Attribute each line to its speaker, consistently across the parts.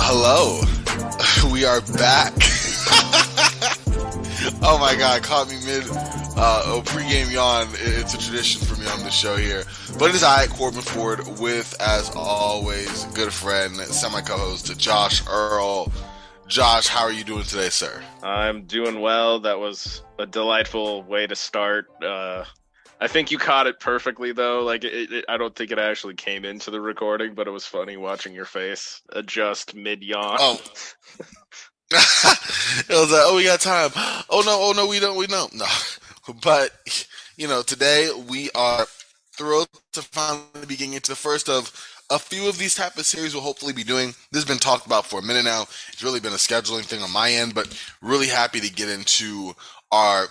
Speaker 1: Hello, we are back. Oh my God, caught me mid pregame yawn. It's a tradition for me on the show here. But it is I, Corbin Ford, with, as always, good friend, semi-co-host Josh Earl. Josh, how are you doing today, sir?
Speaker 2: I'm doing well. That was a delightful way to start. I think you caught it perfectly, though. Like, I don't think it actually came into the recording, but it was funny watching your face adjust mid-yawn.
Speaker 1: Oh. It was like, oh, we got time. Oh no, we don't. No. But, today we are thrilled to finally be getting into the first of a few of these type of series we'll hopefully be doing. This has been talked about for a minute now. It's really been a scheduling thing on my end, but really happy to get into our,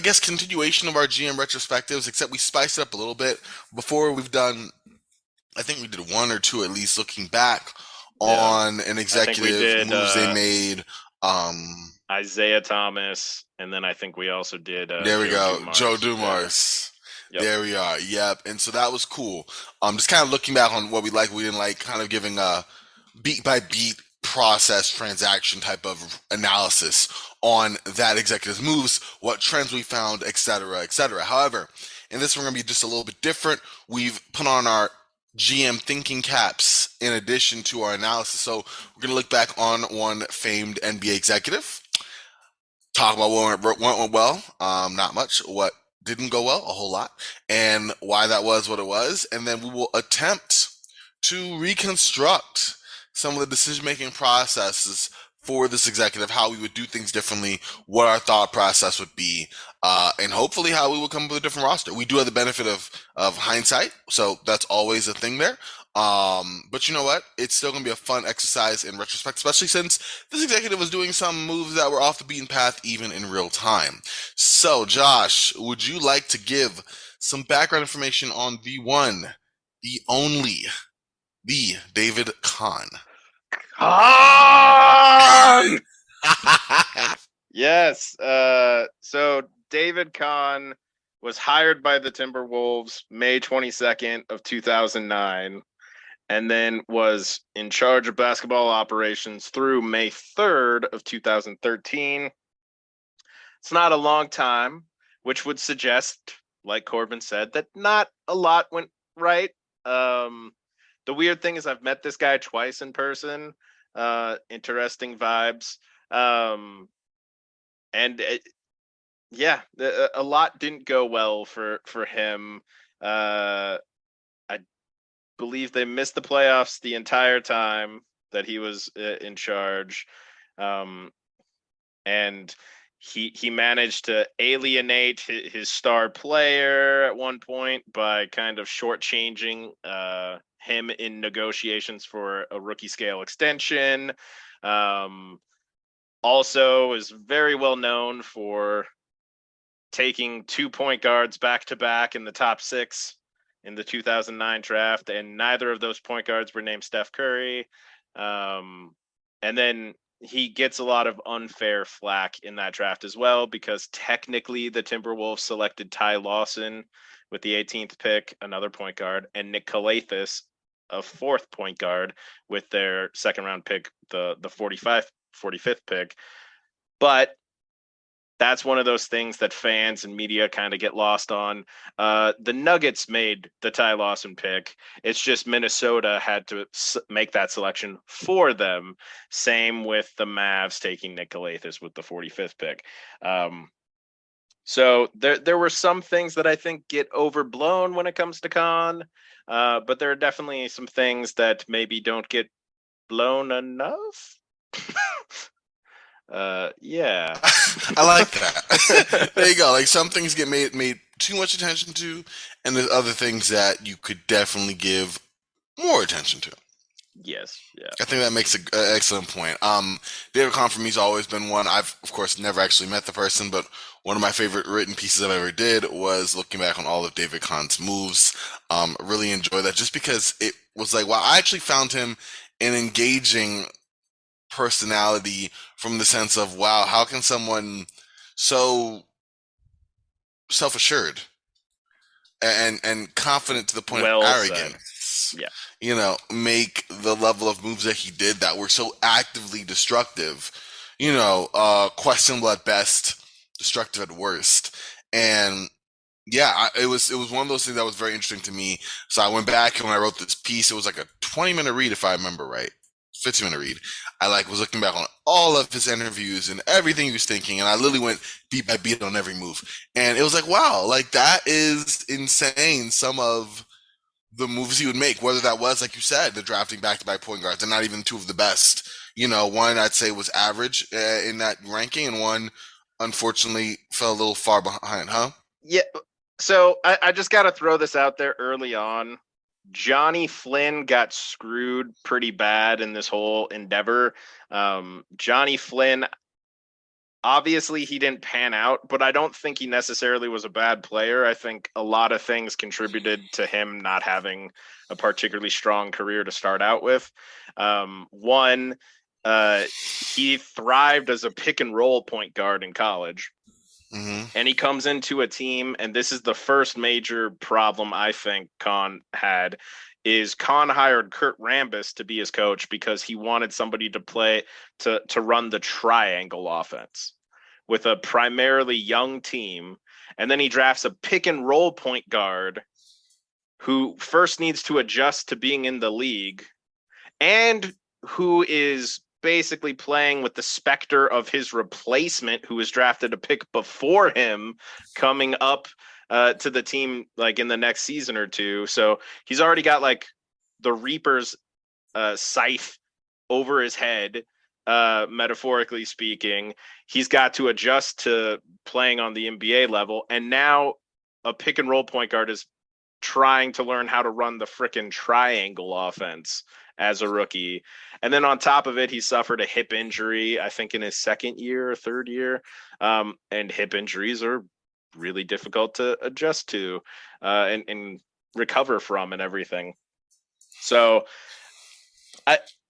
Speaker 1: continuation of our GM retrospectives, except we spiced it up a little bit. Before we've done, I think we did one or two at least looking back on an executive moves they made.
Speaker 2: Isaiah Thomas, and then I think we also did
Speaker 1: there we go, Joe Dumars.
Speaker 2: Yep.
Speaker 1: There we are. Yep. And so that was cool. Just kind of looking back on what we like, we didn't like, kind of giving a beat by beat process transaction type of analysis on that executive's moves, what trends we found, et cetera, et cetera. However, in this one, we're going to be just a little bit different. We've put on our GM thinking caps in addition to our analysis. So we're going to look back on one famed NBA executive, talk about what went well, not much, what didn't go well, a whole lot, and why that was what it was. And then we will attempt to reconstruct some of the decision-making processes for this executive, how we would do things differently, what our thought process would be, and hopefully how we would come up with a different roster. We do have the benefit of hindsight, so that's always a thing there. But you know what? It's still going to be a fun exercise in retrospect, especially since this executive was doing some moves that were off the beaten path even in real time. So, Josh, would you like to give some background information on the one, the only, the David Kahn?
Speaker 2: Kahn! Yes. So David Kahn was hired by the Timberwolves May 22nd of 2009, and then was in charge of basketball operations through May 3rd of 2013. It's not a long time, which would suggest, like Corbin said, that not a lot went right. The weird thing is I've met this guy twice in person. Interesting vibes. And a lot didn't go well for him. I believe they missed the playoffs the entire time that he was in charge. And he managed to alienate his star player at one point by kind of shortchanging him in negotiations for a rookie scale extension. Also is very well known for taking 2 point guards back to back in the top 6 in the 2009 draft, and neither of those point guards were named Steph Curry. And then he gets a lot of unfair flack in that draft as well, because technically the Timberwolves selected Ty Lawson with the 18th pick, another point guard, and Nick Calathis, a 4th point guard, with their second round pick, the 45th pick. But that's one of those things that fans and media kind of get lost on. The Nuggets made the Ty Lawson pick. It's just Minnesota had to make that selection for them. Same with the Mavs taking Nick Calathis with the 45th pick. So there were some things that I think get overblown when it comes to Kahn, but there are definitely some things that maybe don't get blown enough. Yeah.
Speaker 1: I like that. There you go. Like some things get made too much attention to, and there's other things that you could definitely give more attention to.
Speaker 2: Yes. Yeah.
Speaker 1: I think that makes an excellent point. David Kahn for me has always been one. I've of course never actually met the person, but one of my favorite written pieces I've ever did was looking back on all of David Kahn's moves. Really enjoy that just because it was like, wow, I actually found him an engaging personality from the sense of, wow, how can someone so self-assured and confident to the point of
Speaker 2: Well said.
Speaker 1: arrogance,
Speaker 2: Yeah.
Speaker 1: make the level of moves that he did that were so actively destructive, questionable at best, destructive at worst. And yeah, it was one of those things that was very interesting to me. So I went back and when I wrote this piece, it was like a 20-minute read if I remember right. 15-minute read. I like was looking back on all of his interviews and everything he was thinking, and I literally went beat by beat on every move. And it was like, wow, like that is insane. Some of the moves he would make, whether that was, like you said, the drafting back-to-back point guards, and not even two of the best. One I'd say was average in that ranking, and one unfortunately fell a little far behind, huh?
Speaker 2: Yeah. So I just got to throw this out there early on. Johnny Flynn got screwed pretty bad in this whole endeavor. Johnny Flynn, obviously, he didn't pan out, but I don't think he necessarily was a bad player. I think a lot of things contributed to him not having a particularly strong career to start out with. One, he thrived as a pick and roll point guard in college.
Speaker 1: Mm-hmm.
Speaker 2: And he comes into a team, and this is the first major problem I think Kahn had. Is Kahn hired Kurt Rambis to be his coach because he wanted somebody to play to run the triangle offense with a primarily young team, and then he drafts a pick and roll point guard who first needs to adjust to being in the league and who is basically playing with the specter of his replacement, who was drafted a pick before him, coming up to the team like in the next season or two. So he's already got like the Reaper's scythe over his head, metaphorically speaking. He's got to adjust to playing on the NBA level, and now a pick and roll point guard is trying to learn how to run the frickin' triangle offense as a rookie. And then on top of it, he suffered a hip injury, I think in his second year or third year. And hip injuries are really difficult to adjust to and recover from and everything. So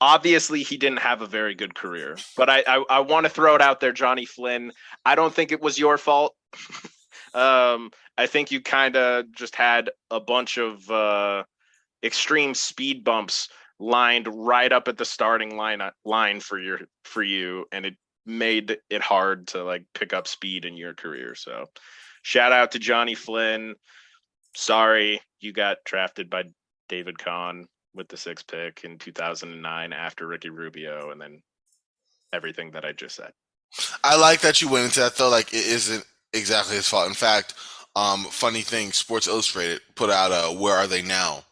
Speaker 2: obviously he didn't have a very good career, but I want to throw it out there, Johnny Flynn. I don't think it was your fault. I think you kind of just had a bunch of extreme speed bumps lined right up at the starting line for you, and it made it hard to like pick up speed in your career. So, shout out to Johnny Flynn. Sorry you got drafted by David Kahn with the 6th pick in 2009 after Ricky Rubio, and then everything that I just said.
Speaker 1: I like that you went into that though. Like it isn't exactly his fault. In fact, funny thing, Sports Illustrated put out a "Where Are They Now"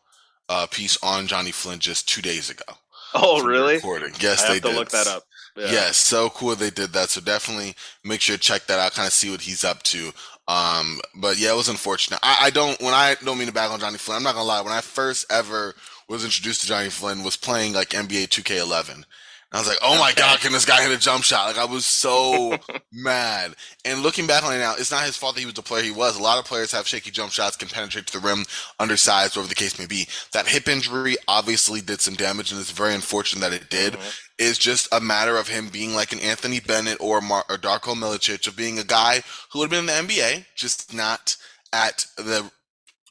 Speaker 1: piece on Johnny Flynn just 2 days ago
Speaker 2: Oh,
Speaker 1: from the
Speaker 2: really?
Speaker 1: recording.
Speaker 2: I
Speaker 1: Yes, they
Speaker 2: have to
Speaker 1: did.
Speaker 2: look that up. Yeah.
Speaker 1: Yes, so cool they did that. So definitely make sure to check that out, kind of see what he's up to. But yeah, it was unfortunate. I don't mean to bag on Johnny Flynn. I'm not gonna lie. When I first ever was introduced to Johnny Flynn, was playing like NBA 2K11. I was like, oh my God, can this guy hit a jump shot? Like, I was so mad. And looking back on it now, it's not his fault that he was the player he was. A lot of players have shaky jump shots, can penetrate to the rim, undersized, whatever the case may be. That hip injury obviously did some damage, and it's very unfortunate that it did.
Speaker 2: Mm-hmm.
Speaker 1: It's just a matter of him being like an Anthony Bennett or Darko Milicic, of being a guy who would have been in the NBA, just not at the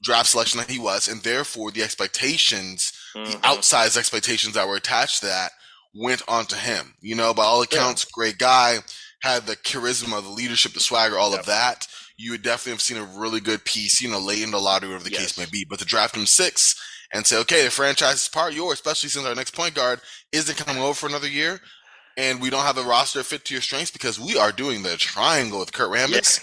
Speaker 1: draft selection that he was, and therefore the expectations, the
Speaker 2: Mm-hmm.
Speaker 1: outsized expectations that were attached to that went onto him. By all accounts, great guy, had the charisma, the leadership, the swagger, all of that. You would definitely have seen a really good piece, late in the lottery, whatever the case may be. But to draft him 6 and say, okay, the franchise is part yours, especially since our next point guard isn't coming over for another year. and we don't have a roster fit to your strengths because we are doing the triangle with Kurt
Speaker 2: Yeah.
Speaker 1: Rambis.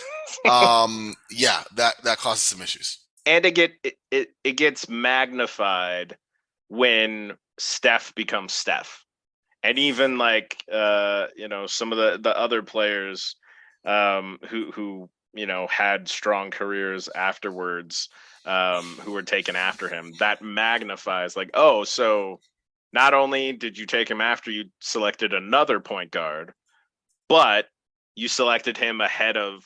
Speaker 1: Yeah, that causes some issues.
Speaker 2: And it gets magnified when Steph becomes Steph. And even like some of the other players who had strong careers afterwards, who were taken after him, that magnifies like, oh, so not only did you take him after you selected another point guard, but you selected him ahead of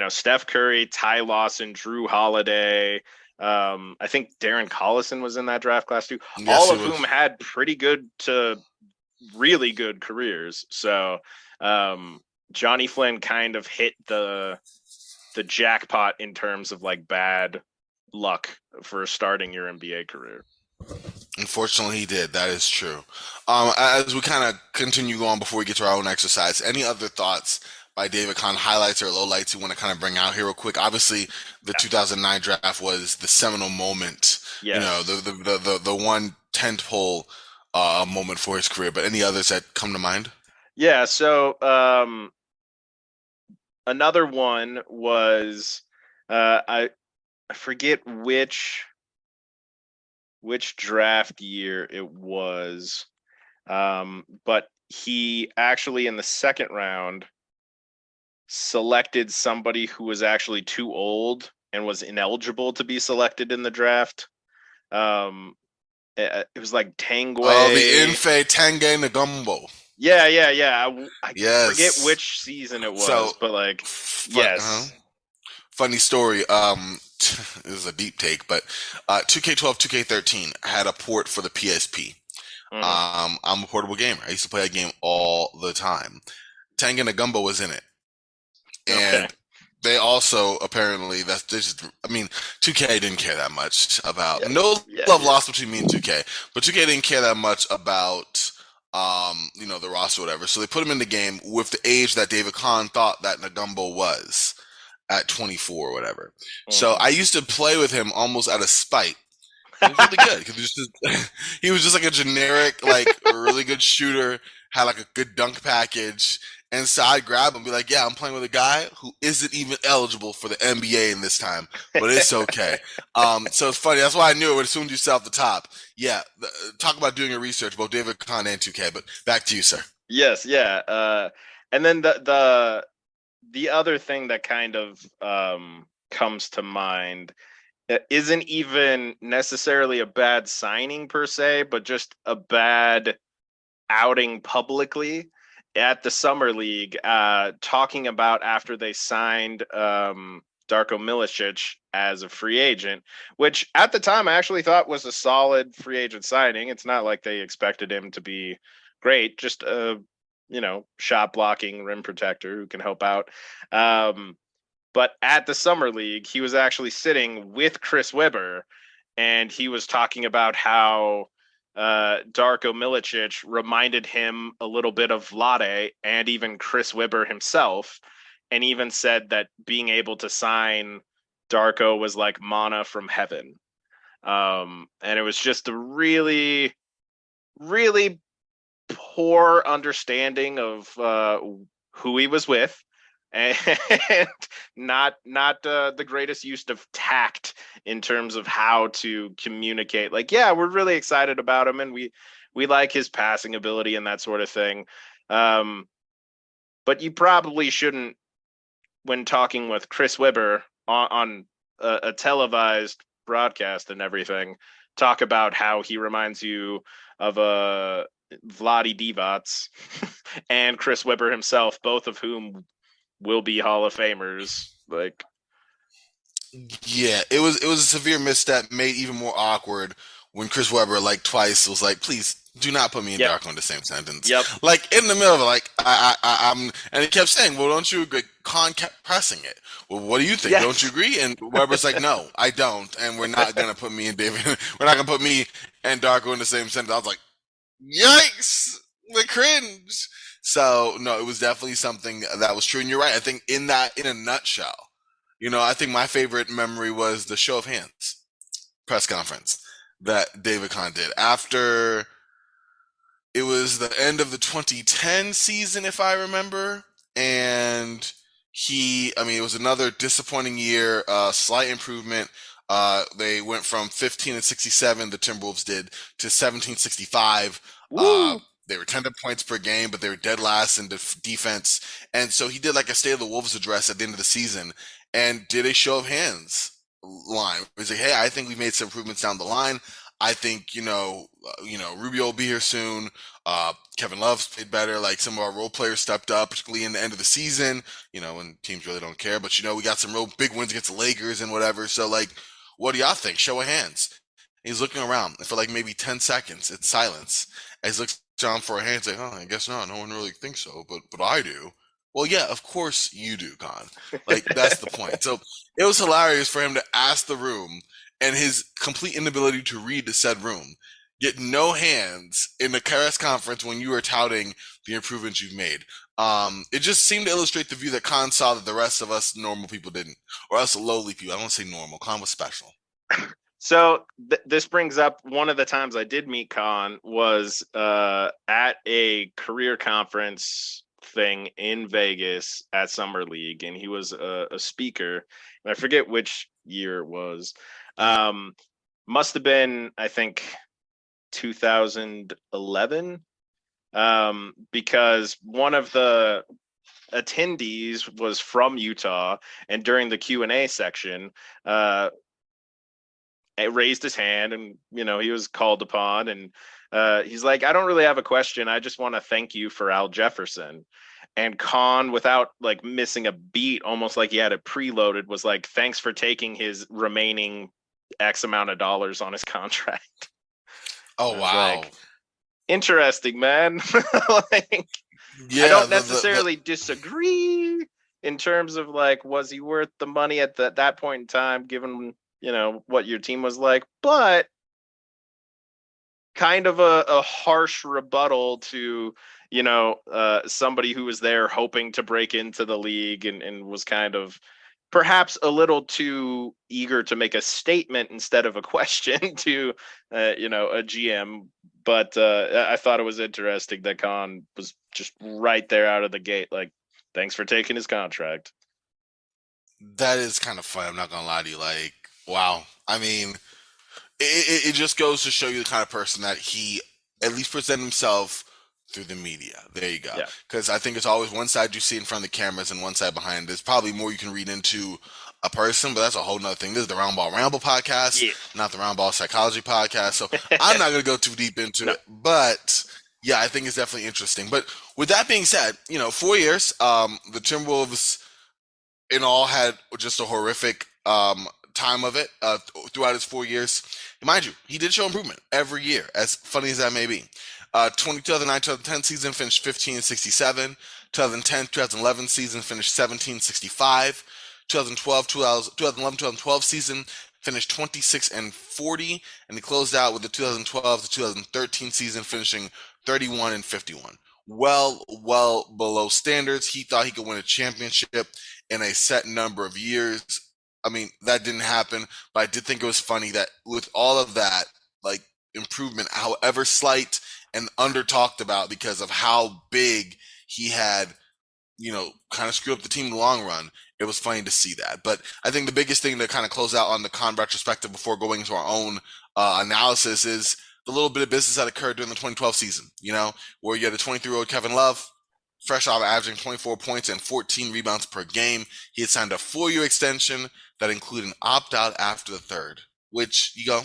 Speaker 2: Steph Curry, Ty Lawson, Drew Holiday. I think Darren Collison was in that draft class too.
Speaker 1: Yes,
Speaker 2: All
Speaker 1: he
Speaker 2: of whom
Speaker 1: was.
Speaker 2: had pretty good to really good careers. So um, Johnny Flynn kind of hit the jackpot in terms of like bad luck for starting your NBA career.
Speaker 1: Unfortunately, he did. That is true. As we kind of continue going before we get to our own exercise, any other thoughts by David Kahn, highlights or lowlights you want to kind of bring out here real quick? Obviously, the 2009 draft was the seminal moment. You know,
Speaker 2: Yes.
Speaker 1: the one tent pole moment for his career. But any others that come to mind?
Speaker 2: Yeah. So another one was I forget which draft year it was, but he actually in the second round selected somebody who was actually too old and was ineligible to be selected in the draft. It was like
Speaker 1: Oh, the
Speaker 2: Tangway.
Speaker 1: Infe Tange Ngumbo.
Speaker 2: Yeah. I forget
Speaker 1: Yes.
Speaker 2: which season it
Speaker 1: So,
Speaker 2: was, but like,
Speaker 1: uh-huh.
Speaker 2: yes.
Speaker 1: Funny story. This is a deep take, but 2K12, 2K13 had a port for the PSP.
Speaker 2: Hmm.
Speaker 1: I'm a portable gamer. I used to play that game all the time. Tengen Gumbo was in it,
Speaker 2: Okay.
Speaker 1: and they also apparently that's just. I mean, 2K didn't care that much about
Speaker 2: Yeah.
Speaker 1: no love
Speaker 2: Yeah.
Speaker 1: lost between me and 2K, but 2K didn't care that much about the roster or whatever. So they put him in the game with the age that David Kahn thought that Nagumbo was at 24 or whatever. So
Speaker 2: Hmm.
Speaker 1: I used to play with him almost out of spite. He was really good because he was just like a generic, like really good shooter, had like a good dunk package. And so I'd grab him and be like, yeah, I'm playing with a guy who isn't even eligible for the NBA in this time, but it's okay. So it's funny. That's why I knew it as soon as you said off the top. Yeah, talk about doing your research, both David Kahn and 2K. But back to you, sir.
Speaker 2: Yes, yeah. And then the other thing that kind of comes to mind isn't even necessarily a bad signing per se, but just a bad outing publicly at the summer league, talking about after they signed Darko Milicic as a free agent, which at the time I actually thought was a solid free agent signing. It's not like they expected him to be great, just a shot blocking rim protector who can help out. But at the summer league, he was actually sitting with Chris Webber, and he was talking about how Darko Milicic reminded him a little bit of Vlade and even Chris Webber himself, and even said that being able to sign Darko was like mana from heaven. And it was just a really, really poor understanding of who he was with, and not the greatest use of tact in terms of how to communicate. Like, yeah, we're really excited about him, and we like his passing ability and that sort of thing. Um, but you probably shouldn't, when talking with Chris Webber on a televised broadcast and everything, talk about how he reminds you of a Vladi Divac and Chris Webber himself, both of whom will be Hall of Famers. Like,
Speaker 1: Yeah, it was a severe misstep, made even more awkward when Chris Webber like twice was like, "Please do not put me and
Speaker 2: yep,
Speaker 1: Darko in the same sentence."
Speaker 2: yep,
Speaker 1: Like in the middle of it, like I'm, and he kept saying, "Well, don't you agree?" Khan kept pressing it. Well, what do you think? Don't you
Speaker 2: yes,
Speaker 1: agree? And Webber's like, "No, I don't." And we're not gonna put me and David, we're not gonna put me and Darko in the same sentence. I was like, "Yikes!" The cringe. So no, it was definitely something that was true. And you're right. I think in a nutshell. I think my favorite memory was the show of hands press conference that David Kahn did after. It was the end of the 2010 season, if I remember, and I mean, it was another disappointing year. Slight improvement. They went from 15-67, the Timberwolves did, to 17-65. Uh,
Speaker 2: Woo!
Speaker 1: they were 10 points per game, but they were dead last in defense. And so he did like a State of the Wolves address at the end of the season and did a show of hands line. He's like, "Hey, I think we've made some improvements down the line. I think Rubio will be here soon. Kevin Love's played better. Like some of our role players stepped up, particularly in the end of the season. When teams really don't care. But we got some real big wins against the Lakers and whatever. So like, what do y'all think? Show of hands." He's looking around, and for like maybe 10 seconds. It's silence. As he looks down for a hand, he's like, "Oh, I guess not. No one really thinks so, but I do." Well, yeah, of course you do, Kahn. Like that's the point. So it was hilarious for him to ask the room and his complete inability to read the said room get no hands in the press conference when you were touting the improvements you've made. It just seemed to illustrate the view that Khan saw that the rest of us normal people didn't, or us lowly people. I don't want to say normal. Khan was special.
Speaker 2: So this brings up one of the times I did meet Kahn was at a career conference thing in Vegas at Summer League, and he was a speaker. And I forget which year it was. Must have been, I think, 2011, because one of the attendees was from Utah, and during the Q&A section, raised his hand, and he was called upon, and he's like, "I don't really have a question. I just want to thank you for Al Jefferson." And Kahn, without like missing a beat, almost like he had it preloaded, was like, "Thanks for taking his remaining X amount of dollars on his contract."
Speaker 1: Oh
Speaker 2: I was
Speaker 1: wow.
Speaker 2: like, interesting, man. Like, I
Speaker 1: Yeah,
Speaker 2: don't necessarily disagree in terms of like, was he worth the money at that point in time, given what your team was like, but kind of a harsh rebuttal to somebody who was there hoping to break into the league, and was kind of perhaps a little too eager to make a statement instead of a question to a GM. But I thought it was interesting that Kahn was just right there out of the gate, like, "Thanks for taking his contract."
Speaker 1: that is kind of fun. I'm not gonna lie to you. Like, wow. I mean, it just goes to show you the kind of person that he at least present himself through the media. There you go.
Speaker 2: Yeah.
Speaker 1: Because I think it's always one side you see in front of the cameras and one side behind. There's probably more you can read into a person, but that's a whole nother thing. This is the Roundball Ramble podcast,
Speaker 2: Yeah.
Speaker 1: not the Roundball Psychology podcast. So I'm not going to go too deep into
Speaker 2: No.
Speaker 1: it, but yeah, I think it's definitely interesting. But with that being said, 4 years, the Timberwolves in all had just a horrific time of it throughout his 4 years. And mind you, he did show improvement every year, as funny as that may be. 2009-2010 season finished 15-67. 2010-2011 season finished 17-65. 2011-2012 season finished 26-40, and he closed out with the 2012-2013 season finishing 31-51. Well below standards. He thought he could win a championship in a set number of years. I mean, that didn't happen, but I did think it was funny that with all of that, like improvement, however slight and under talked about because of how big he had, kind of screw up the team in the long run. It was funny to see that. But I think the biggest thing to kind of close out on the Kahn retrospective before going into our own analysis is the little bit of business that occurred during the 2012 season, where you had a 23-year-old Kevin Love, fresh off averaging 24 points and 14 rebounds per game. He had signed a 4-year extension that included an opt-out after the third, which you go,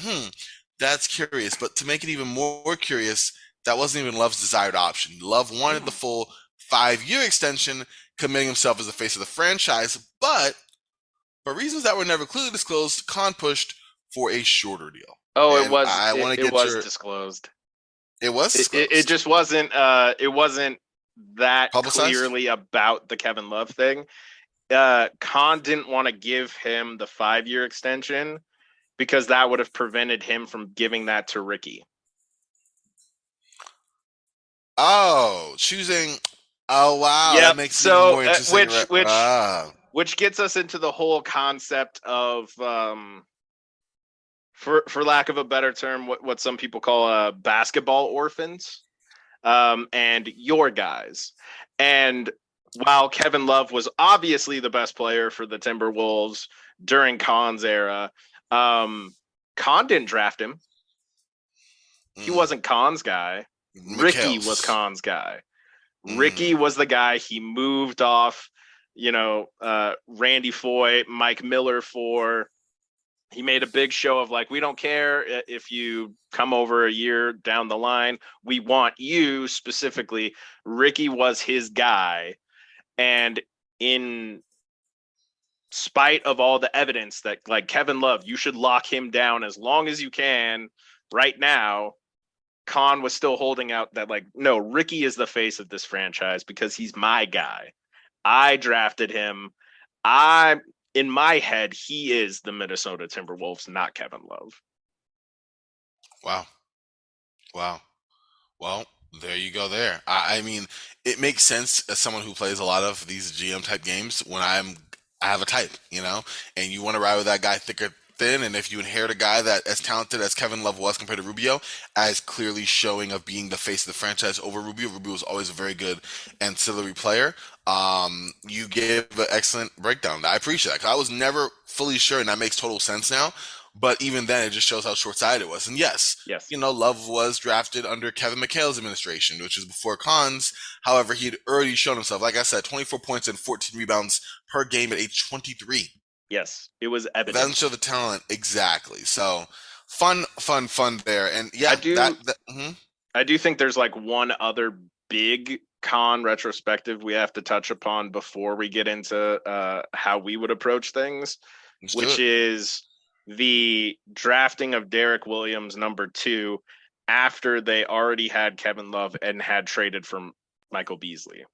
Speaker 1: that's curious. But to make it even more curious, that wasn't even Love's desired option. Love wanted the full 5-year extension, committing himself as the face of the franchise, but for reasons that were never clearly disclosed, Kahn pushed for a shorter deal.
Speaker 2: Oh,
Speaker 1: And I want to
Speaker 2: it
Speaker 1: get
Speaker 2: was
Speaker 1: your.
Speaker 2: disclosed.
Speaker 1: It was
Speaker 2: It
Speaker 1: disclosed.
Speaker 2: just wasn't that
Speaker 1: Publicized?
Speaker 2: clearly about the Kevin Love thing. Kahn didn't want to give him the 5-year extension because that would have prevented him from giving that to Ricky.
Speaker 1: Oh, choosing. Oh wow, that
Speaker 2: Yep.
Speaker 1: makes it even
Speaker 2: So
Speaker 1: more interesting.
Speaker 2: which gets us into the whole concept of for lack of a better term, what some people call basketball orphans. and your guys. And while Kevin Love was obviously the best player for the Timberwolves during Kahn's era, Kahn didn't draft him. He
Speaker 1: Mm.
Speaker 2: wasn't Kahn's guy. Ricky was
Speaker 1: McHale's.
Speaker 2: Kahn's guy.
Speaker 1: Mm.
Speaker 2: Ricky was the guy he moved off, Randy Foy, Mike Miller for. He made a big show of like, we don't care if you come over a year down the line. We want you specifically. Ricky was his guy. And in spite of all the evidence that like Kevin Love, you should lock him down as long as you can right now. Kahn was still holding out that like, no, Ricky is the face of this franchise because he's my guy. I drafted him. I In my head, he is the Minnesota Timberwolves, not Kevin Love.
Speaker 1: Wow. Wow. Well, there you go there. I mean, it makes sense as someone who plays a lot of these GM type games when I have a type, and you want to ride with that guy thick or thin, and if you inherit a guy that as talented as Kevin Love was compared to Rubio, as clearly showing of being the face of the franchise over Rubio. Rubio was always a very good ancillary player. You gave an excellent breakdown. I appreciate that 'cause I was never fully sure, and that makes total sense now. But even then, it just shows how short-sighted it was. And yes,
Speaker 2: Yes.
Speaker 1: Love was drafted under Kevin McHale's administration, which is before Kahn's. However, he had already shown himself. Like I said, 24 points and 14 rebounds per game at age 23.
Speaker 2: Yes. It was
Speaker 1: That doesn't
Speaker 2: evident.
Speaker 1: show the talent exactly. So fun there. And
Speaker 2: I
Speaker 1: yeah,
Speaker 2: do
Speaker 1: mhm.
Speaker 2: I do think there's like one other big Kahn retrospective we have to touch upon before we get into how we would approach things,
Speaker 1: Let's do
Speaker 2: which
Speaker 1: it.
Speaker 2: is the drafting of Derek Williams #2 after they already had Kevin Love and had traded for Michael Beasley.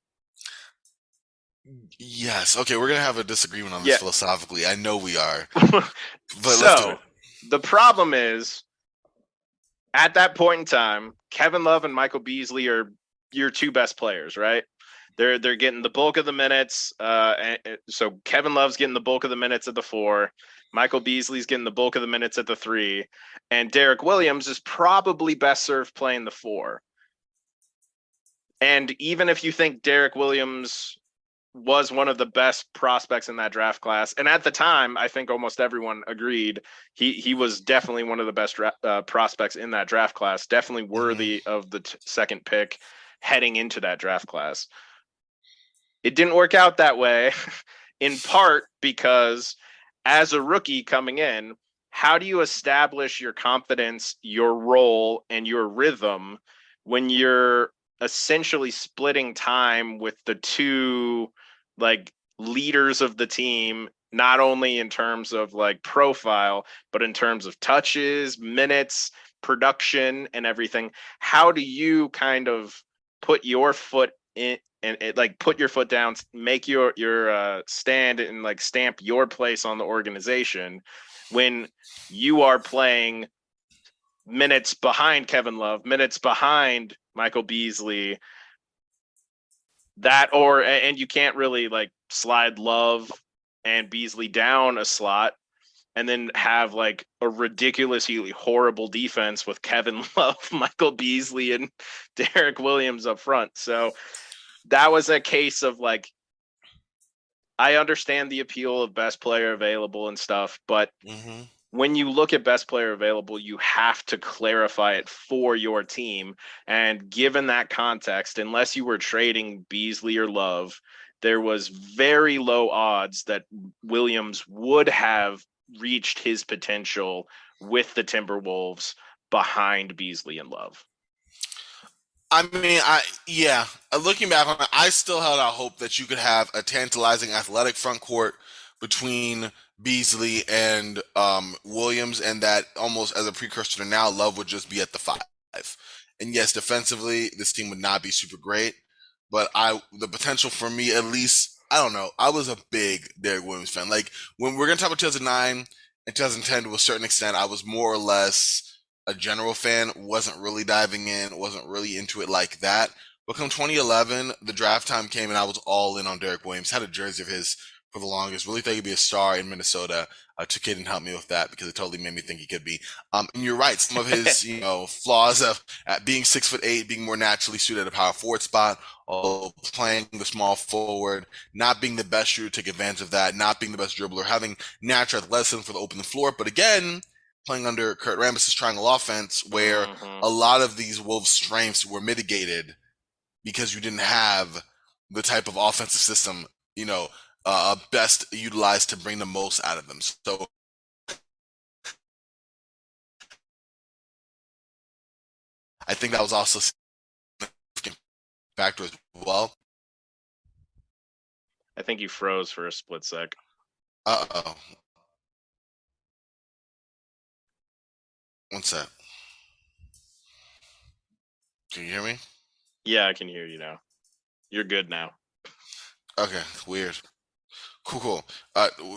Speaker 1: Yes. Okay, we're gonna have a disagreement on this
Speaker 2: Yeah.
Speaker 1: philosophically. I know we are, but let's do it.
Speaker 2: So the problem is at that point in time, Kevin Love and Michael Beasley are your two best players, right? They're getting the bulk of the minutes. So Kevin Love's getting the bulk of the minutes at the 4. Michael Beasley's getting the bulk of the minutes at the 3, and Derek Williams is probably best served playing the 4. And even if you think Derek Williams was one of the best prospects in that draft class, and at the time, I think almost everyone agreed he was definitely one of the best prospects in that draft class, definitely
Speaker 1: Hmm.
Speaker 2: worthy of the second pick heading into that draft class. It didn't work out that way, in part because as a rookie coming in, how do you establish your confidence, your role, and your rhythm when you're essentially splitting time with the two like leaders of the team, not only in terms of like profile, but in terms of touches, minutes, production, and everything? How do you kind of put your foot in and like put your foot down, make your stand and like stamp your place on the organization when you are playing minutes behind Kevin Love, minutes behind Michael Beasley, and you can't really like slide Love and Beasley down a slot and then have like a ridiculously horrible defense with Kevin Love, Michael Beasley, and Derek Williams up front. So that was a case of like, I understand the appeal of best player available and stuff, but
Speaker 1: Hmm.
Speaker 2: when you look at best player available, you have to clarify it for your team. And given that context, unless you were trading Beasley or Love, there was very low odds that Williams would have reached his potential with the Timberwolves behind Beasley and Love.
Speaker 1: I mean, yeah. Looking back on it, I still held out hope that you could have a tantalizing athletic front court between Beasley and Williams, and that almost as a precursor to now, Love would just be at the 5. And yes, defensively, this team would not be super great, but the potential for me at least, I don't know. I was a big Derek Williams fan. Like when we're gonna talk about 2009 and 2010 to a certain extent, I was more or less a general fan, wasn't really diving in, wasn't really into it like that. But come 2011, the draft time came and I was all in on Derek Williams. Had a jersey of his for the longest. Really thought he'd be a star in Minnesota. 2K didn't help me with that because it totally made me think he could be. And you're right. Some of his, flaws of at being 6'8", being more naturally suited at a power forward spot, although playing the small forward, not being the best shooter, take advantage of that, not being the best dribbler, having natural athleticism for the open floor. But again, playing under Kurt Rambis' triangle offense, where
Speaker 2: Mm-hmm.
Speaker 1: a lot of these Wolves' strengths were mitigated because you didn't have the type of offensive system, best utilized to bring the most out of them. So I think that was also a significant factor as well.
Speaker 2: I think you froze for a split sec.
Speaker 1: Uh-oh. One sec. Can you hear me?
Speaker 2: Yeah, I can hear you now. You're good now.
Speaker 1: Okay, weird. Cool.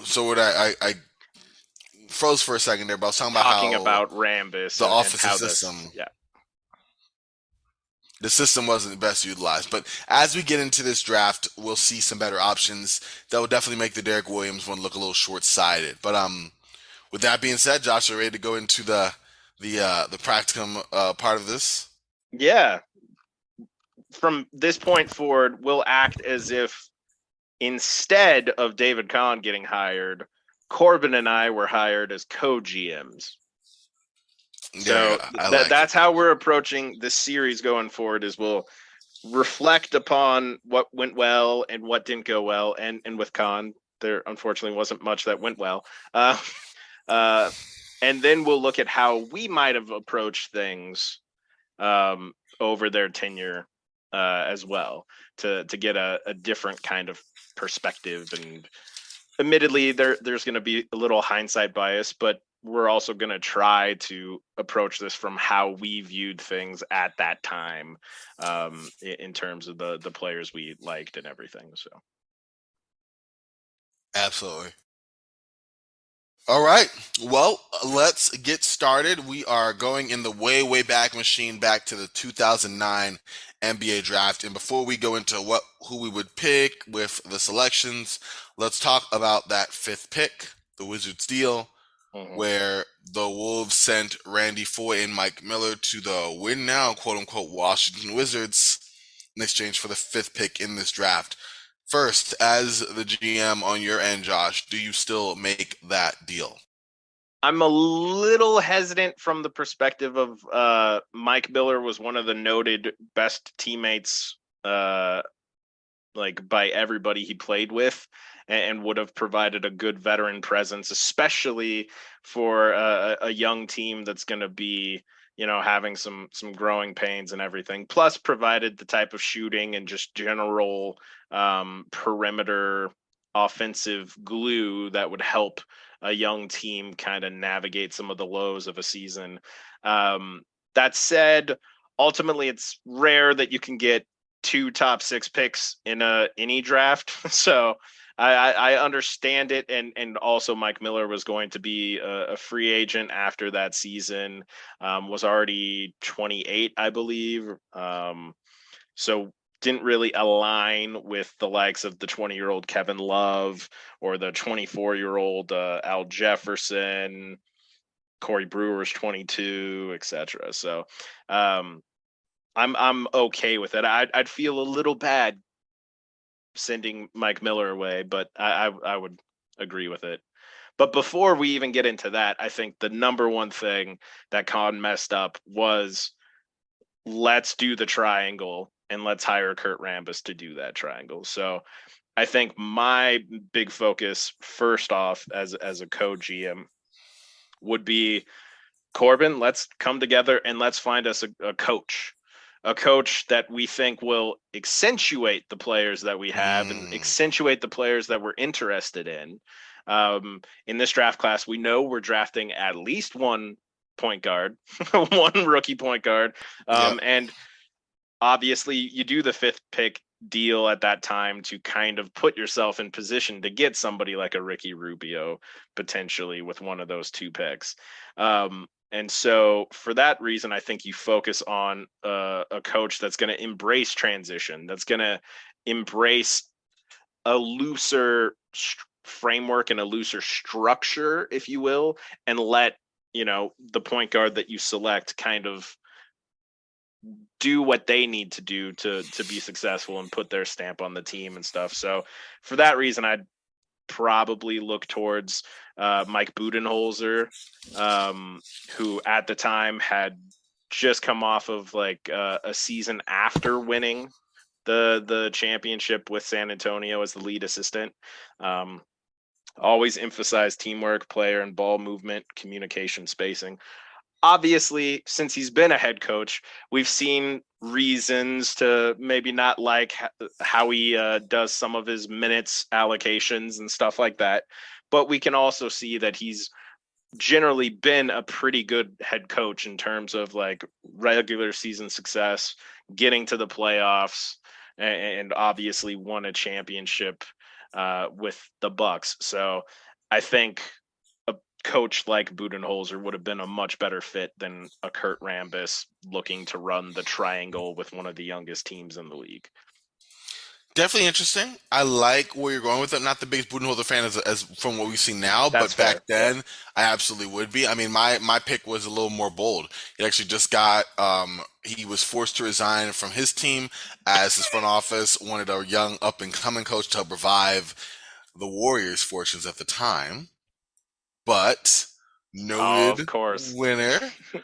Speaker 1: So what I froze for a second there, but I was talking about
Speaker 2: Talking
Speaker 1: how
Speaker 2: about Rambus
Speaker 1: the
Speaker 2: and
Speaker 1: offensive
Speaker 2: how this,
Speaker 1: system
Speaker 2: yeah.
Speaker 1: the system wasn't best utilized. But as we get into this draft, we'll see some better options that will definitely make the Derek Williams one look a little short-sighted. But with that being said, Josh, are you ready to go into the practicum part of this?
Speaker 2: Yeah. From this point forward, we'll act as if instead of David Kahn getting hired, Corbin and I were hired as co-GMs.
Speaker 1: There we go.
Speaker 2: So
Speaker 1: I like it.
Speaker 2: that's how we're approaching this series going forward. Is we'll reflect upon what went well and what didn't go well, and with Kahn, there unfortunately wasn't much that went well. Uh, uh, and then we'll look at how we might have approached things over their tenure as well to get a different kind of perspective. And admittedly, there's going to be a little hindsight bias, but we're also going to try to approach this from how we viewed things at that time, in terms of the players we liked and everything. So
Speaker 1: Absolutely. All right. Well, let's get started. We are going in the way, way back machine back to the 2009 NBA draft. And before we go into who we would pick with the selections, let's talk about that fifth pick, the Wizards deal, where the Wolves sent Randy Foye and Mike Miller to the win now, quote unquote, Washington Wizards in exchange for the fifth pick in this draft. First, as the GM on your end, Josh, do you still make that deal?
Speaker 2: I'm a little hesitant from the perspective of Mike Miller was one of the noted best teammates, like by everybody he played with, and would have provided a good veteran presence, especially for a young team that's going to be, having some growing pains and everything. Plus, provided the type of shooting and just general perimeter offensive glue that would help a young team kind of navigate some of the lows of a season. That said, ultimately, it's rare that you can get two top six picks in any draft. So I understand it, and also Mike Miller was going to be a free agent after that season. Was already 28, I believe. So didn't really align with the likes of the 20-year-old Kevin Love or the 24-year-old Al Jefferson. Corey Brewer's 22, etc. So I'm okay with it. I'd feel a little bad sending Mike Miller away, but I would agree with it. But before we even get into that, I think the number one thing that Kahn messed up was, let's do the triangle and let's hire Kurt Rambis to do that triangle. So I think my big focus first off as a co-GM would be, Corbin, let's come together and let's find us a coach that we think will accentuate the players that we have and
Speaker 1: Mm,
Speaker 2: accentuate the players that we're interested in. In this draft class, we know we're drafting at least one point guard, one rookie point guard.
Speaker 1: yep.
Speaker 2: And obviously, you do the fifth pick deal at that time to kind of put yourself in position to get somebody like a Ricky Rubio potentially with one of those two picks. And so for that reason, I think you focus on a coach that's going to embrace transition, that's going to embrace a looser framework and a looser structure, if you will, and let the point guard that you select kind of do what they need to do to be successful and put their stamp on the team and stuff. So for that reason, I'd probably look towards Mike Budenholzer, who at the time had just come off of like a season after winning the championship with San Antonio as the lead assistant. Always emphasized teamwork, player and ball movement, communication, spacing. Obviously, since he's been a head coach, we've seen reasons to maybe not like how he does some of his minutes allocations and stuff like that. But we can also see that he's generally been a pretty good head coach in terms of like regular season success, getting to the playoffs, and obviously won a championship with the Bucks. So I think coach like Budenholzer would have been a much better fit than a Kurt Rambis looking to run the triangle with one of the youngest teams in the league.
Speaker 1: Definitely interesting. I like where you're going with it. Not the biggest Budenholzer fan as from what we see now,
Speaker 2: That's
Speaker 1: but back
Speaker 2: fair.
Speaker 1: then
Speaker 2: Yeah.
Speaker 1: I absolutely would be. I mean, my pick was a little more bold. He actually just got he was forced to resign from his team as his front office wanted a young up and coming coach to help revive the Warriors' fortunes at the time. But
Speaker 2: Oh, of
Speaker 1: noted
Speaker 2: course.
Speaker 1: winner,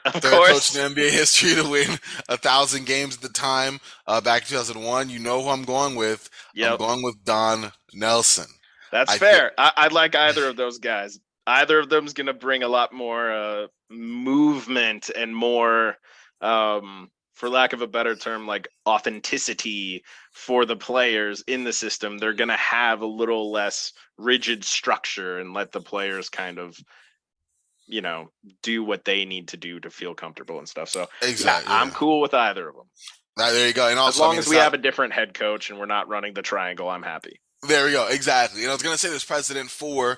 Speaker 2: Of
Speaker 1: third coach
Speaker 2: course.
Speaker 1: in NBA history to win 1,000 games at the time, back in 2001. You know who I'm going with. I'm
Speaker 2: Yep.
Speaker 1: going with Don Nelson.
Speaker 2: That's
Speaker 1: I think
Speaker 2: fair. I'd like either of those guys. Either of them's going to bring a lot more movement and more, for lack of a better term, like authenticity for the players in the system. They're going to have a little less rigid structure and let the players kind of, you know, do what they need to do to feel comfortable and stuff. So, yeah,
Speaker 1: exactly.
Speaker 2: I'm
Speaker 1: Yeah.
Speaker 2: cool with either of them.
Speaker 1: There you go. And
Speaker 2: As
Speaker 1: also, I
Speaker 2: long
Speaker 1: mean,
Speaker 2: as
Speaker 1: it's
Speaker 2: we
Speaker 1: not.
Speaker 2: have a different head coach and we're not running the triangle, I'm happy.
Speaker 1: There we go. Exactly. And I was going to say this precedent for,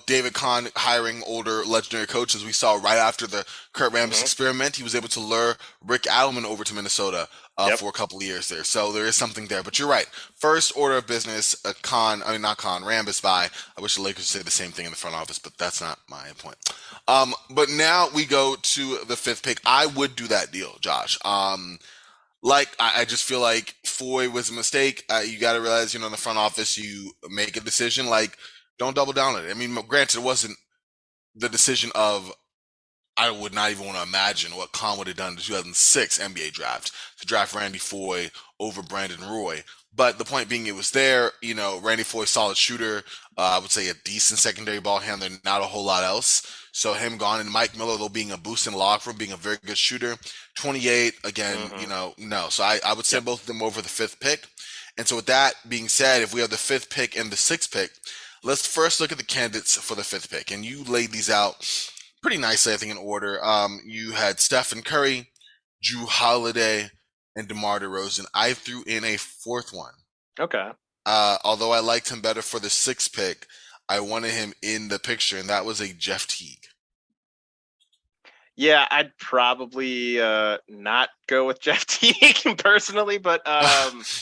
Speaker 1: David Kahn hiring older legendary coaches. We saw right after the Kurt Rambis
Speaker 2: Mm-hmm.
Speaker 1: experiment, he was able to lure Rick Adelman over to Minnesota
Speaker 2: Yep.
Speaker 1: for a couple of years there. So there is something there. But you're right. First order of business, not Kahn, Rambis by. I wish the Lakers would say the same thing in the front office, but that's not my point. But now we go to the fifth pick. I would do that deal, Josh. I just feel like Foy was a mistake. You got to realize, in the front office, you make a decision. Like, don't double down on it. I mean, granted, it wasn't the decision of I would not even want to imagine what Kahn would have done in the 2006 NBA draft to draft Randy Foy over Brandon Roy. But the point being, it was there. Randy Foy, solid shooter. I would say a decent secondary ball handler, not a whole lot else. So him gone, and Mike Miller, though being a boost in the locker room, being a very good shooter. 28, again,
Speaker 2: Mm-hmm.
Speaker 1: no. So I would send
Speaker 2: Yep.
Speaker 1: both of them over the fifth pick. And so with that being said, if we have the fifth pick and the sixth pick, let's first look at the candidates for the fifth pick. And you laid these out pretty nicely, I think, in order. You had Stephen Curry, Drew Holiday, and DeMar DeRozan. I threw in a fourth one.
Speaker 2: Okay.
Speaker 1: Although I liked him better for the sixth pick, I wanted him in the picture, and that was a Jeff Teague.
Speaker 2: Yeah, I'd probably not go with Jeff Teague personally, but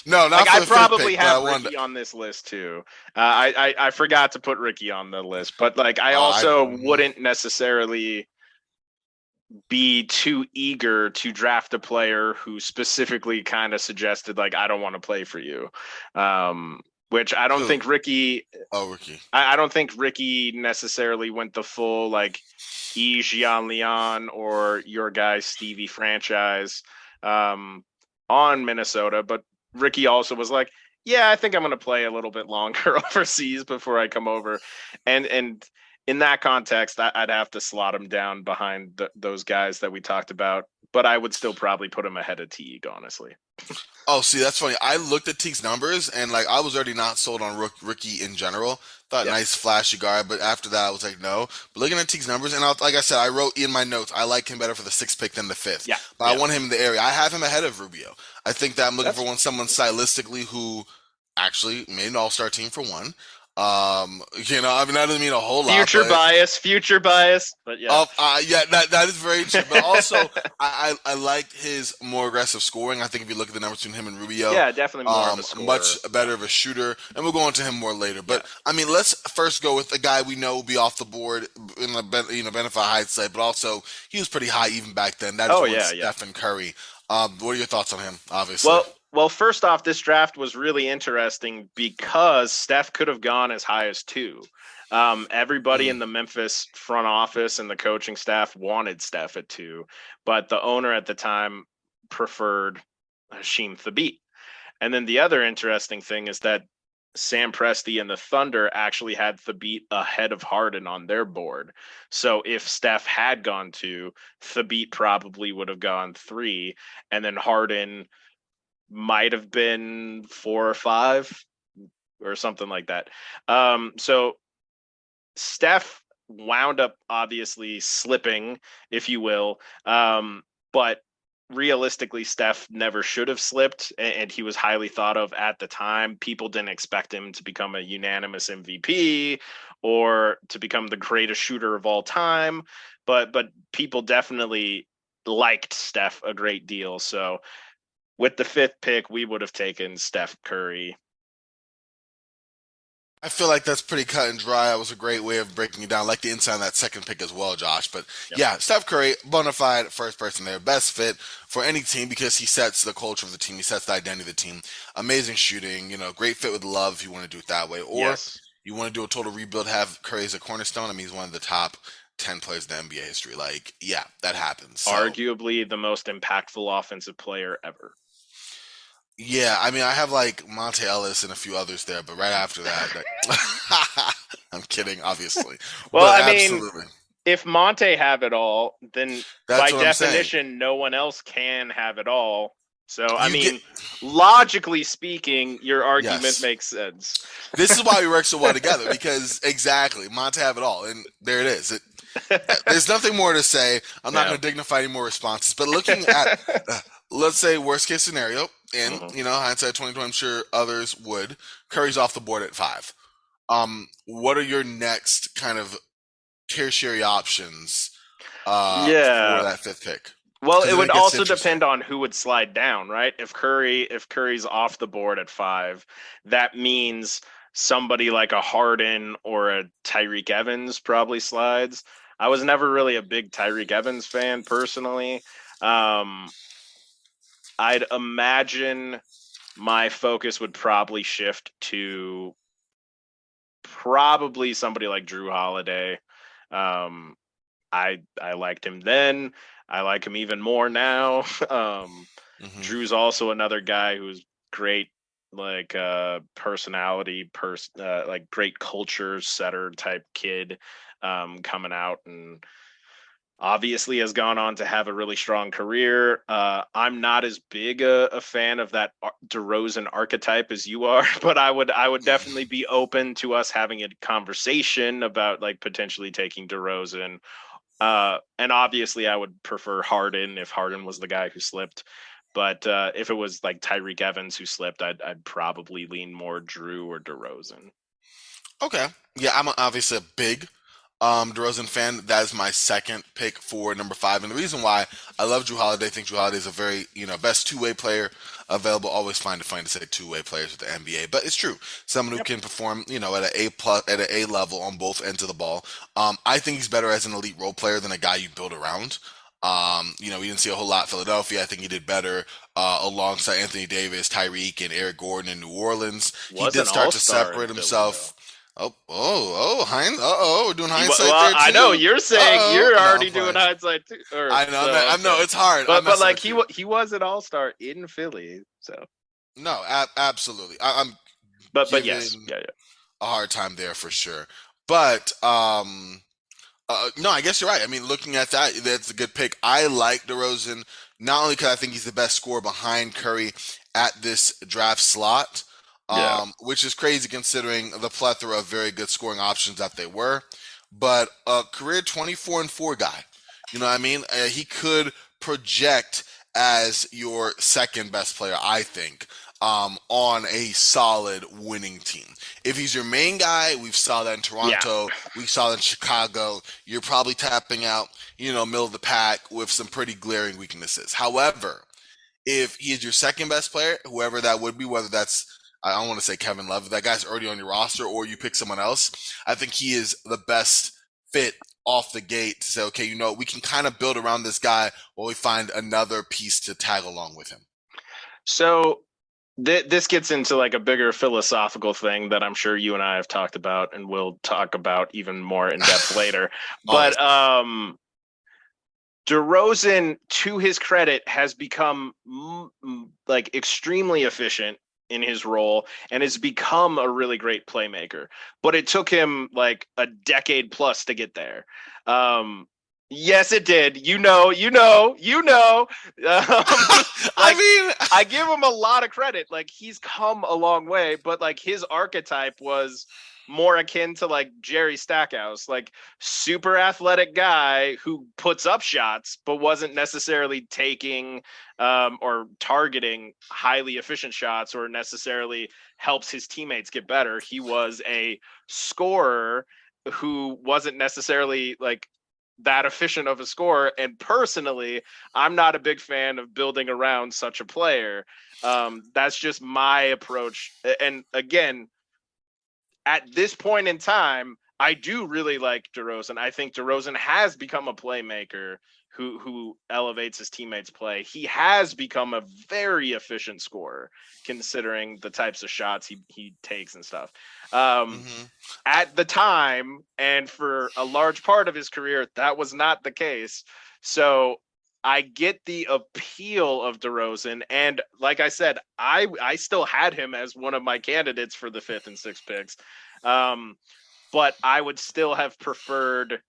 Speaker 1: No,
Speaker 2: like
Speaker 1: not for
Speaker 2: I
Speaker 1: the fifth
Speaker 2: probably
Speaker 1: pick, but I
Speaker 2: have
Speaker 1: wanted.
Speaker 2: Ricky on this list too. I forgot to put Ricky on the list, but like I
Speaker 1: I
Speaker 2: also
Speaker 1: mhm.
Speaker 2: wouldn't necessarily be too eager to draft a player who specifically kind of suggested like I don't want to play for you. Which I don't
Speaker 1: Who?
Speaker 2: think Ricky
Speaker 1: Oh, Ricky.
Speaker 2: I don't think Ricky necessarily went the full like Jean Leon or your guy Stevie franchise on Minnesota, but Ricky also was like, yeah, I think I'm going to play a little bit longer overseas before I come over, and in that context, I'd have to slot him down behind those guys that we talked about, but I would still probably put him ahead of Teague, honestly.
Speaker 1: Oh, see, that's funny. I looked at Teague's numbers, and like I was already not sold on Ricky in general. Thought
Speaker 2: Yep.
Speaker 1: nice, flashy guy, but after that, I was like, no. But looking at Teague's numbers, and like I said, I wrote in my notes, I like him better for the sixth pick than the fifth.
Speaker 2: Yeah.
Speaker 1: But I
Speaker 2: Yeah.
Speaker 1: want him in the area. I have him ahead of Rubio. I think that I'm looking for
Speaker 2: That's
Speaker 1: someone stylistically who actually made an All Star team for one. I mean, that doesn't mean a whole lot,
Speaker 2: Future
Speaker 1: but
Speaker 2: bias, future bias. But yeah.
Speaker 1: yeah, that is very true. But also, I liked his more aggressive scoring. I think if you look at the numbers between him and Rubio,
Speaker 2: Yeah, definitely more of a
Speaker 1: much
Speaker 2: scorer.
Speaker 1: better
Speaker 2: Yeah.
Speaker 1: of a shooter, and we'll go into him more later.
Speaker 2: Yeah.
Speaker 1: But I mean, let's first go with a guy we know will be off the board in the benefit of hindsight, but also he was pretty high even back then. That is
Speaker 2: Oh
Speaker 1: one
Speaker 2: yeah, yeah.
Speaker 1: Stephen Curry. What are your thoughts on him? Obviously,
Speaker 2: Well, first off, this draft was really interesting because Steph could have gone as high as two. Everybody
Speaker 1: mm,
Speaker 2: in the Memphis front office and the coaching staff wanted Steph at two, but the owner at the time preferred Hasheem Thabit. And then the other interesting thing is that Sam Presti and the Thunder actually had Thabit ahead of Harden on their board. So if Steph had gone two, Thabit probably would have gone three, and then Harden might have been four or five or something like that. So Steph wound up obviously slipping, if you will. But realistically, Steph never should have slipped, and he was highly thought of at the time. People didn't expect him to become a unanimous MVP or to become the greatest shooter of all time, but people definitely liked Steph a great deal. So with the fifth pick, we would have taken Steph Curry.
Speaker 1: I feel like that's pretty cut and dry. That was a great way of breaking it down. I like the insight on that second pick as well, Josh. But
Speaker 2: Yep.
Speaker 1: yeah, Steph Curry, bona fide first person there, best fit for any team because he sets the culture of the team. He sets the identity of the team. Amazing shooting, great fit with Love if you want to do it that way, or
Speaker 2: Yes.
Speaker 1: you want to do a total rebuild, have Curry as a cornerstone. I mean, he's one of the top 10 players in the NBA history. Like, yeah, that happens. So
Speaker 2: Arguably the most impactful offensive player ever.
Speaker 1: yeah, I mean, I have like Monte Ellis and a few others there, but right after that, I'm kidding, obviously,
Speaker 2: Well,
Speaker 1: but
Speaker 2: I mean,
Speaker 1: absolutely,
Speaker 2: if Monte have it all, then
Speaker 1: that's
Speaker 2: by
Speaker 1: what I'm saying.
Speaker 2: definition, no one else can have it all. So, I
Speaker 1: You get
Speaker 2: mean, logically speaking, your argument
Speaker 1: yes.
Speaker 2: makes sense.
Speaker 1: This is why we work so well together because exactly, Monte have it all, and there it is. There's nothing more to say. I'm not
Speaker 2: Yeah.
Speaker 1: going to dignify any more responses. But looking at, let's say, worst case scenario, in
Speaker 2: Mhm.
Speaker 1: hindsight 2020, I'm sure others would. Curry's off the board at 5. What are your next kind of tertiary options for
Speaker 2: Yeah.
Speaker 1: that fifth pick?
Speaker 2: Well,
Speaker 1: Because
Speaker 2: it
Speaker 1: then
Speaker 2: would
Speaker 1: it gets
Speaker 2: also
Speaker 1: interesting.
Speaker 2: depend on who would slide down, right? If Curry's off the board at five, that means somebody like a Harden or a Tyreek Evans probably slides. I was never really a big Tyreek Evans fan personally. Um, I'd imagine my focus would probably shift to probably somebody like Drew Holiday. Um, I liked him then. I like him even more now.
Speaker 1: Hmm.
Speaker 2: Drew's also another guy who's great, like personality, like great culture setter type kid, coming out and obviously has gone on to have a really strong career. I'm not as big a fan of that DeRozan archetype as you are, but I would definitely be open to us having a conversation about like potentially taking DeRozan. And obviously, I would prefer Harden if Harden was the guy who slipped. But if it was like Tyreek Evans who slipped, I'd probably lean more Drew or DeRozan.
Speaker 1: Okay. Yeah, I'm obviously a big DeRozan fan. That is my second pick for number 5. And the reason why I love Drew Holiday, I think Drew Holiday is a very, best two-way player available. Always find it funny to say two-way players with the NBA, but it's true. Someone who
Speaker 2: Yep.
Speaker 1: can perform, at an A plus, at an A level on both ends of the ball. I think he's better as an elite role player than a guy you build around. We didn't see a whole lot Philadelphia. I think he did better alongside Anthony Davis, Tyreek, and Eric Gordon in New Orleans. He
Speaker 2: Was
Speaker 1: did
Speaker 2: an
Speaker 1: start to
Speaker 2: all-star in
Speaker 1: separate
Speaker 2: Philly though.
Speaker 1: himself. We're doing hindsight
Speaker 2: Well,
Speaker 1: there
Speaker 2: I know
Speaker 1: too.
Speaker 2: you're
Speaker 1: Uh
Speaker 2: saying
Speaker 1: oh,
Speaker 2: you're
Speaker 1: no, I'm
Speaker 2: already doing
Speaker 1: playing.
Speaker 2: hindsight too, or
Speaker 1: I know,
Speaker 2: so
Speaker 1: I know,
Speaker 2: okay.
Speaker 1: it's hard. I'm
Speaker 2: But
Speaker 1: messing
Speaker 2: like
Speaker 1: with you.
Speaker 2: he was an all-star in Philly, so
Speaker 1: No, absolutely. I'm
Speaker 2: but yes,
Speaker 1: giving
Speaker 2: yeah, yeah.
Speaker 1: a hard time there for sure. But no, I guess you're right. I mean, looking at that, that's a good pick. I like DeRozan not only because I think he's the best scorer behind Curry at this draft slot,
Speaker 2: Yeah.
Speaker 1: which is crazy considering the plethora of very good scoring options that they were, but a career 24-4 guy. You know what I mean? He could project as your second best player, I think. on a solid winning team. If he's your main guy, we've saw that in
Speaker 2: Yeah.
Speaker 1: Toronto, we saw that in Chicago. You're probably tapping out, middle of the pack with some pretty glaring weaknesses. However, if he is your second best player, whoever that would be, whether that's I don't want to say Kevin Love, if that guy's already on your roster, or you pick someone else, I think he is the best fit off the gate to say, okay, we can kind of build around this guy while we find another piece to tag along with him.
Speaker 2: So this gets into like a bigger philosophical thing that I'm sure you and I have talked about and we'll talk about even more in depth later.
Speaker 1: Always.
Speaker 2: But DeRozan, to his credit, has become like extremely efficient in his role and has become a really great playmaker. But it took him like a decade plus to get there. Yes, it did. You know.
Speaker 1: I mean,
Speaker 2: I give him a lot of credit. Like he's come a long way, but like his archetype was more akin to like Jerry Stackhouse, like super athletic guy who puts up shots, but wasn't necessarily taking or targeting highly efficient shots or necessarily helps his teammates get better. He was a scorer who wasn't necessarily like that efficient of a scorer. And personally, I'm not a big fan of building around such a player. That's just my approach. And again, at this point in time, I do really like DeRozan. I think DeRozan has become a playmaker who elevates his teammates' play. He has become a very efficient scorer, considering the types of shots he takes and stuff.
Speaker 1: mm-hmm.
Speaker 2: At the time, and for a large part of his career, that was not the case. So I get the appeal of DeRozan, and like I said, I still had him as one of my candidates for the 5th and 6th picks, but I would still have preferred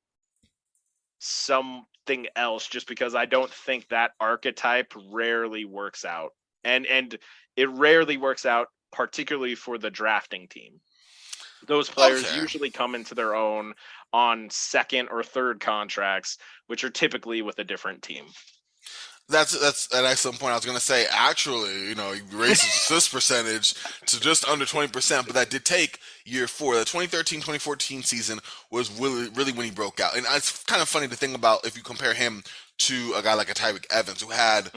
Speaker 2: something else, just because I don't think that archetype rarely works out, and it rarely works out, particularly for the drafting team. Those players
Speaker 1: Okay.
Speaker 2: usually come into their own on second or third contracts, which are typically with a different team.
Speaker 1: That's an excellent point. I was going to say, actually, he raised his assist percentage to just under 20%, but that did take year 4. The 2013-2014 season was really when he broke out. And it's kind of funny to think about if you compare him to a guy like a Tyreek Evans, who had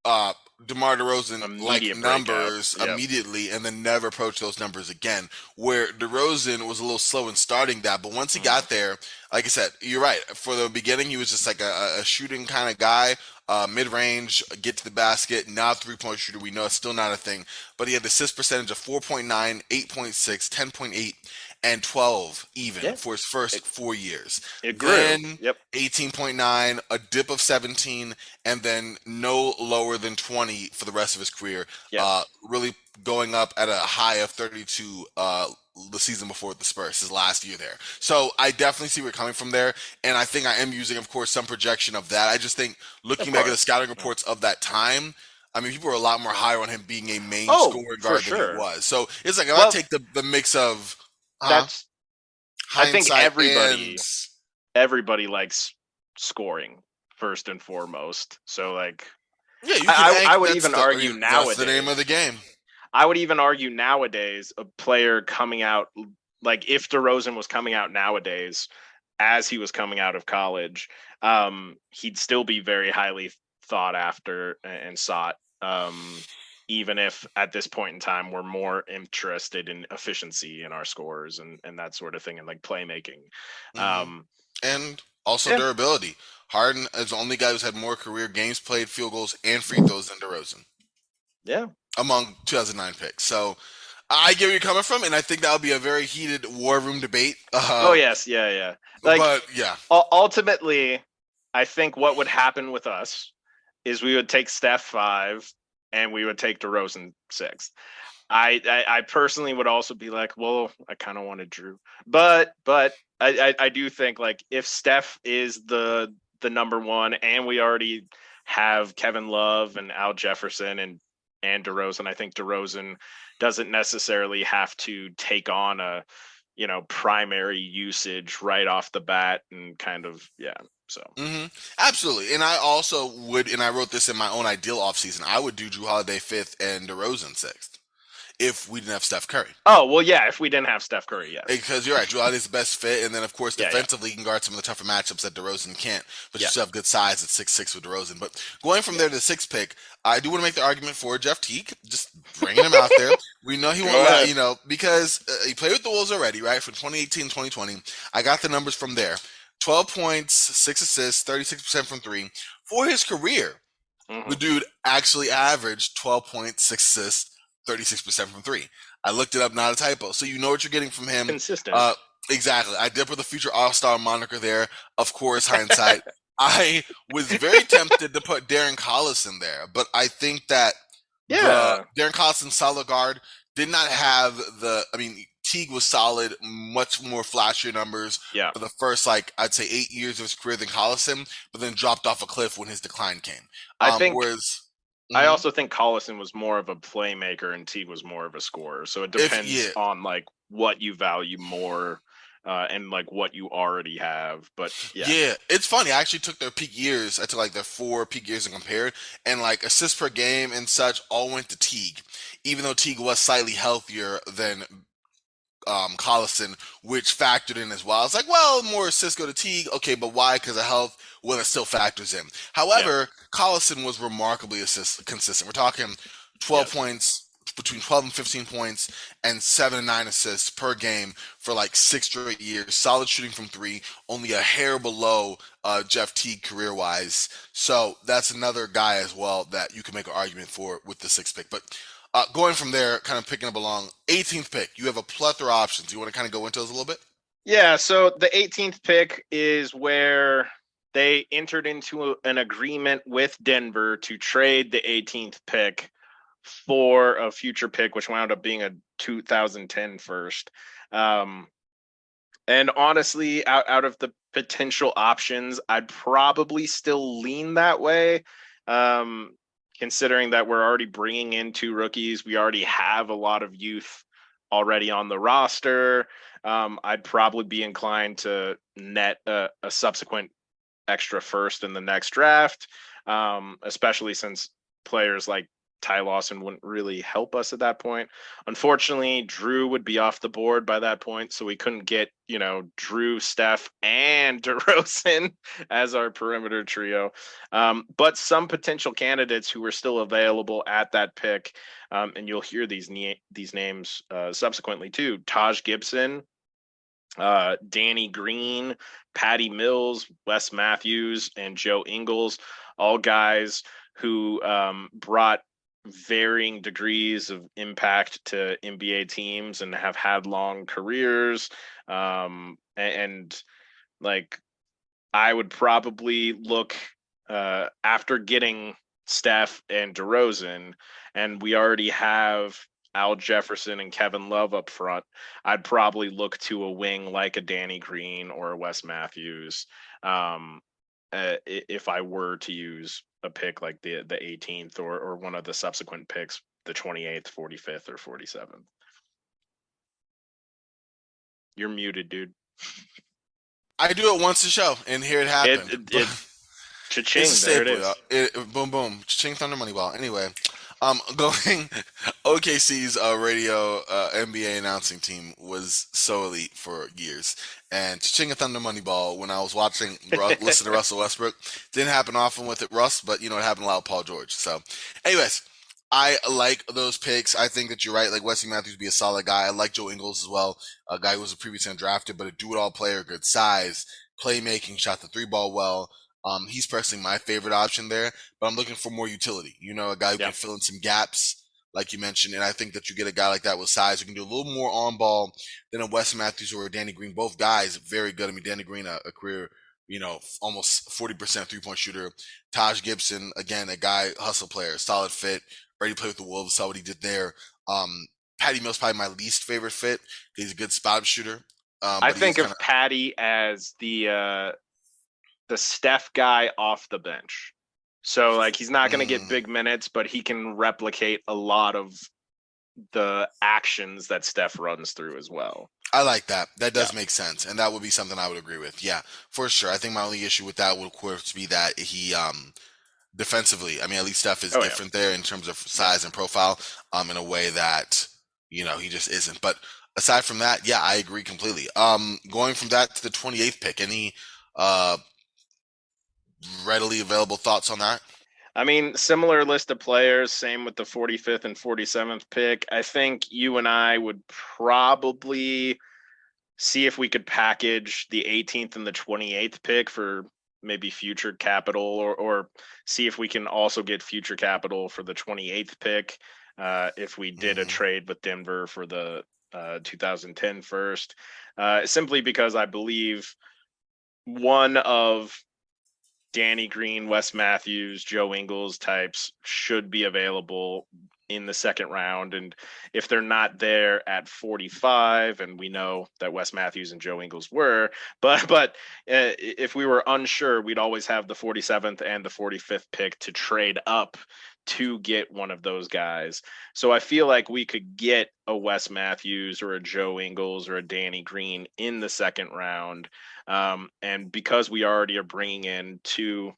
Speaker 1: uh, DeMar DeRozan like
Speaker 2: Immediate breakout.
Speaker 1: numbers
Speaker 2: Yep.
Speaker 1: immediately and then never approached those numbers again. Where DeRozan was a little slow in starting that, but once he got there, like I said, you're right. For the beginning, he was just like a shooting kind of guy, mid range, get to the basket, not a 3-point shooter. We know it's still not a thing, but he had the assist percentage of 4.9, 8.6, 10.8, and 12 even
Speaker 2: Yeah.
Speaker 1: for his first 4 years.
Speaker 2: It grew.
Speaker 1: Then
Speaker 2: Yep.
Speaker 1: 18.9, a dip of 17, and then no lower than 20 for the rest of his career.
Speaker 2: Yeah.
Speaker 1: Really going up at a high of 32 the season before with the Spurs, his last year there. So I definitely see where you're coming from there, and I think I am using, of course, some projection of that. I just think
Speaker 2: Of
Speaker 1: looking back at the
Speaker 2: course.
Speaker 1: scouting reports of that time, I mean, people were a lot more higher on him being a main
Speaker 2: Oh,
Speaker 1: scoring
Speaker 2: for
Speaker 1: guard than he
Speaker 2: sure.
Speaker 1: was. So it's like if I
Speaker 2: Well,
Speaker 1: take the mix of
Speaker 2: that's I think
Speaker 1: hindsight and
Speaker 2: everybody likes scoring first and foremost. So like
Speaker 1: yeah, you can
Speaker 2: I
Speaker 1: anchor.
Speaker 2: would even argue
Speaker 1: That's the name of the
Speaker 2: nowadays.
Speaker 1: game.
Speaker 2: I would even argue nowadays a player coming out, like if DeRozan was coming out nowadays as he was coming out of college, he'd still be very highly thought after and sought. Even if at this point in time we're more interested in efficiency in our scores and that sort of thing and like playmaking.
Speaker 1: Hmm.
Speaker 2: Um,
Speaker 1: And also
Speaker 2: yeah,
Speaker 1: durability. Harden is the only guy who's had more career games played, field goals, and free throws than DeRozan
Speaker 2: yeah.
Speaker 1: among 2009 picks. So I get where you're coming from, and I think that would be a very heated war room debate.
Speaker 2: Oh yes, yeah, yeah. Like
Speaker 1: But yeah,
Speaker 2: ultimately, I think what would happen with us is we would take Steph 5 and we would take DeRozan 6. I personally would also be like, well, I kind of wanted Drew, but I do think like if Steph is the number one and we already have Kevin Love and Al Jefferson and DeRozan, I think DeRozan doesn't necessarily have to take on a primary usage right off the bat and kind of So
Speaker 1: Absolutely. And I also would, and I wrote this in my own ideal offseason, I would do Drew Holiday fifth and DeRozan sixth if we didn't have Steph Curry.
Speaker 2: oh well, yeah. If we didn't have Steph Curry, yes.
Speaker 1: Because you're right, Drew Holiday's the best fit, and then of course
Speaker 2: Yeah, yeah,
Speaker 1: defensively he can guard some of the tougher matchups that DeRozan can't. But you
Speaker 2: yeah,
Speaker 1: still have good size at 6'6" with DeRozan. But going from
Speaker 2: yeah.
Speaker 1: there to the sixth pick, I do want to make the argument for Jeff Teague. Just bringing him out there. We know he won't
Speaker 2: Go
Speaker 1: let
Speaker 2: ahead.
Speaker 1: because he played with the Wolves already, right? From 2018, 2020. I got the numbers from there. 12 points, 6 assists, 36% from three for his career. The
Speaker 2: Hmm.
Speaker 1: dude actually averaged 12 points, 6 assists, 36% from three. I looked it up, not a typo. So you know what you're getting from him.
Speaker 2: Consistent.
Speaker 1: Uh, exactly. I did put the future All-Star moniker there. Of course, hindsight. I was very tempted to put Darren Collison there, but I think that the
Speaker 2: Yeah,
Speaker 1: Darren Collison solid guard did not have Teague was solid, much more flashier numbers
Speaker 2: yeah.
Speaker 1: for the first, like, I'd say 8 years of his career than Collison, but then dropped off a cliff when his decline came.
Speaker 2: I think
Speaker 1: Whereas,
Speaker 2: I
Speaker 1: mhm.
Speaker 2: also think Collison was more of a playmaker and Teague was more of a scorer. So it
Speaker 1: if
Speaker 2: depends
Speaker 1: yeah,
Speaker 2: on like what you value more, and like what you already have. But yeah,
Speaker 1: Yeah, it's funny. I actually took their peak years. I took like their 4 peak years and compared, and like assists per game and such all went to Teague, even though Teague was slightly healthier than Collison, which factored in as well. I was like, well, more assists go to Teague. Okay, but why? Because of health. Well, it still factors in.
Speaker 2: yeah,
Speaker 1: However, Collison was remarkably consistent. We're talking 12
Speaker 2: yes.
Speaker 1: points, between 12 and 15 points, and 7 and 9 assists per game for like 6 straight years. Solid shooting from three, only a hair below Jeff Teague career wise. So that's another guy as well that you can make an argument for with the sixth pick. But going from there, kind of picking up along, 18th pick, you have a plethora of options. You want to kind of go into those a little bit?
Speaker 2: Yeah, so the 18th pick is where they entered into an agreement with Denver to trade the 18th pick for a future pick, which wound up being a 2010 first. Um, and honestly, out of the potential options, I'd probably still lean that way. Um, Considering that we're already bringing in two rookies, we already have a lot of youth already on the roster. I'd probably be inclined to net a subsequent extra first in the next draft, especially since players like Ty Lawson wouldn't really help us at that point. Unfortunately, Drew would be off the board by that point, so we couldn't get, Drew, Steph, and DeRozan as our perimeter trio. But some potential candidates who were still available at that pick, and you'll hear these names subsequently too. Taj Gibson, Danny Green, Patty Mills, Wes Matthews, and Joe Ingles, all guys who brought varying degrees of impact to NBA teams and have had long careers. And like, I would probably look after getting Steph and DeRozan, and we already have Al Jefferson and Kevin Love up front. I'd probably look to a wing like a Danny Green or a Wes Matthews, um, if I were to use a pick like the 18th or one of the subsequent picks, the 28th, 45th, or 47th. You're muted, dude.
Speaker 1: I do it once a show, and here it
Speaker 2: It
Speaker 1: happened.
Speaker 2: it,
Speaker 1: But
Speaker 2: it
Speaker 1: it's a
Speaker 2: cha-ching, there it
Speaker 1: staple, y'all.
Speaker 2: is.
Speaker 1: Boom, boom. Ching Thunder Moneyball. Anyway, going OKC's radio NBA announcing team was so elite for years. And Ching Thunder Moneyball, when I was watching, listen to Russell Westbrook, didn't happen often with it, Russ, but it happened a lot with Paul George. So, anyways, I like those picks. I think that you're right. Like Wesley Matthews would be a solid guy. I like Joe Ingles as well, a guy who was a previously undrafted, but a do-it-all player, good size, playmaking, shot the three ball well. He's personally my favorite option there, but I'm looking for more utility. A guy who
Speaker 2: Yeah.
Speaker 1: can fill in some gaps, like you mentioned, and I think that you get a guy like that with size who can do a little more on ball than a Wes Matthews or a Danny Green. Both guys very good. I mean, Danny Green, a career, almost 40% 3-point shooter. Taj Gibson, again, a guy, hustle player, solid fit, ready to play with the Wolves. Saw what he did there. Patty Mills probably my least favorite fit. He's a good spot shooter,
Speaker 2: I
Speaker 1: but he is
Speaker 2: think
Speaker 1: kind
Speaker 2: of Patty as the Steph guy off the bench. So like he's not
Speaker 1: of.
Speaker 2: going to get big minutes, but he can replicate a lot of the actions that Steph runs through as well.
Speaker 1: I like that. That
Speaker 2: Yeah.
Speaker 1: does make sense, and that would be something I would agree with. Yeah, for sure. I think my only issue with that would, of course, be that he defensively. I mean, at least Steph is
Speaker 2: Oh yeah.
Speaker 1: different there in terms of
Speaker 2: Yeah.
Speaker 1: size and profile, in a way that he just isn't. But aside from that, yeah, I agree completely. Going from that to the 28th pick, any uh readily available thoughts on that?
Speaker 2: I mean, similar list of players, same with the 45th and 47th pick. I think you and I would probably see if we could package the 18th and the 28th pick for maybe future capital, or see if we can also get future capital for the 28th pick if we did a
Speaker 1: Hmm.
Speaker 2: trade with Denver for the 2010 first. Simply because I believe one of Danny Green, Wes Matthews, Joe Ingles types should be available in the second round. And if they're not there at 45, and we know that Wes Matthews and Joe Ingles were, but if we were unsure, we'd always have the 47th and the 45th pick to trade up to get one of those guys. So I feel like we could get a Wes Matthews or a Joe Ingles or a Danny Green in the second round, and because we already are bringing in two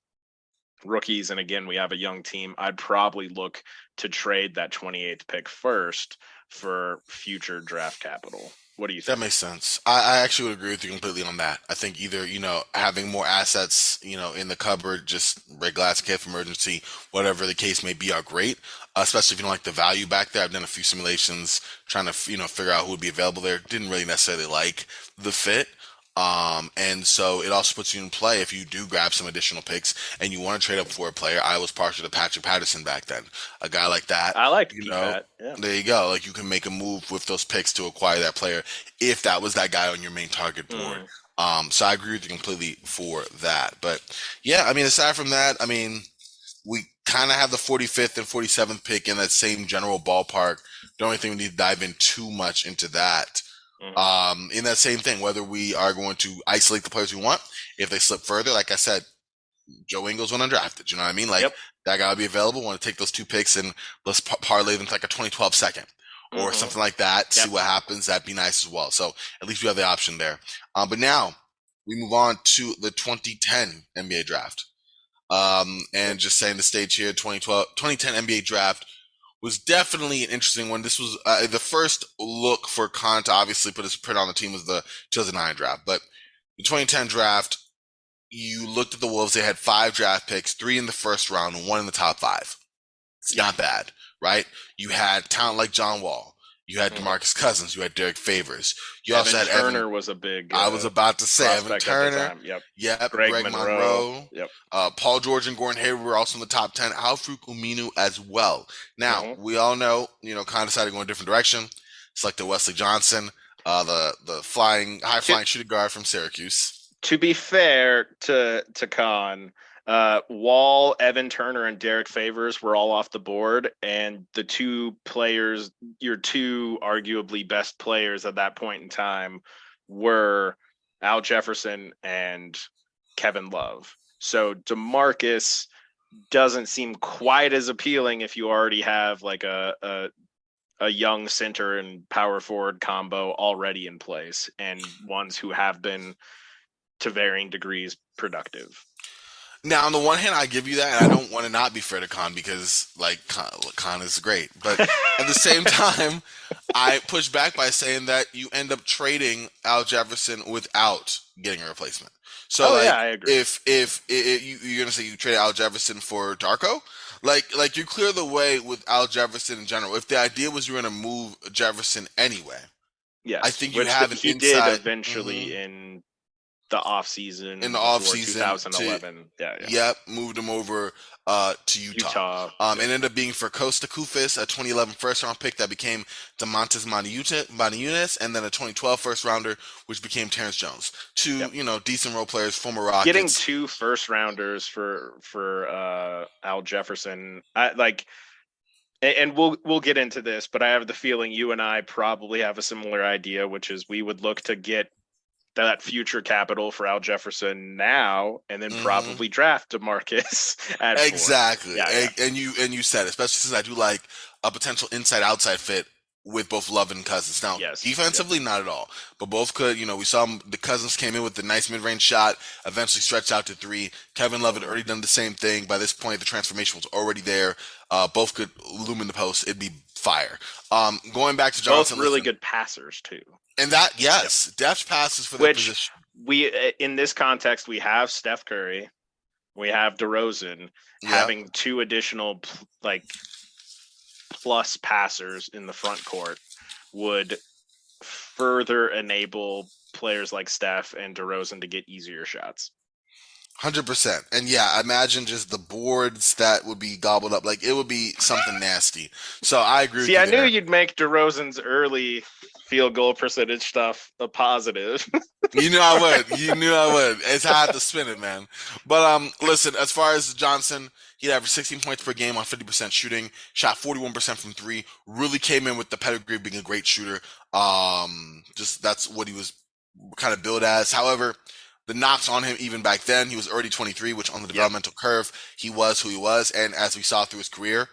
Speaker 2: rookies, and again, we have a young team, I'd probably look to trade that 28th pick first for future draft capital. What do you
Speaker 1: That
Speaker 2: think?
Speaker 1: makes sense. I actually would agree with you completely on that. I think either, having more assets, in the cupboard, just red glass kit for emergency, whatever the case may be, are great. Especially if you don't like the value back there. I've done a few simulations trying to, figure out who would be available there. Didn't really necessarily like the fit. And so it also puts you in play if you do grab some additional picks and you want to trade up for a player. I was partial to Patrick Patterson back then. A guy like that,
Speaker 2: I like P-Pat. Yeah.
Speaker 1: there you go. Like you can make a move with those picks to acquire that player if that was that guy on your main target board.
Speaker 2: Mm.
Speaker 1: So I agree with you completely for that. But yeah, I mean, aside from that, I mean, we kind of have the 45th and 47th pick in that same general ballpark. The only thing we need to dive in too much into that.
Speaker 2: Mm.
Speaker 1: In that same thing, whether we are going to isolate the players we want, if they slip further, like I said, Joe Ingles went undrafted. You know what I mean? Like
Speaker 2: Yep.
Speaker 1: that guy will be available. Want to take those two picks and let's parlay them to like a 2012 second or
Speaker 2: Mm-hmm.
Speaker 1: something like that. See
Speaker 2: Yep.
Speaker 1: what happens. That'd be nice as well. So at least we have the option there. But now we move on to the 2010 NBA draft. And just setting the stage here, 2010 NBA draft was definitely an interesting one. This was the first look for Kahn to obviously put his print on the team was the 2009 draft, but the 2010 draft, you looked at the Wolves. They had 5 draft picks, 3 in the first round, and 1 in the top 5. It's
Speaker 2: Yeah.
Speaker 1: not bad, right? You had talent like John Wall. You had
Speaker 2: Mm-hmm.
Speaker 1: DeMarcus Cousins. You had Derek Favors. You also
Speaker 2: Evan
Speaker 1: had Evan.
Speaker 2: Turner was a big
Speaker 1: I was about to say Evan
Speaker 2: prospect at the
Speaker 1: Turner.
Speaker 2: time. Yep.
Speaker 1: Yep,
Speaker 2: Greg
Speaker 1: Greg
Speaker 2: Monroe.
Speaker 1: Monroe.
Speaker 2: Yep.
Speaker 1: Paul George and Gordon Hayward were also in the top 10. Al-Farouq Aminu as well. Now,
Speaker 2: Mm-hmm.
Speaker 1: we all know, kind of decided to go in a different direction. Selected Wesley Johnson, the high
Speaker 2: To
Speaker 1: flying shooting guard from Syracuse.
Speaker 2: to be fair to Kahn, Wall, Evan Turner, and Derek Favors were all off the board, and the two players, your two arguably best players at that point in time, were Al Jefferson and Kevin Love. So DeMarcus doesn't seem quite as appealing if you already have like a young center and power forward combo already in place, and ones who have been to varying degrees productive.
Speaker 1: Now, on the one hand, I give you that, and I don't want to not be fair to Khan because, like, Khan is great. But at the same time, I push back by saying that you end up trading Al Jefferson without getting a replacement. So,
Speaker 2: Oh yeah,
Speaker 1: like,
Speaker 2: I agree.
Speaker 1: if you're gonna say you trade Al Jefferson for Darko, like you clear the way with Al Jefferson in general. If the idea was you're gonna move Jefferson anyway, I
Speaker 2: Yes,
Speaker 1: think you
Speaker 2: which
Speaker 1: have an
Speaker 2: he did
Speaker 1: inside.
Speaker 2: eventually in the off
Speaker 1: In
Speaker 2: season
Speaker 1: the off
Speaker 2: before
Speaker 1: season to
Speaker 2: 2011. Yeah, yeah.
Speaker 1: yep, moved him over to Utah.
Speaker 2: Utah.
Speaker 1: It
Speaker 2: Yep.
Speaker 1: ended up being for Costa Kufis, a 2011 first round pick that became DeMontis Moniunas, and then a 2012 first rounder, which became Terrence Jones. Two,
Speaker 2: Yep.
Speaker 1: Decent role players, former
Speaker 2: Getting
Speaker 1: Rockets.
Speaker 2: two first rounders for Al Jefferson, I like, and we'll get into this, but I have the feeling you and I probably have a similar idea, which is we would look to get that future capital for Al Jefferson now, and then
Speaker 1: Hmm.
Speaker 2: probably draft DeMarcus at 4.
Speaker 1: Exactly,
Speaker 2: Yeah, yeah.
Speaker 1: and you said it, especially since I do like a potential inside outside fit with both Love and Cousins. Now,
Speaker 2: Yes.
Speaker 1: defensively, not at all, but both could. We saw the Cousins came in with the nice mid-range shot, eventually stretched out to three. Kevin Love had
Speaker 2: Mhm.
Speaker 1: already done the same thing. By this point, the transformation was already there. Both could illumine the post. It'd be fire. Going back to
Speaker 2: Both
Speaker 1: Johnson,
Speaker 2: really
Speaker 1: listen,
Speaker 2: good passers too.
Speaker 1: and that
Speaker 2: Yep.
Speaker 1: yes, depth passes for their
Speaker 2: Which
Speaker 1: position.
Speaker 2: we in this context we have Steph Curry, we have DeRozan
Speaker 1: Yeah.
Speaker 2: having two additional like plus passers in the front court would further enable players like Steph and DeRozan to get easier shots.
Speaker 1: 100%. And yeah, imagine just the boards that would be gobbled up. Like it would be something nasty. So I agree with
Speaker 2: See,
Speaker 1: you
Speaker 2: I knew
Speaker 1: there.
Speaker 2: you'd make DeRozan's early field goal percentage stuff a positive.
Speaker 1: You knew I would. You knew I would. It's hard to spin it, man. But listen, as far as Johnson, he averaged 16 points per game on 50% shooting, shot 41% from three, really came in with the pedigree of being a great shooter. Just that's what he was kind of billed as. However, the knocks on him even back then, he was already 23, which on the
Speaker 2: Yep.
Speaker 1: developmental curve, he was who he was. And as we saw through his career,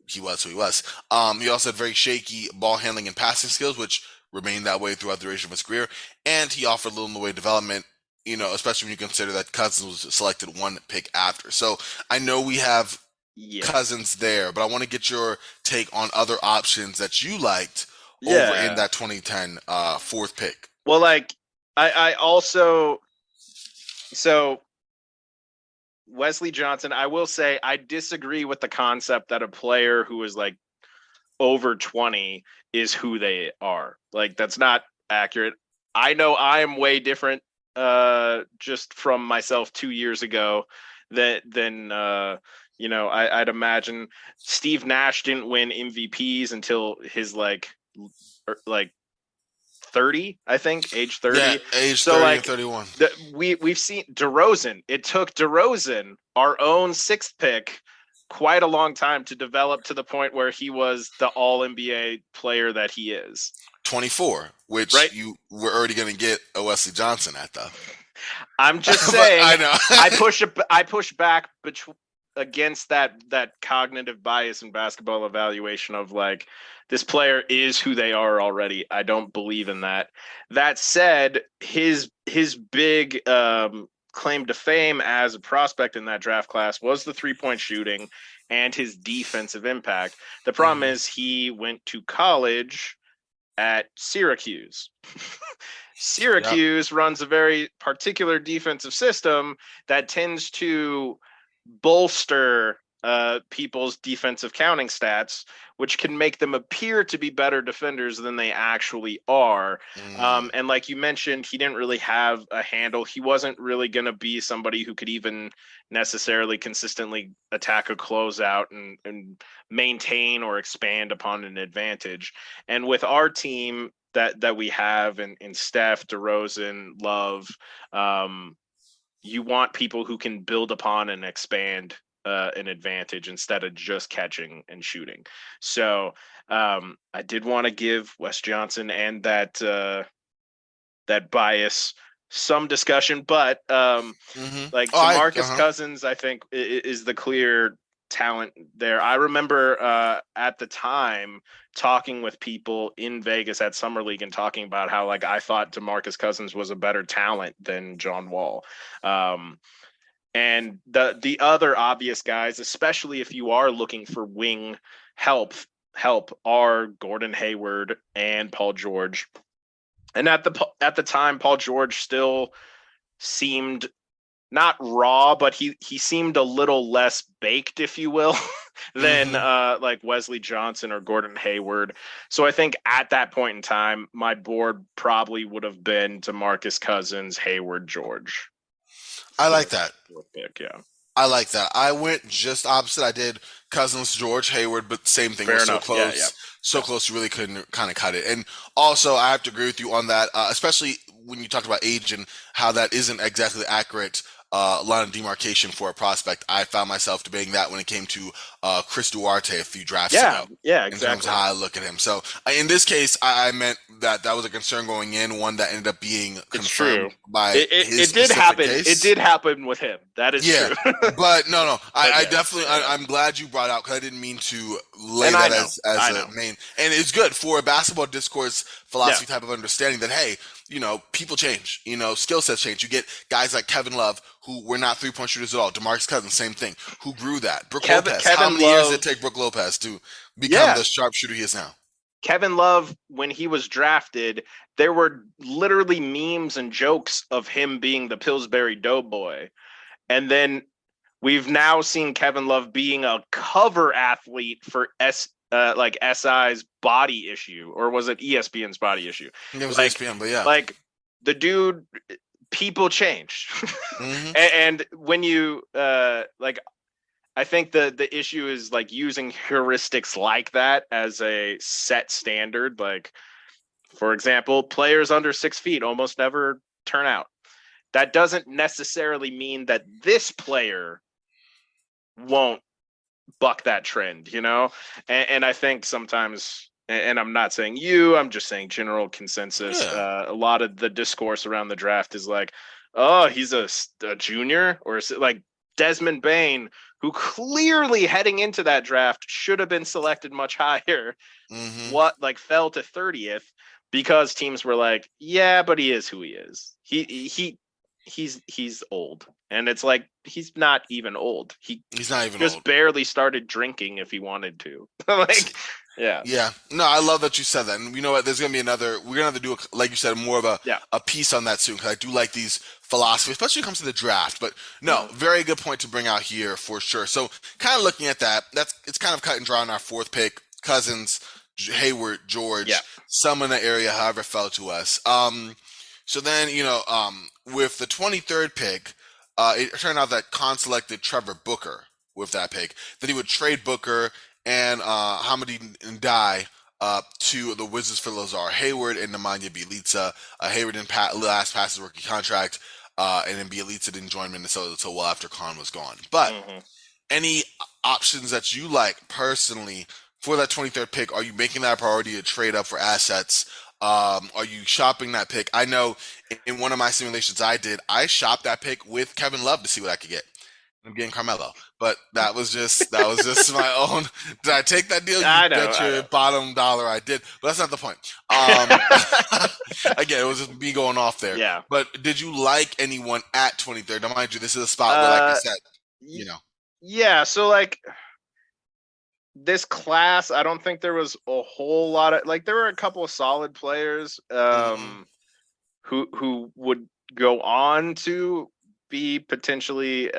Speaker 1: he was who he was. He also had very shaky ball handling and passing skills, which remained that way throughout the duration of his career. And he offered little in the way of development, especially when you consider that Cousins was selected one pick after. So I know we have
Speaker 2: Yeah.
Speaker 1: Cousins there, but I want to get your take on other options that you liked over in
Speaker 2: Yeah.
Speaker 1: that 2010 fourth pick.
Speaker 2: Well, like I also so Wesley Johnson, I will say I disagree with the concept that a player who is like over 20 is who they are. Like that's not accurate. I know I am way different just from myself 2 years ago than I'd imagine Steve Nash didn't win MVPs until his like 30, I think, age 30.
Speaker 1: Yeah, age
Speaker 2: So
Speaker 1: 30
Speaker 2: like
Speaker 1: and 31.
Speaker 2: we've seen DeRozan. It took DeRozan, our own sixth pick, quite a long time to develop to the point where he was the all NBA player that he is.
Speaker 1: 24, which
Speaker 2: Right?
Speaker 1: you were already going to get a Wesley Johnson at, though.
Speaker 2: I'm just
Speaker 1: But
Speaker 2: saying
Speaker 1: I know.
Speaker 2: I push back against that cognitive bias in basketball evaluation of like this player is who they are already. I don't believe in that. That said, his big claim to fame as a prospect in that draft class was the 3-point shooting and his defensive impact. The problem is he went to college at Syracuse. Syracuse runs a very particular defensive system that tends to bolster people's defensive counting stats, which can make them appear to be better defenders than they actually are. And like you mentioned, he didn't really have a handle. He wasn't really going to be somebody who could even necessarily consistently attack a closeout and maintain or expand upon an advantage. And with our team that we have in Steph, DeRozan, Love, you want people who can build upon and expand an advantage instead of just catching and shooting. So I did want to give Wes Johnson and that bias some discussion, but like DeMarcus Cousins, I think is the clear talent there. I remember at the time talking with people in Vegas at Summer League and talking about how like I thought DeMarcus Cousins was a better talent than John Wall. And the other obvious guys, especially if you are looking for wing help are Gordon Hayward and Paul George. And at the time, Paul George still seemed not raw, but he seemed a little less baked, if you will, than like Wesley Johnson or Gordon Hayward. So I think at that point in time, my board probably would have been DeMarcus Cousins, Hayward, George.
Speaker 1: I like that.
Speaker 2: Pick, yeah.
Speaker 1: I like that. I went just opposite. I did Cousins, George, Hayward, but same thing.
Speaker 2: Fair
Speaker 1: We're
Speaker 2: enough.
Speaker 1: so close.
Speaker 2: Yeah.
Speaker 1: So close, you really couldn't kind of cut it. And also, I have to agree with you on that, especially when you talked about age and how that isn't exactly the accurate line of demarcation for a prospect. I found myself debating that when it came to Chris Duarte a few drafts ago.
Speaker 2: Yeah,
Speaker 1: exactly. In terms of how I look at him. So in this case, I meant that was a concern going in, one that ended up being confirmed by his
Speaker 2: it did happen.
Speaker 1: case.
Speaker 2: It did happen with him. That is
Speaker 1: Yeah,
Speaker 2: true.
Speaker 1: but no,
Speaker 2: But
Speaker 1: I
Speaker 2: yeah,
Speaker 1: definitely,
Speaker 2: fair enough.
Speaker 1: I'm glad you brought out because I didn't mean to lay
Speaker 2: And I
Speaker 1: that
Speaker 2: know,
Speaker 1: as
Speaker 2: I
Speaker 1: a
Speaker 2: know.
Speaker 1: main, and it's good for a basketball discourse
Speaker 2: Yeah,
Speaker 1: philosophy type of understanding that hey, people change, skill sets change. You get guys like Kevin Love who were not 3-point shooters at all. DeMarcus Cousins, same thing, who grew that. Brooke Lopez, how
Speaker 2: Kevin
Speaker 1: many years did it
Speaker 2: Love.
Speaker 1: take Brooke Lopez to become
Speaker 2: Yeah,
Speaker 1: the sharpshooter he is now?
Speaker 2: Kevin Love, when he was drafted, there were literally memes and jokes of him being the Pillsbury Doughboy. And then we've now seen Kevin Love being a cover athlete for like SI's body issue, or was it ESPN's body issue?
Speaker 1: It was
Speaker 2: Like,
Speaker 1: ESPN, but yeah.
Speaker 2: like the dude, people change,
Speaker 1: Hmm.
Speaker 2: and when you like, I think the issue is like using heuristics like that as a set standard. Like, for example, players under 6 feet almost never turn out. That doesn't necessarily mean that this player won't buck that trend, and I think sometimes, and I'm not saying you, I'm just saying general consensus,
Speaker 1: Yeah.
Speaker 2: a lot of the discourse around the draft is like, oh, he's a junior, or is it like Desmond Bain, who clearly heading into that draft should have been selected much higher,
Speaker 1: Hmm.
Speaker 2: what like fell to 30th because teams were like, yeah, but he is who he is. He's old. And it's like he's not even old. He
Speaker 1: He's not even
Speaker 2: just
Speaker 1: old.
Speaker 2: barely started drinking if he wanted to. Like, yeah.
Speaker 1: Yeah, no, I love that you said that, and you know what? There's gonna be another. We're gonna have to do, like you said, more of
Speaker 2: Yeah.
Speaker 1: a piece on that soon because I do like these philosophies, especially when it comes to the draft. But no,
Speaker 2: Mhm.
Speaker 1: very good point to bring out here for sure. So, kind of looking at that, it's kind of cut and dry on our fourth pick. Cousins, Hayward,
Speaker 2: Yeah.
Speaker 1: George, some in the area, however, fell to us. So then with the 23rd pick, it turned out that Kahn selected Trevor Booker with that pick. That he would trade Booker and Hamidi Ndai to the Wizards for Lazar Hayward and Nemanja Bjelica. Hayward didn't last pass his rookie contract, and then Bjelica didn't join Minnesota until well after Kahn was gone. But
Speaker 2: Hmm.
Speaker 1: any options that you like personally for that 23rd pick? Are you making that a priority to trade up for assets? Are you shopping that pick? I know in one of my simulations I did, I shopped that pick with Kevin Love to see what I could get. I'm getting Carmelo, but that was just my own. Did I take that deal? You
Speaker 2: I know.
Speaker 1: bet
Speaker 2: I
Speaker 1: your
Speaker 2: know.
Speaker 1: bottom dollar I did, but that's not the point. Again, it was just me going off there.
Speaker 2: Yeah.
Speaker 1: But did you like anyone at 23rd? Now, mind you, this is a spot where, like I
Speaker 2: Uh,
Speaker 1: said,
Speaker 2: y-
Speaker 1: you know.
Speaker 2: yeah. So like this class, I don't think there was a whole lot of like there were a couple of solid players.
Speaker 1: Hmm.
Speaker 2: Who would go on to be potentially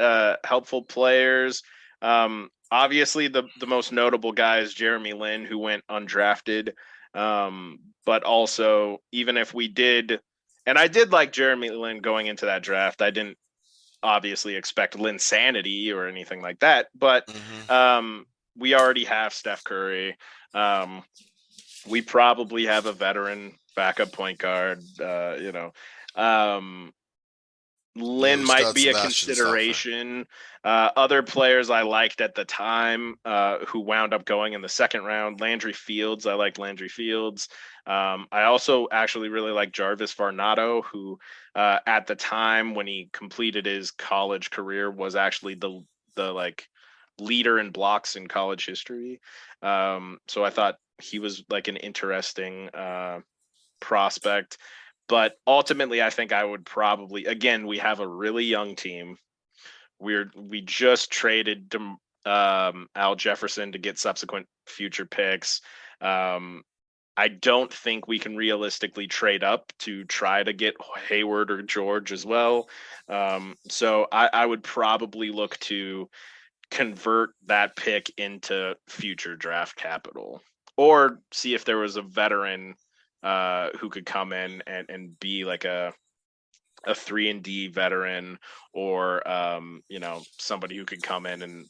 Speaker 2: helpful players. Obviously, the most notable guy is Jeremy Lin, who went undrafted. But also, even if we did, and I did like Jeremy Lin going into that draft, I didn't obviously expect Linsanity or anything like that. But
Speaker 1: Hmm.
Speaker 2: we already have Steph Curry. Um, we probably have a veteran backup point guard. Um,
Speaker 1: Yeah,
Speaker 2: Lynn
Speaker 1: we still
Speaker 2: might
Speaker 1: had
Speaker 2: be a
Speaker 1: Sebastian Stoffer.
Speaker 2: consideration. Other players I liked at the time who wound up going in the second round. Landry Fields, I liked Landry Fields. I also actually really like Jarvis Varnado, who at the time when he completed his college career was actually the like leader in blocks in college history. So I thought he was like an interesting prospect. But ultimately, I think I would probably again we have a really young team. We just traded Al Jefferson to get subsequent future picks. Um, I don't think we can realistically trade up to try to get Hayward or George as well. So I would probably look to convert that pick into future draft capital or see if there was a veteran who could come in and be like a 3-and-D veteran or somebody who could come in and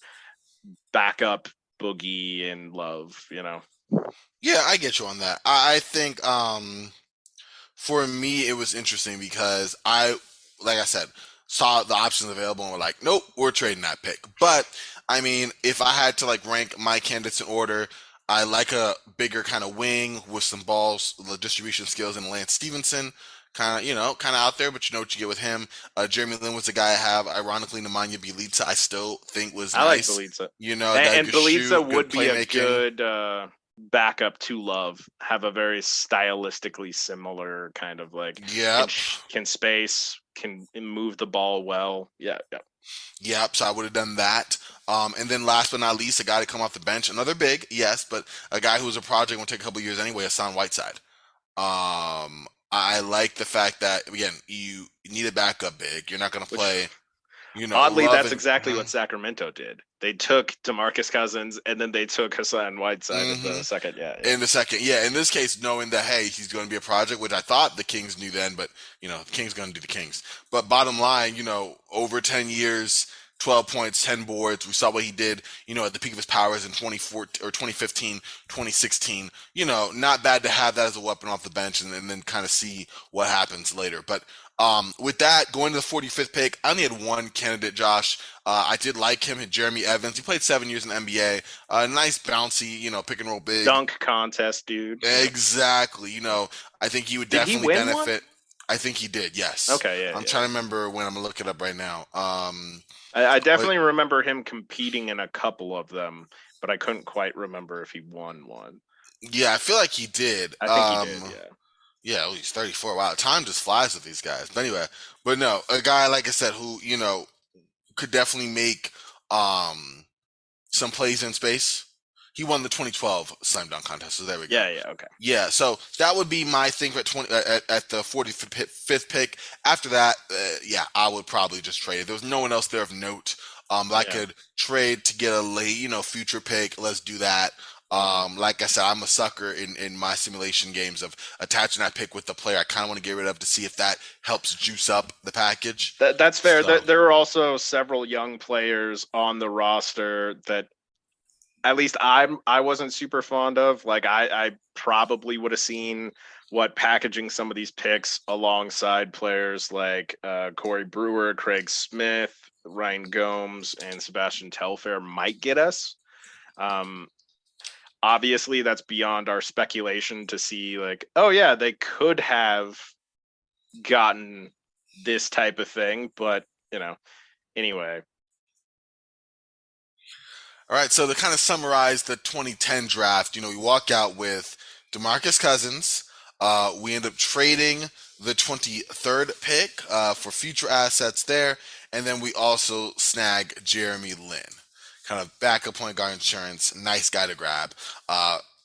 Speaker 2: back up Boogie and Love.
Speaker 1: Yeah, I get you on that. I think for me it was interesting because like I said, saw the options available and were like, nope, we're trading that pick. But I mean, if I had to like rank my candidates in order, I like a bigger kind of wing with some balls, the distribution skills, and Lance Stevenson. kind of out there, but you know what you get with him. Jeremy Lin was the guy I have. Ironically, Nemanja Bjelica, I still think was
Speaker 2: I like
Speaker 1: nice.
Speaker 2: Belitza.
Speaker 1: You know, guy who
Speaker 2: And
Speaker 1: could
Speaker 2: Belitza
Speaker 1: shoot, good
Speaker 2: would be a
Speaker 1: playmaking.
Speaker 2: good backup to Love. Have a very stylistically similar kind of like
Speaker 1: Yep.
Speaker 2: can space, can move the ball well. Yeah, yeah.
Speaker 1: Yep, so I would have done that. And then last but not least, a guy to come off the bench, another big, yes, but a guy who was a project will take a couple years anyway, Hassan Whiteside. I like the fact that again, you need a backup big. You're not going to
Speaker 2: Which
Speaker 1: play,
Speaker 2: oddly,
Speaker 1: Love
Speaker 2: that's
Speaker 1: and
Speaker 2: exactly what Sacramento did. They took DeMarcus Cousins and then they took Hassan Whiteside at the second. Yeah, yeah.
Speaker 1: in the second, yeah. In this case, knowing that hey, he's going to be a project, which I thought the Kings knew then, but the Kings going to do the Kings. But bottom line, over 10 years, 12 points, 10 boards. We saw what he did, at the peak of his powers in 2014 or 2015, 2016. Not bad to have that as a weapon off the bench and then kind of see what happens later. But with that, going to the 45th pick, I only had one candidate, Josh. I did like him, Jeremy Evans. He played 7 years in the NBA. Nice bouncy, pick and roll big.
Speaker 2: Dunk contest, dude. Yeah.
Speaker 1: Exactly. I think he would
Speaker 2: Did he
Speaker 1: definitely
Speaker 2: win one?
Speaker 1: benefit. I think he did. Yes.
Speaker 2: Okay, yeah,
Speaker 1: I'm
Speaker 2: yeah.
Speaker 1: trying to remember when. I'm gonna look it up right now.
Speaker 2: I
Speaker 1: But
Speaker 2: definitely remember him competing in a couple of them, but I couldn't quite remember if he won one.
Speaker 1: yeah, I feel like he did.
Speaker 2: I think he did, yeah.
Speaker 1: Yeah, he's 34. Wow, time just flies with these guys. But anyway, but no, a guy like I said who could definitely make some plays in space. He won the 2012 slam dunk contest, so there we go.
Speaker 2: Yeah, yeah, okay.
Speaker 1: Yeah, so that would be my thing at at the 45th pick. After that, yeah, I would probably just trade it. There was no one else there of note. I could trade to get a late, future pick. Let's do that. Like I said, I'm a sucker in my simulation games of attaching that pick with the player I kind of want to get rid of to see if that helps juice up the package.
Speaker 2: That's fair.
Speaker 1: So,
Speaker 2: There are also several young players on the roster that at least I wasn't super fond of. Like I probably would have seen what packaging some of these picks alongside players like Corey Brewer, Craig Smith, Ryan Gomes, and Sebastian Telfair might get us. Um, Obviously, that's beyond our speculation to see like, oh yeah, they could have gotten this type of thing, but anyway.
Speaker 1: all right, so to kind of summarize the 2010 draft, we walk out with DeMarcus Cousins. We end up trading the 23rd pick for future assets there, and then we also snag Jeremy Lin, kind of backup point guard insurance, nice guy to grab.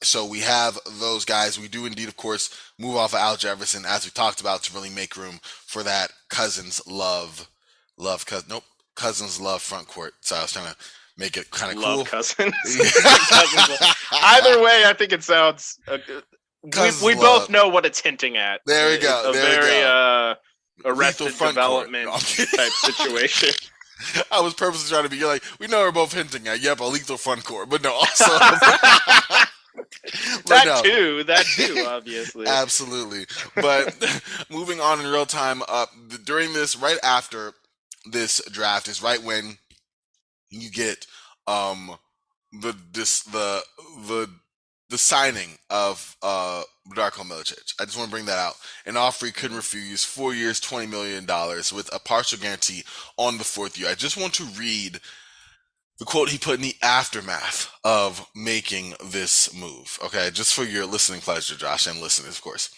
Speaker 1: So we have those guys. We do indeed, of course, move off of Al Jefferson, as we talked about, to really make room for that Cousins nope, Cousins love front court. So I was trying to make it kind of
Speaker 2: Love
Speaker 1: cool.
Speaker 2: Cousins. Cousins. Either way, I think it sounds. We both know what it's hinting at.
Speaker 1: There we go.
Speaker 2: A very Arrested
Speaker 1: front
Speaker 2: Development type situation.
Speaker 1: I was purposely trying to be. You're like, we know we're both hinting at. Yep, a lethal front court, but no, also.
Speaker 2: That too, obviously.
Speaker 1: Absolutely. But moving on in real time, during this, right after this draft is right when you get the signing of Darko Milicic. I just want to bring that out. An offer he couldn't refuse. 4 years, $20 million with a partial guarantee on the fourth year. I just want to read the quote he put in the aftermath of making this move. Okay, just for your listening pleasure, Josh, and listeners, of course.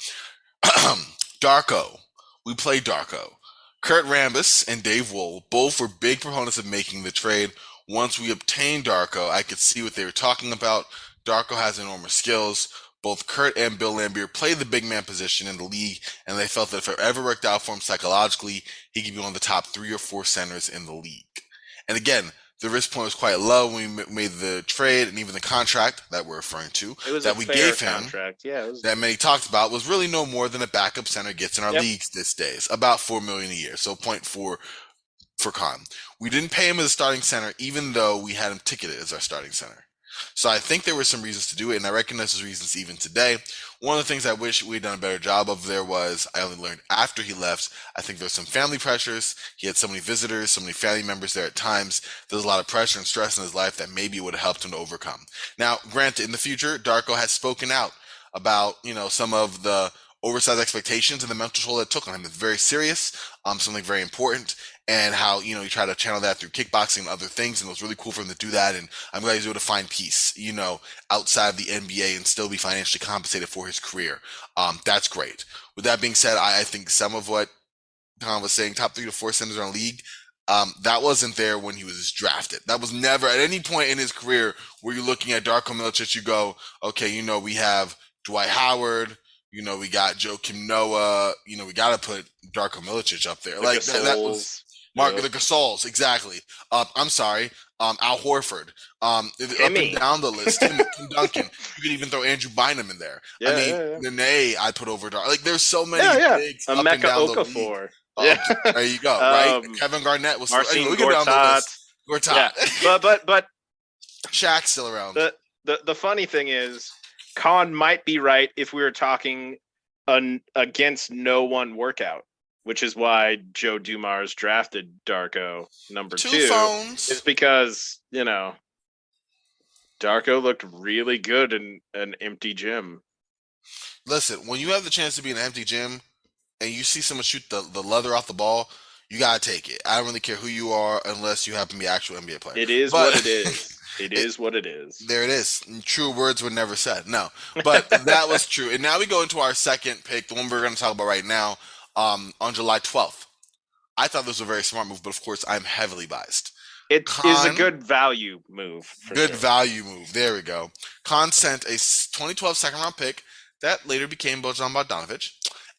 Speaker 1: Darko. We play Darko. Kurt Rambis and Dave Wohl both were big proponents of making the trade. Once we obtained Darko, I could see what they were talking about. Darko has enormous skills. Both Kurt and Bill Laimbeer played the big man position in the league, and they felt that if it ever worked out for him psychologically, he could be one of the top 3 or 4 centers in the league. And again, the risk point was quite low when we made the trade, and even the contract that we're referring to that we gave him,
Speaker 2: contract. Yeah,
Speaker 1: that many talked about, was really no more than a backup center gets in our leagues these days, about $4 million a year, so 0.4 for Kahn. We didn't pay him as a starting center, even though we had him ticketed as our starting center. So I think there were some reasons to do it, and I recognize those reasons even today. One of the things I wish we'd done a better job of there was, I only learned after he left, I think there's some family pressures. He had so many visitors, so many family members there at times. There's a lot of pressure and stress in his life that maybe would have helped him to overcome. Now, granted, in the future, Darko has spoken out about, some of the oversized expectations and the mental toll it took on him. It's very serious, something very important, and how he tried to channel that through kickboxing and other things, and it was really cool for him to do that. And I'm glad he's able to find peace, outside of the NBA and still be financially compensated for his career. That's great. With that being said, I think some of what Kahn was saying, top 3 to 4 centers in the league. That wasn't there when he was drafted. That was never at any point in his career where you're looking at Darko Milicic, you go, okay, we have Dwight Howard, we got Joakim Noah, we got to put Darko Milicic up there.
Speaker 2: The
Speaker 1: Like that was
Speaker 2: Gasols,
Speaker 1: Mark
Speaker 2: yep.
Speaker 1: the Gasols, exactly. I'm sorry, Al Horford. Up
Speaker 2: Timmy.
Speaker 1: and down the list, Tim Duncan. You could even throw Andrew Bynum in there. I
Speaker 2: Yeah,
Speaker 1: mean,
Speaker 2: yeah, yeah.
Speaker 1: Nene, I put over Darko. Like there's so many
Speaker 2: Yeah, yeah.
Speaker 1: bigs up and
Speaker 2: Emeka
Speaker 1: down the league.
Speaker 2: Okafor. Yeah.
Speaker 1: There you go. Right, Kevin Garnett was.
Speaker 2: Marcin
Speaker 1: We go down the
Speaker 2: Gortat.
Speaker 1: list. Gortat.
Speaker 2: Yeah. But
Speaker 1: Shaq's still around.
Speaker 2: The funny thing is, Kahn might be right if we were talking against no one workout, which is why Joe Dumars drafted Darko number 2.
Speaker 1: Phones.
Speaker 2: Is because Darko looked really good in an empty gym.
Speaker 1: Listen, when you have the chance to be in an empty gym and you see someone shoot the leather off the ball, you gotta take it. I don't really care who you are unless you happen to be an actual NBA player.
Speaker 2: It is what it is. It is what it is.
Speaker 1: There it is. True words were never said. No, but that was true. And now we go into our second pick, the one we're going to talk about right now, on July 12th. I thought this was a very smart move, but of course, I'm heavily biased.
Speaker 2: It is a good value move.
Speaker 1: Good value move. There we go. Kahn sent a 2012 second round pick that later became Bojan Bogdanovic,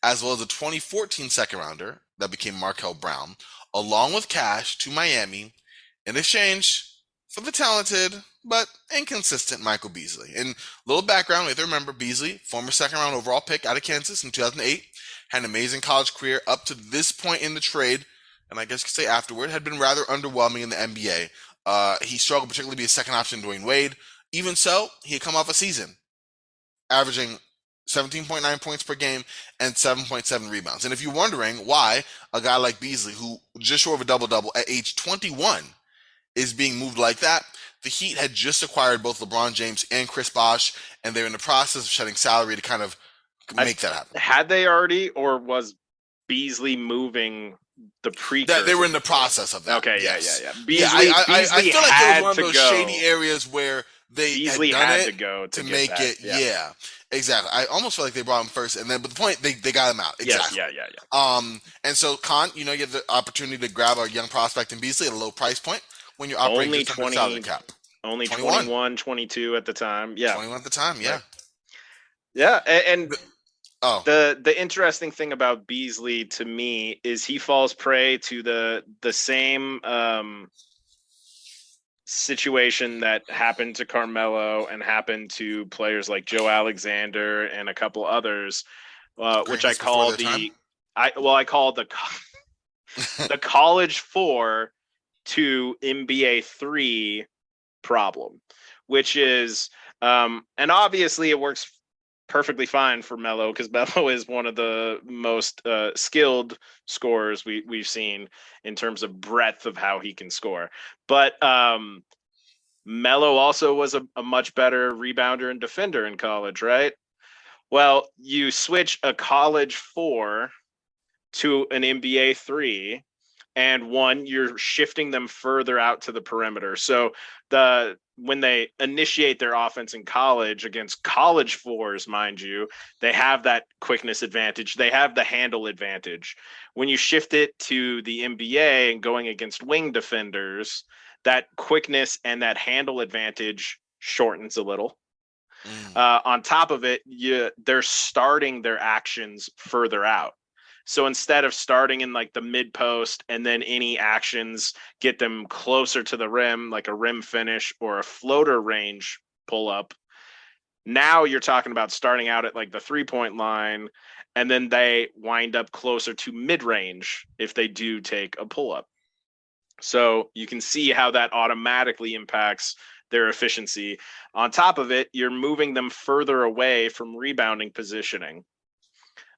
Speaker 1: as well as a 2014 second rounder that became Markel Brown, along with cash to Miami in exchange for the talented but inconsistent Michael Beasley. And little background, we have to remember Beasley, former second round overall pick out of Kansas in 2008, had an amazing college career up to this point in the trade, and I guess you could say afterward, had been rather underwhelming in the NBA. He struggled particularly to be a second option Dwayne Wade. Even so, he had come off a season averaging 17.9 points per game and 7.7 rebounds. And if you're wondering why a guy like Beasley, who just short of a double-double at age 21, is being moved like that, the Heat had just acquired both LeBron James and Chris Bosh, and they're in the process of shedding salary to kind of make that happen.
Speaker 2: Had they already, or was Beasley moving the precursor?
Speaker 1: They were in the process of that.
Speaker 2: Okay,
Speaker 1: yes.
Speaker 2: yeah.
Speaker 1: Beasley, I feel like it was one of those shady areas where they
Speaker 2: Beasley
Speaker 1: had
Speaker 2: to go
Speaker 1: to make that. It. Yeah, exactly. I almost feel like they brought him first, and then but the point they got him out. Exactly.
Speaker 2: Yes, yeah.
Speaker 1: And so Kahn, you get the opportunity to grab a young prospect in Beasley at a low price point when you're operating
Speaker 2: only
Speaker 1: just under salary cap.
Speaker 2: Only 21, 22 at the time. Yeah,
Speaker 1: 21 at the time. Yeah. Right.
Speaker 2: Yeah, and the interesting thing about Beasley to me is he falls prey to the same situation that happened to Carmelo and happened to players like Joe Alexander and a couple others, which I call I call the college 4 to NBA 3 problem, which is and obviously it works perfectly fine for Melo because Melo is one of the most skilled scorers we've seen in terms of breadth of how he can score. But Melo also was a much better rebounder and defender in college, right? Well, you switch a college 4 to an NBA 3, and one, you're shifting them further out to the perimeter. So when they initiate their offense in college against college 4s, mind you, they have that quickness advantage. They have the handle advantage. When you shift it to the NBA and going against wing defenders, that quickness and that handle advantage shortens a little. On top of it, they're starting their actions further out. So instead of starting in like the mid post and then any actions get them closer to the rim, like a rim finish or a floater range pull up, now you're talking about starting out at like the 3-point line, and then they wind up closer to mid range if they do take a pull up. So you can see how that automatically impacts their efficiency. On top of it, you're moving them further away from rebounding positioning.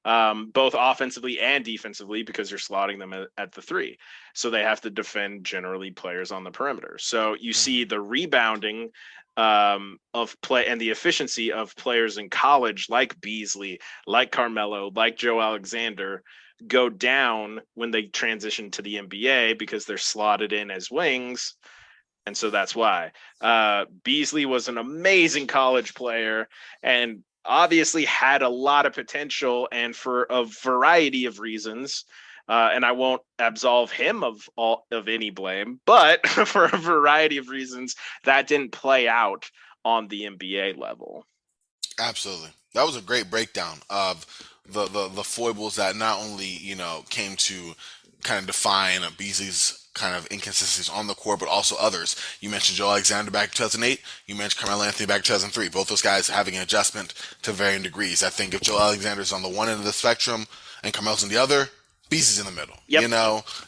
Speaker 2: Both offensively and defensively, because you're slotting them at the 3. So they have to defend generally players on the perimeter. So you see the rebounding of play and the efficiency of players in college like Beasley, like Carmelo, like Joe Alexander go down when they transition to the NBA because they're slotted in as wings. And so that's why. Beasley was an amazing college player and obviously had a lot of potential, and for a variety of reasons. And I won't absolve him of any blame, but for a variety of reasons, that didn't play out on the NBA level.
Speaker 1: Absolutely. That was a great breakdown of the foibles that not only, came to kind of define Beasley's kind of inconsistencies on the court, but also others. You mentioned Joe Alexander back in 2008. You mentioned Carmelo Anthony back in 2003. Both those guys having an adjustment to varying degrees. I think if Joe Alexander's on the one end of the spectrum and Carmelo's on the other, Beasley's in the middle.
Speaker 2: Yep.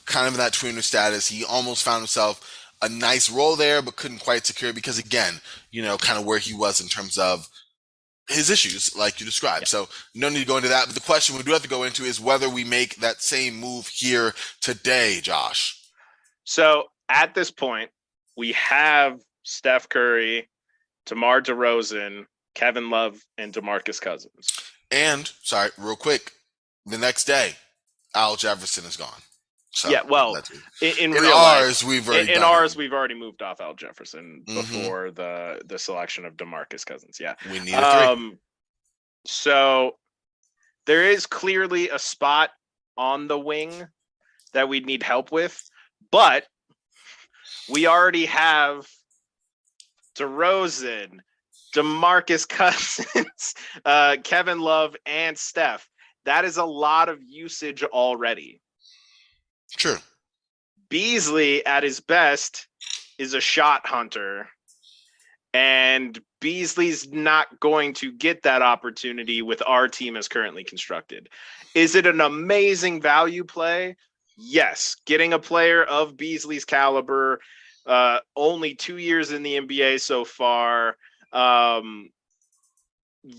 Speaker 1: Kind of in that tweener status. He almost found himself a nice role there, but couldn't quite secure it because, again, kind of where he was in terms of his issues, like you described.
Speaker 2: Yep.
Speaker 1: So no need to go into that. But the question we do have to go into is whether we make that same move here today, Josh.
Speaker 2: So at this point, we have Steph Curry, DeMar DeRozan, Kevin Love, and DeMarcus Cousins.
Speaker 1: And, sorry, real quick, the next day, Al Jefferson is gone. So,
Speaker 2: yeah, well, in real
Speaker 1: ours,
Speaker 2: life, we've already moved off Al Jefferson before the selection of DeMarcus Cousins. Yeah,
Speaker 1: we need a three.
Speaker 2: So there is clearly a spot on the wing that we'd need help with, but we already have DeRozan, DeMarcus Cousins, Kevin Love, and Steph. That is a lot of usage already.
Speaker 1: True.
Speaker 2: Beasley, at his best, is a shot hunter, and Beasley's not going to get that opportunity with our team as currently constructed. Is it an amazing value play? Yes. Getting a player of Beasley's caliber, only 2 years in the NBA so far,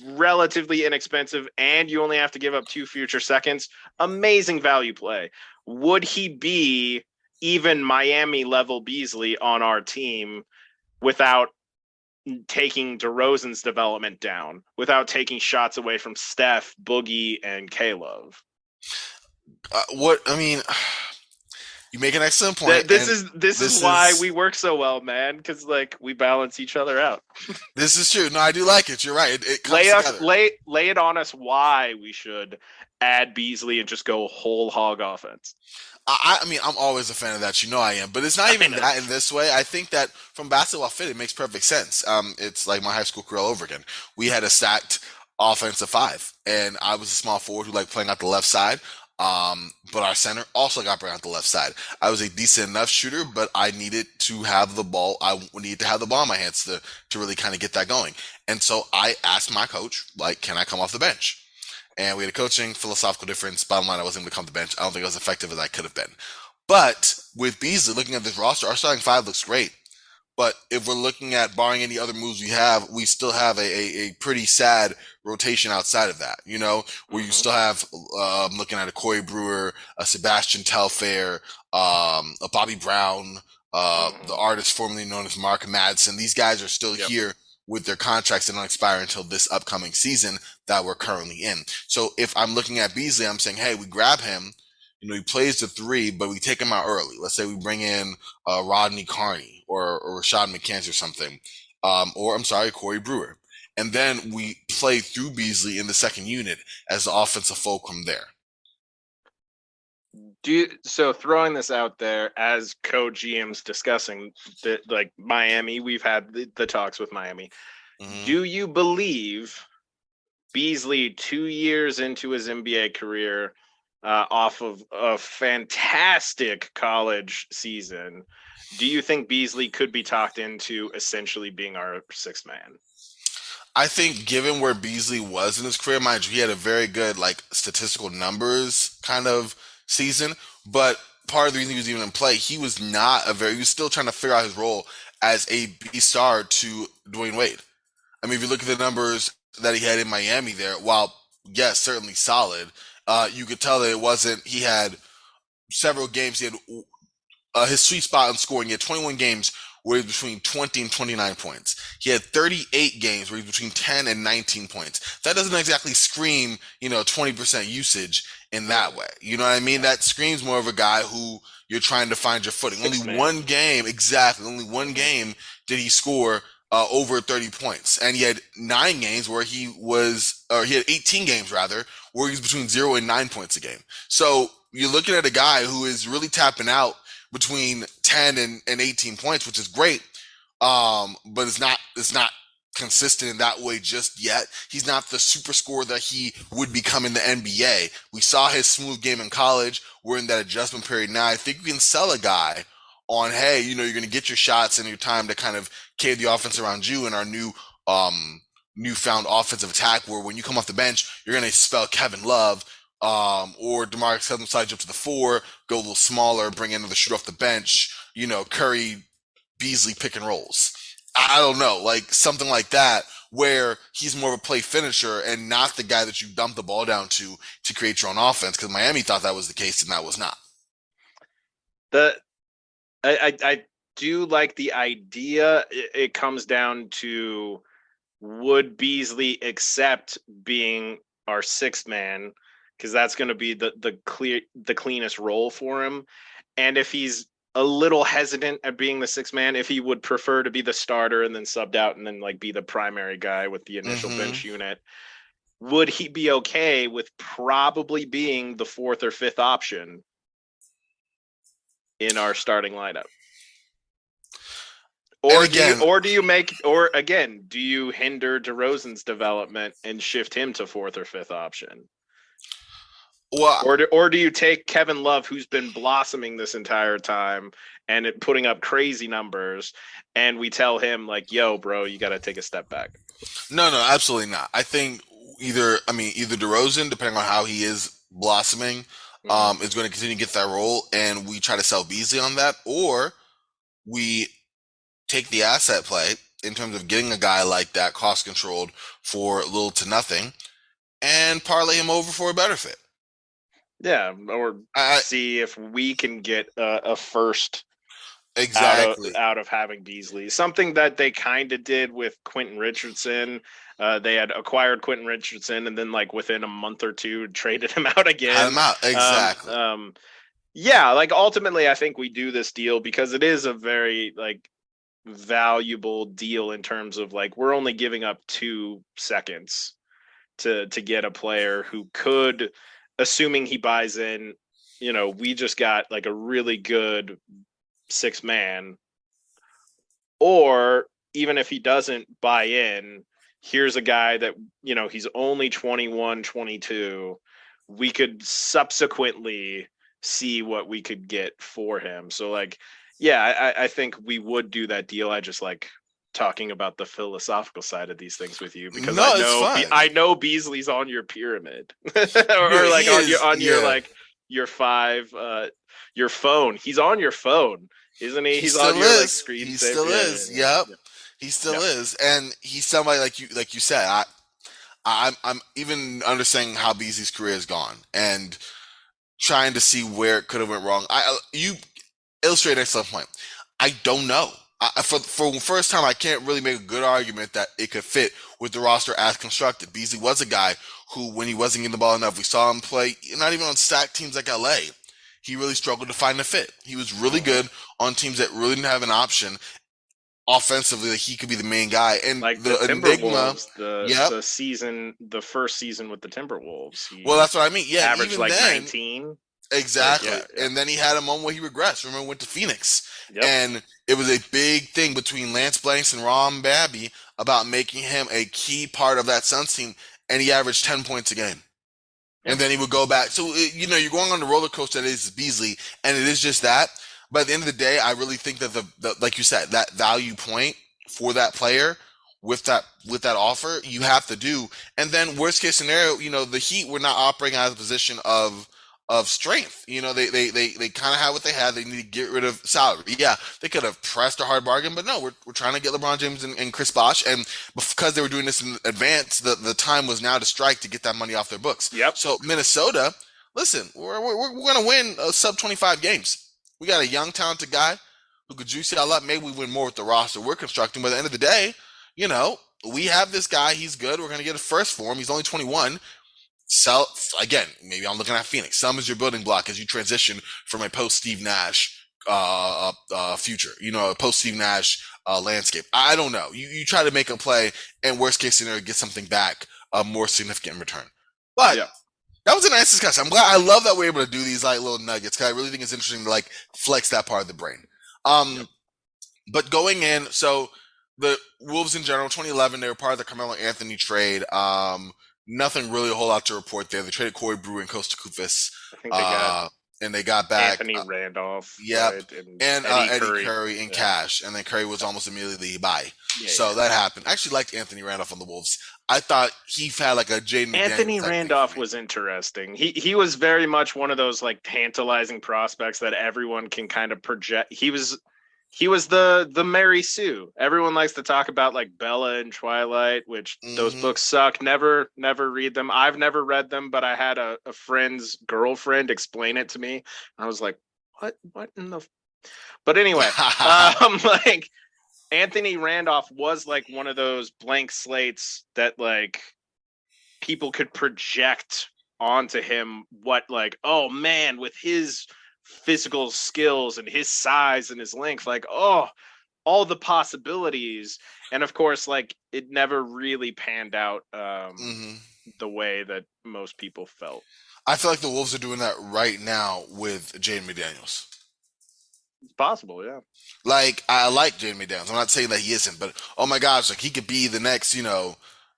Speaker 2: relatively inexpensive, and you only have to give up 2 future seconds. Amazing value play. Would he be even Miami level Beasley on our team without taking DeRozan's development down, without taking shots away from Steph, Boogie, and Caleb?
Speaker 1: You make an excellent point.
Speaker 2: This is why we work so well, man, because we balance each other out.
Speaker 1: This is true. No, I do like it. You're right. It comes together.
Speaker 2: Lay it on us why we should add Beasley and just go whole hog offense.
Speaker 1: I'm always a fan of that. I am. But it's not even that in this way. I think that from basketball fit, it makes perfect sense. It's like my high school career all over again. We had a stacked offensive five, and I was a small forward who liked playing out the left side. But our center also got brought out the left side. I was a decent enough shooter, but I needed to have the ball. I needed to have the ball in my hands to really kind of get that going. And so I asked my coach, can I come off the bench? And we had a coaching philosophical difference. Bottom line, I wasn't going to come to the bench. I don't think I was effective as I could have been. But with Beasley, looking at this roster, our starting five looks great. But if we're looking at barring any other moves we still have a pretty sad rotation outside of that, where you still have, looking at a Corey Brewer, a Sebastian Telfair, a Bobby Brown, the artist formerly known as Mark Madsen. These guys are still here with their contracts that don't expire until this upcoming season that we're currently in. So if I'm looking at Beasley, I'm saying, hey, we grab him. He plays the three, but we take him out early. Let's say we bring in Rodney Carney or Rashad McCants or something, Corey Brewer. And then we play through Beasley in the second unit as the offensive fulcrum there.
Speaker 2: So throwing this out there as co-GMs discussing Miami, we've had the talks with Miami. Mm-hmm. Do you believe Beasley 2 years into his NBA career, off of a fantastic college season, do you think Beasley could be talked into essentially being our sixth man?
Speaker 1: I think given where Beasley was in his career, mind you, he had a very good statistical numbers kind of season, but part of the reason he was even in play, he was still trying to figure out his role as a B-star to Dwayne Wade. I mean, if you look at the numbers that he had in Miami there, while, yes, certainly solid, you could tell that he had several games, he had his sweet spot in scoring. He had 21 games where he's between 20 and 29 points. He had 38 games where he's between 10 and 19 points. That doesn't exactly scream, 20% usage in that way. You know what I mean? That screams more of a guy who you're trying to find your footing. Only
Speaker 2: Six man.
Speaker 1: one game, exactly, only one game did he score over 30 points. And he had 9 games where he had 18 games rather, where he's between 0 and 9 points a game. So you're looking at a guy who is really tapping out between 10 and 18 points, which is great. But it's not consistent in that way just yet. He's not the super scorer that he would become in the NBA. We saw his smooth game in college. We're in that adjustment period now. I think we can sell a guy on, hey, you're going to get your shots and your time to kind of cave the offense around you in our newfound offensive attack, where when you come off the bench, you're going to spell Kevin Love, or DeMarcus Cousins slides up to the 4, go a little smaller, bring in another shooter off the bench, Curry, Beasley pick and rolls. I don't know, like something like that, where he's more of a play finisher and not the guy that you dump the ball down to create your own offense, because Miami thought that was the case and that was not.
Speaker 2: I do like the idea. It comes down to, would Beasley accept being our sixth man? Because that's going to be the cleanest role for him. And if he's a little hesitant at being the sixth man, if he would prefer to be the starter and then subbed out and then like be the primary guy with the initial bench unit, would he be okay with probably being the fourth or fifth option in our starting lineup? Or do you hinder DeRozan's development and shift him to fourth or fifth option?
Speaker 1: Well,
Speaker 2: or do you take Kevin Love, who's been blossoming this entire time and putting up crazy numbers, and we tell him like, yo, bro, you got to take a step back?
Speaker 1: No, absolutely not. I think either DeRozan, depending on how he is blossoming, is going to continue to get that role, and we try to sell Beasley on that, or we take the asset play in terms of getting a guy like that cost controlled for little to nothing and parlay him over for a better fit.
Speaker 2: Yeah, or see if we can get a first
Speaker 1: exactly
Speaker 2: out of having Beasley. Something that they kind of did with Quentin Richardson. They had acquired Quentin Richardson and then like within a month or two traded him out again.
Speaker 1: Had him out. Exactly.
Speaker 2: Yeah, like ultimately I think we do this deal because it is a very like valuable deal in terms of like we're only giving up 2 seconds to get a player who could, assuming he buys in, we just got like a really good 6 man. Or even if he doesn't buy in, here's a guy that, he's only 21, 22. We could subsequently see what we could get for him. So like, yeah, I think we would do that deal. I just like talking about the philosophical side of these things with you because I know Beasley's on your pyramid or like on your like your 5 your phone. He's on your phone, isn't he? He's on your like screen.
Speaker 1: He still is. Yep. He still is, and he's somebody like you said. I'm even understanding how Beasley's career has gone and trying to see where it could have went wrong. You illustrate an excellent point. I don't know. For the first time, I can't really make a good argument that it could fit with the roster as constructed. Beasley was a guy who, when he wasn't getting the ball enough, we saw him play, not even on stacked teams like LA. He really struggled to find a fit. He was really good on teams that really didn't have an option offensively that he could be the main guy. And
Speaker 2: like the Timberwolves, the first season with the Timberwolves.
Speaker 1: Well, that's what I mean. Yeah,
Speaker 2: averaged
Speaker 1: even
Speaker 2: like
Speaker 1: then,
Speaker 2: 19.
Speaker 1: Exactly. And then he had a moment where he regressed. Remember, he went to Phoenix. And it was a big thing between Lance Blanks and Ron Babby about making him a key part of that Suns team. And he averaged 10 points a game. And then he would go back. So, you're going on the roller coaster that is Beasley, and it is just that. But at the end of the day, I really think that the like you said, that value point for that player with that offer, you have to do. And then worst case scenario, the Heat were not operating out of a position of strength. They kind of had what they had. They need to get rid of salary. Yeah, they could have pressed a hard bargain, but no, we're trying to get LeBron James and Chris Bosh. And because they were doing this in advance, the time was now to strike to get that money off their books. So Minnesota, listen, we're going to win sub 25 games. We got a young, talented guy who could juice it all up. Maybe we win more with the roster we're constructing. But at the end of the day, you know, we have this guy. He's good. We're going to get a first for him. He's only 21. Sell again. Maybe I'm looking at Phoenix. Some is your building block as you transition from a post Steve Nash future. You know, a post Steve Nash landscape. I don't know. You try to make a play, and worst case scenario, get something back more significant in return. But
Speaker 2: Yeah.
Speaker 1: that was a nice discussion. I'm glad. I love that we're able to do these like little nuggets because I really think it's interesting to like flex that part of the brain.
Speaker 2: Yep.
Speaker 1: But going in, so the Wolves in general, 2011, they were part of the Carmelo Anthony trade. Nothing really a whole lot to report there. They traded Corey Brewer and Costa Kufis,
Speaker 2: I think they got
Speaker 1: uh, and they got back,
Speaker 2: Anthony Randolph,
Speaker 1: yep,
Speaker 2: right? And
Speaker 1: and
Speaker 2: Eddie
Speaker 1: Eddie
Speaker 2: Curry.
Speaker 1: Curry in
Speaker 2: Yeah.
Speaker 1: cash, and then Curry was almost immediately buy.
Speaker 2: Yeah,
Speaker 1: So
Speaker 2: yeah.
Speaker 1: that happened. I actually liked Anthony Randolph on the Wolves. I thought he had like a Jaden McDaniels
Speaker 2: Anthony
Speaker 1: type thing
Speaker 2: Randolph
Speaker 1: for me.
Speaker 2: was interesting. He was very much one of those like tantalizing prospects that everyone can kind of project. He was the Mary Sue. Everyone likes to talk about like Bella and Twilight, which those
Speaker 1: Mm-hmm.
Speaker 2: books suck. Never read them. I've never read them, but I had a friend's girlfriend explain it to me. I was like, what in the? But anyway, like Anthony Randolph was like one of those blank slates that like people could project onto him what like, oh man, with his physical skills and his size and his length, like, oh, all the possibilities. And of course, like it never really panned out
Speaker 1: hmm
Speaker 2: the way that most people felt.
Speaker 1: I feel like the Wolves are doing that right now with Jaden McDaniels.
Speaker 2: It's possible, yeah.
Speaker 1: Like I like Jaden McDaniels. I'm not saying that he isn't, but oh my gosh, like he could be the next,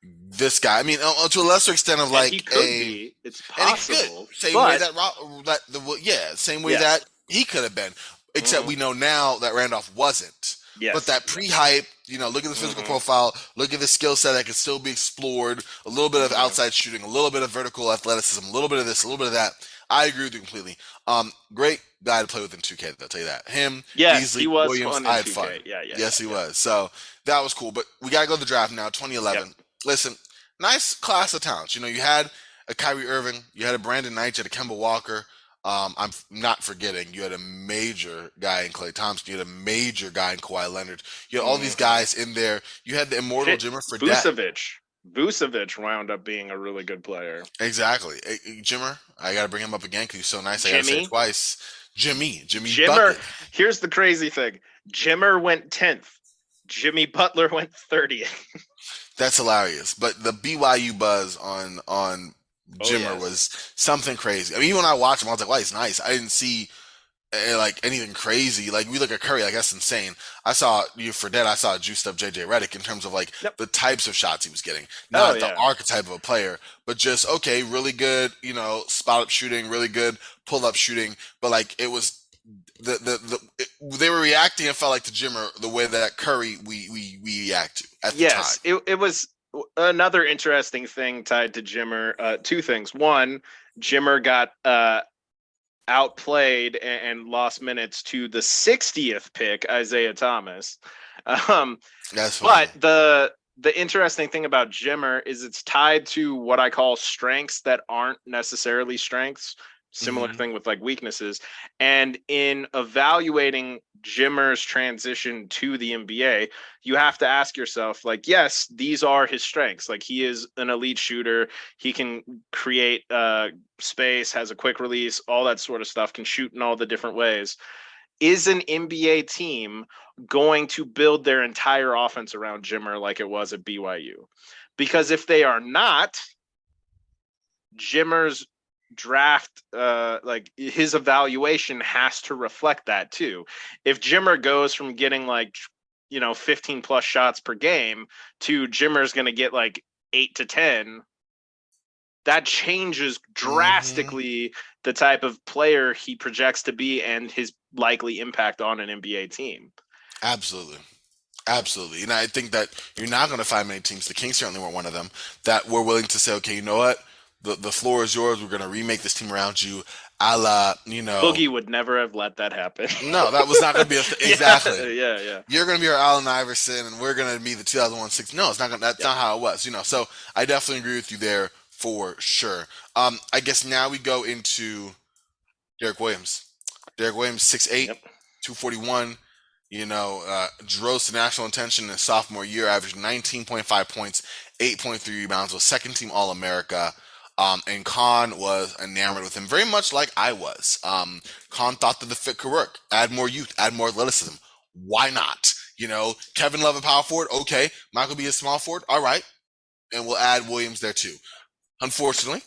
Speaker 1: this guy. I mean, to a lesser extent of
Speaker 2: And he
Speaker 1: like
Speaker 2: could be. It's
Speaker 1: and he could
Speaker 2: possible.
Speaker 1: same way
Speaker 2: But
Speaker 1: that same way
Speaker 2: yes.
Speaker 1: that he could have been. Except
Speaker 2: Mhm.
Speaker 1: we know now that Randolph wasn't. But
Speaker 2: Yes.
Speaker 1: that pre-hype, look at the physical
Speaker 2: Mhm.
Speaker 1: profile, look at the skill set that can still be explored, a little bit of
Speaker 2: Mhm.
Speaker 1: outside shooting, a little bit of vertical athleticism, a little bit of this, a little bit of that. I agree with you completely. Great guy to play with in 2K, I'll tell you that. Him,
Speaker 2: Yes, he
Speaker 1: Beasley,
Speaker 2: was
Speaker 1: Williams,
Speaker 2: fun
Speaker 1: I
Speaker 2: in
Speaker 1: had fun.
Speaker 2: 2K. Yeah, yeah,
Speaker 1: Yes,
Speaker 2: yeah,
Speaker 1: he
Speaker 2: yeah.
Speaker 1: was. So that was cool. But we got to go to the draft now,
Speaker 2: Yep.
Speaker 1: 2011. Listen, nice class of talents. You had a Kyrie Irving, you had a Brandon Knight, you had a Kemba Walker. I'm not forgetting you had a major guy in Klay Thompson. You had a major guy in Kawhi Leonard. You had all these
Speaker 2: Mhm.
Speaker 1: guys in there. You had the immortal
Speaker 2: Shit,
Speaker 1: Jimmer Fredette.
Speaker 2: Vucevic wound up being a really good player.
Speaker 1: Exactly. Jimmer, I got to bring him up again because he's so nice. I got to say it
Speaker 2: Jimmy,
Speaker 1: twice. Jimmy
Speaker 2: Jimmer.
Speaker 1: Bucket.
Speaker 2: Here's the crazy thing: Jimmer went 10th. Jimmy Butler went 30th.
Speaker 1: That's hilarious. But the BYU buzz on
Speaker 2: Oh
Speaker 1: Jimmer
Speaker 2: yes.
Speaker 1: was something crazy. I mean, even when I watched him, I was like, "Wow, he's nice." I didn't see like anything crazy. Like we look at Curry, like that's insane. I saw for that. I saw juiced up JJ Redick in terms of like
Speaker 2: Yep.
Speaker 1: the types of shots he was getting,
Speaker 2: Oh
Speaker 1: not the
Speaker 2: yeah.
Speaker 1: archetype of a player, but just okay, really good. Spot up shooting, really good pull up shooting. But like it was they were reacting. It felt like to Jimmer the way that Curry we react to at the time.
Speaker 2: Yes, it was another interesting thing tied to Jimmer. Two things. One, Jimmer got outplayed and lost minutes to the 60th pick, Isaiah Thomas. Um,
Speaker 1: That's funny.
Speaker 2: but the interesting thing about Jimmer is it's tied to what I call strengths that aren't necessarily strengths. Similar
Speaker 1: hmm
Speaker 2: thing with like weaknesses. And in evaluating Jimmer's transition to the NBA, you have to ask yourself, like, yes, these are his strengths. Like he is an elite shooter. He can create space, has a quick release, all that sort of stuff, can shoot in all the different ways. Is an NBA team going to build their entire offense around Jimmer like it was at BYU? Because if they are not, Jimmer's draft, like his evaluation has to reflect that too. If Jimmer goes from getting like, 15 plus shots per game to Jimmer's going to get like 8 to 10, that changes
Speaker 1: hmm
Speaker 2: drastically the type of player he projects to be and his likely impact on an NBA team.
Speaker 1: Absolutely. Absolutely. And I think that you're not going to find many teams, the Kings certainly weren't one of them, that were willing to say, okay, you know what? The floor is yours. We're going to remake this team around you, a la,
Speaker 2: Boogie would never have let that happen.
Speaker 1: no, that was not going to be exactly.
Speaker 2: Yeah.
Speaker 1: You're going to be our Allen Iverson, and we're going to be the 2001 6. No, it's not going. That's
Speaker 2: Yeah.
Speaker 1: not how it was. So I definitely agree with you there for sure. I guess now we go into Derek Williams. Derek Williams, 6'8",
Speaker 2: Yep.
Speaker 1: 241. rose to national attention in his sophomore year, averaged 19.5 points, 8.3 rebounds, was second team All America. And Kahn was enamored with him, very much like I was. Kahn thought that the fit could work. Add more youth, add more athleticism. Why not? Kevin Love at power forward, okay. Michael B a small forward, all right. And we'll add Williams there too. Unfortunately,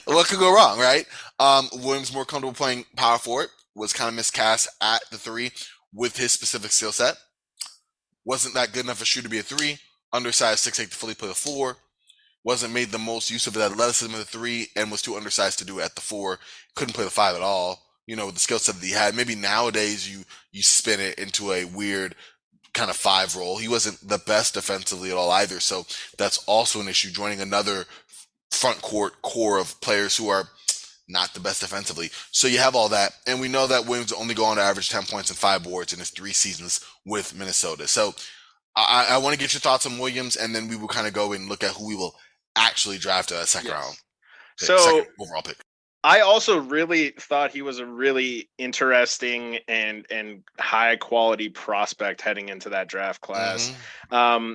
Speaker 1: what could go wrong, right? Williams more comfortable playing power forward, was kind of miscast at the three with his specific skill set. Wasn't that good enough a shooter to be a three. Undersized 6'8" to fully play the four. Wasn't made the most use of his athleticism at the three and was too undersized to do it at the four. Couldn't play the five at all. With the skill set that he had. Maybe nowadays you spin it into a weird kind of five role. He wasn't the best defensively at all either. So that's also an issue. Joining another front court core of players who are not the best defensively. So you have all that. And we know that Williams only go on to average 10 points and 5 boards in his 3 seasons with Minnesota. So I want to get your thoughts on Williams, and then we will kind of go and look at who we will actually draft a second round pick,
Speaker 2: So
Speaker 1: second overall pick.
Speaker 2: I also really thought he was a really interesting and high quality prospect heading into that draft class.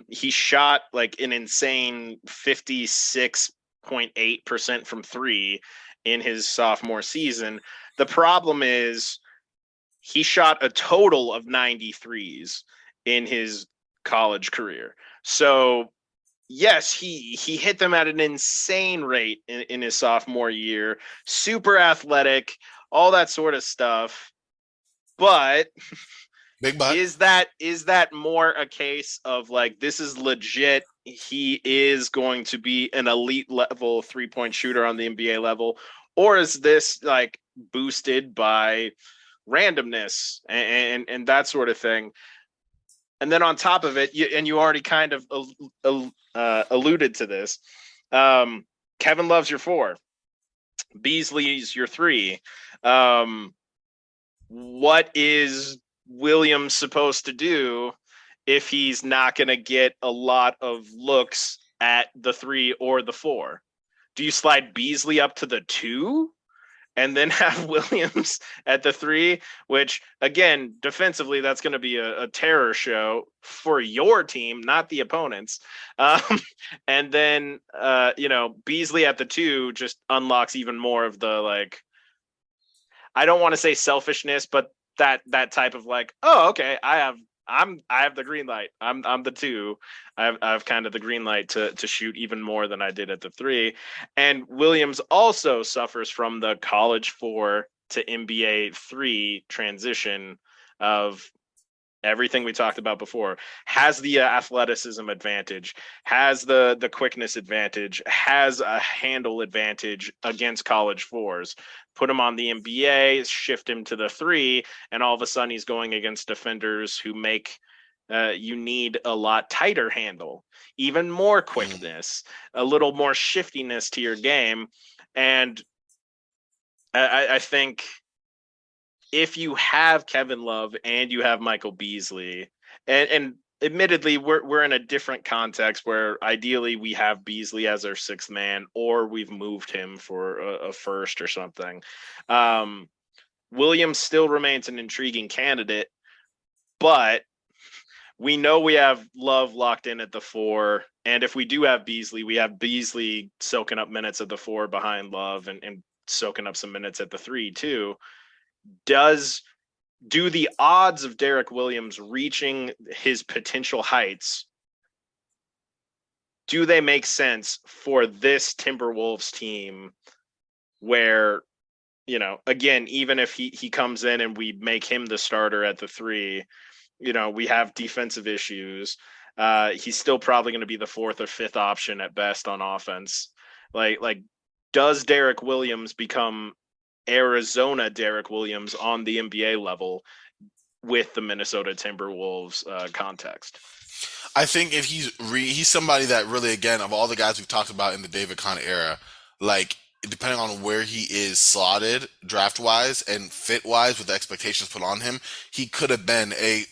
Speaker 2: He shot like an insane 56.8% from three in his sophomore season. The problem is he shot a total of 93s in his college career. So yes, he hit them at an insane rate in his sophomore year. Super athletic, all that sort of stuff. But
Speaker 1: Big butt.
Speaker 2: Is that more a case of like, this is legit, he is going to be an elite level 3-point shooter on the NBA level, or is this like boosted by randomness and that sort of thing? And then on top of it, you already kind of alluded to this. Kevin Love's your 4. Beasley's your 3. What is Williams supposed to do if he's not going to get a lot of looks at the 3 or the 4? Do you slide Beasley up to the 2? And then have Williams at the 3, which, again, defensively, that's going to be a terror show for your team, not the opponents. And then, Beasley at the 2 just unlocks even more of the, like, I don't want to say selfishness, but that type of like, oh, okay, I have the green light. I'm the 2. I've kind of the green light to shoot even more than I did at the 3. And Williams also suffers from the college 4 to NBA 3 transition of everything we talked about before. Has the athleticism advantage, has the quickness advantage, has a handle advantage against college 4s. Put him on the NBA, shift him to the 3, and all of a sudden he's going against defenders who make you need a lot tighter handle, even more quickness, a little more shiftiness to your game. And I think if you have Kevin Love and you have Michael Beasley, and admittedly, we're in a different context where ideally we have Beasley as our 6th man, or we've moved him for a first or something. Williams still remains an intriguing candidate, but we know we have Love locked in at the 4. And if we do have Beasley, we have Beasley soaking up minutes at the 4 behind Love and soaking up some minutes at the 3 too. Do the odds of Derek Williams reaching his potential heights, do they make sense for this Timberwolves team where, again, even if he comes in and we make him the starter at the 3, we have defensive issues. He's still probably going to be the 4th or 5th option at best on offense. Like, does Derek Williams become Arizona Derek Williams on the NBA level with the Minnesota Timberwolves context?
Speaker 1: I think if he's somebody that really, again, of all the guys we've talked about in the David Kahn era, like, depending on where he is slotted draft wise and fit wise with the expectations put on him, he could have been a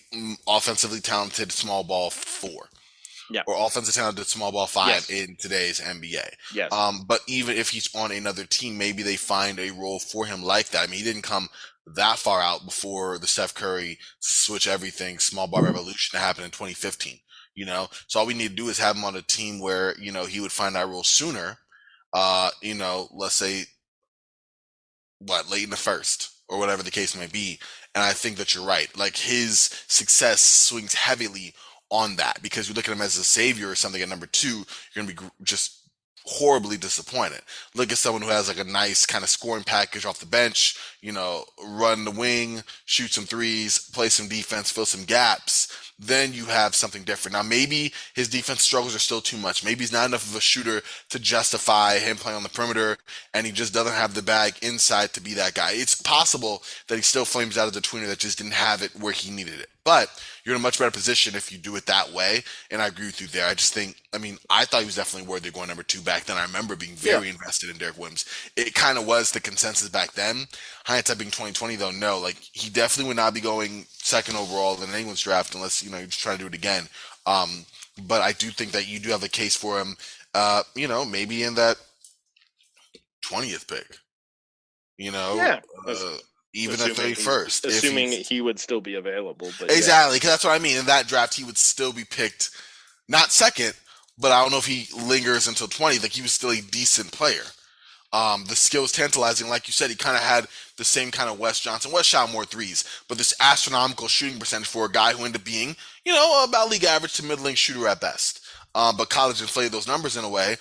Speaker 1: offensively talented small ball 4.
Speaker 2: Yeah.
Speaker 1: Or offensive talented small ball 5
Speaker 2: Yes.
Speaker 1: in today's NBA.
Speaker 2: Yes.
Speaker 1: But even if he's on another team, maybe they find a role for him like that. I mean, he didn't come that far out before the Steph Curry switch everything small ball revolution that happened in 2015. So all we need to do is have him on a team where he would find that role sooner. Let's say late in the first or whatever the case may be. And I think that you're right. Like his success swings heavily on that because you look at him as a savior or something at number two, you're going to be just horribly disappointed. Look at someone who has like a nice kind of scoring package off the bench, run the wing, shoot some threes, play some defense, fill some gaps. Then you have something different. Now, maybe his defense struggles are still too much. Maybe he's not enough of a shooter to justify him playing on the perimeter, and he just doesn't have the bag inside to be that guy. It's possible that he still flames out as a tweener that just didn't have it where he needed it. But you're in a much better position if you do it that way, and I agree with you there. I just think, I thought he was definitely worthy of going number two back then. I remember being very invested in Derek Williams. It kind of was the consensus back then. Hindsight being 2020, though, no. Like, he definitely would not be going second overall in anyone's draft unless, you're just trying to do it again. But I do think that you do have a case for him, maybe in that 20th pick,
Speaker 2: Yeah.
Speaker 1: even the 31st.
Speaker 2: Assuming he would still be available. But
Speaker 1: exactly, because that's what I mean. In that draft, he would still be picked, not second, but I don't know if he lingers until 20. Like, he was still a decent player. The skill was tantalizing. Like you said, he kind of had the same kind of Wes Johnson. Wes shot more threes, but this astronomical shooting percentage for a guy who ended up being, about league average to middling shooter at best. But college inflated those numbers in a way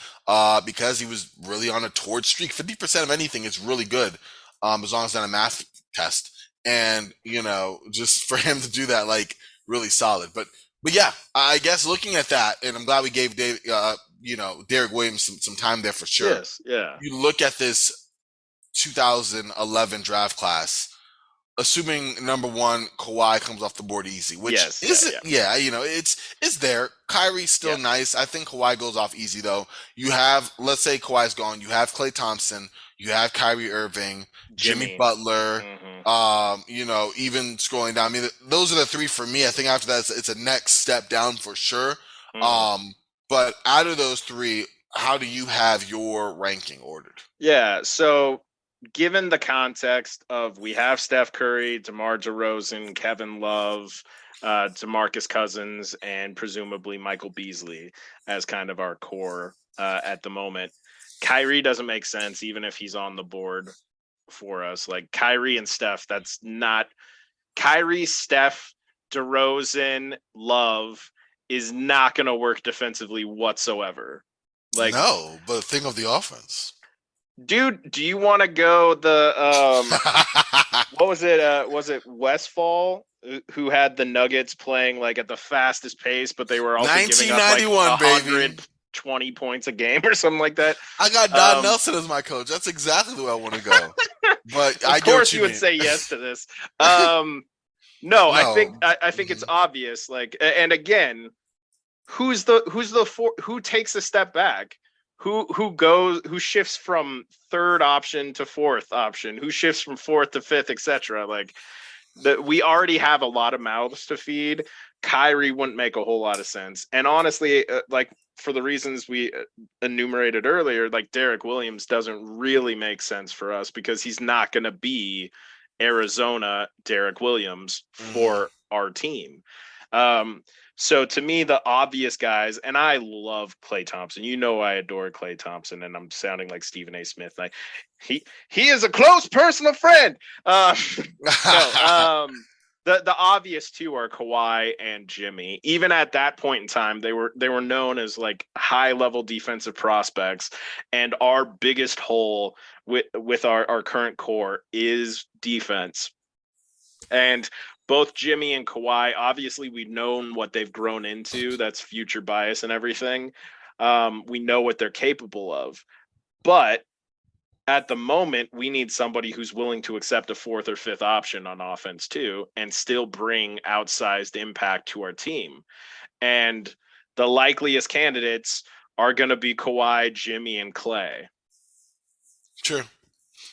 Speaker 1: because he was really on a torrid streak. 50% of anything is really good as long as it's not a math test. And, just for him to do that, like, really solid. But yeah, I guess looking at that, and I'm glad we gave Derek Williams some time there for sure.
Speaker 2: Yes, yeah.
Speaker 1: You look at this 2011 draft class, assuming number one, Kawhi comes off the board easy, which it's there. Kyrie's still nice. I think Kawhi goes off easy though. You have, let's say Kawhi's gone, you have Klay Thompson, you have Kyrie Irving, Jimmy Butler, even scrolling down. Those are the three for me. I think after that, it's a next step down for sure. But out of those three, how do you have your ranking ordered?
Speaker 2: Yeah, so given the context of we have Steph Curry, DeMar DeRozan, Kevin Love, DeMarcus Cousins, and presumably Michael Beasley as kind of our core at the moment, Kyrie doesn't make sense even if he's on the board for us. Like Kyrie and Steph, that's not Kyrie, Steph, DeRozan, Love is not going to work defensively whatsoever. Like,
Speaker 1: no, but think of the offense.
Speaker 2: Dude, do you want to go the what was it? Was it Westfall who had the Nuggets playing like at the fastest pace, but they were also giving up like 120 points a game or something like that?
Speaker 1: I got Don Nelson as my coach. That's exactly the way I want to go. But
Speaker 2: of course you would say yes to this. No, I think it's obvious. Like, and again, who takes a step back? Who shifts from third option to fourth option? Who shifts from fourth to fifth, etc. Like we already have a lot of mouths to feed. Kyrie wouldn't make a whole lot of sense. And honestly, like for the reasons we enumerated earlier, like Derek Williams doesn't really make sense for us because he's not going to be Arizona Derek Williams for our team. So to me, the obvious guys, and I love Klay Thompson. I adore Klay Thompson, and I'm sounding like Stephen A. Smith. Like he is a close personal friend. The obvious two are Kawhi and Jimmy. Even at that point in time, they were known as like high level defensive prospects, and our biggest hole with our current core is defense. And both Jimmy and Kawhi, obviously we've known what they've grown into. That's future bias and everything. We know what they're capable of. But at the moment, we need somebody who's willing to accept a fourth or fifth option on offense too, and still bring outsized impact to our team. And the likeliest candidates are going to be Kawhi, Jimmy, and Klay.
Speaker 1: Sure.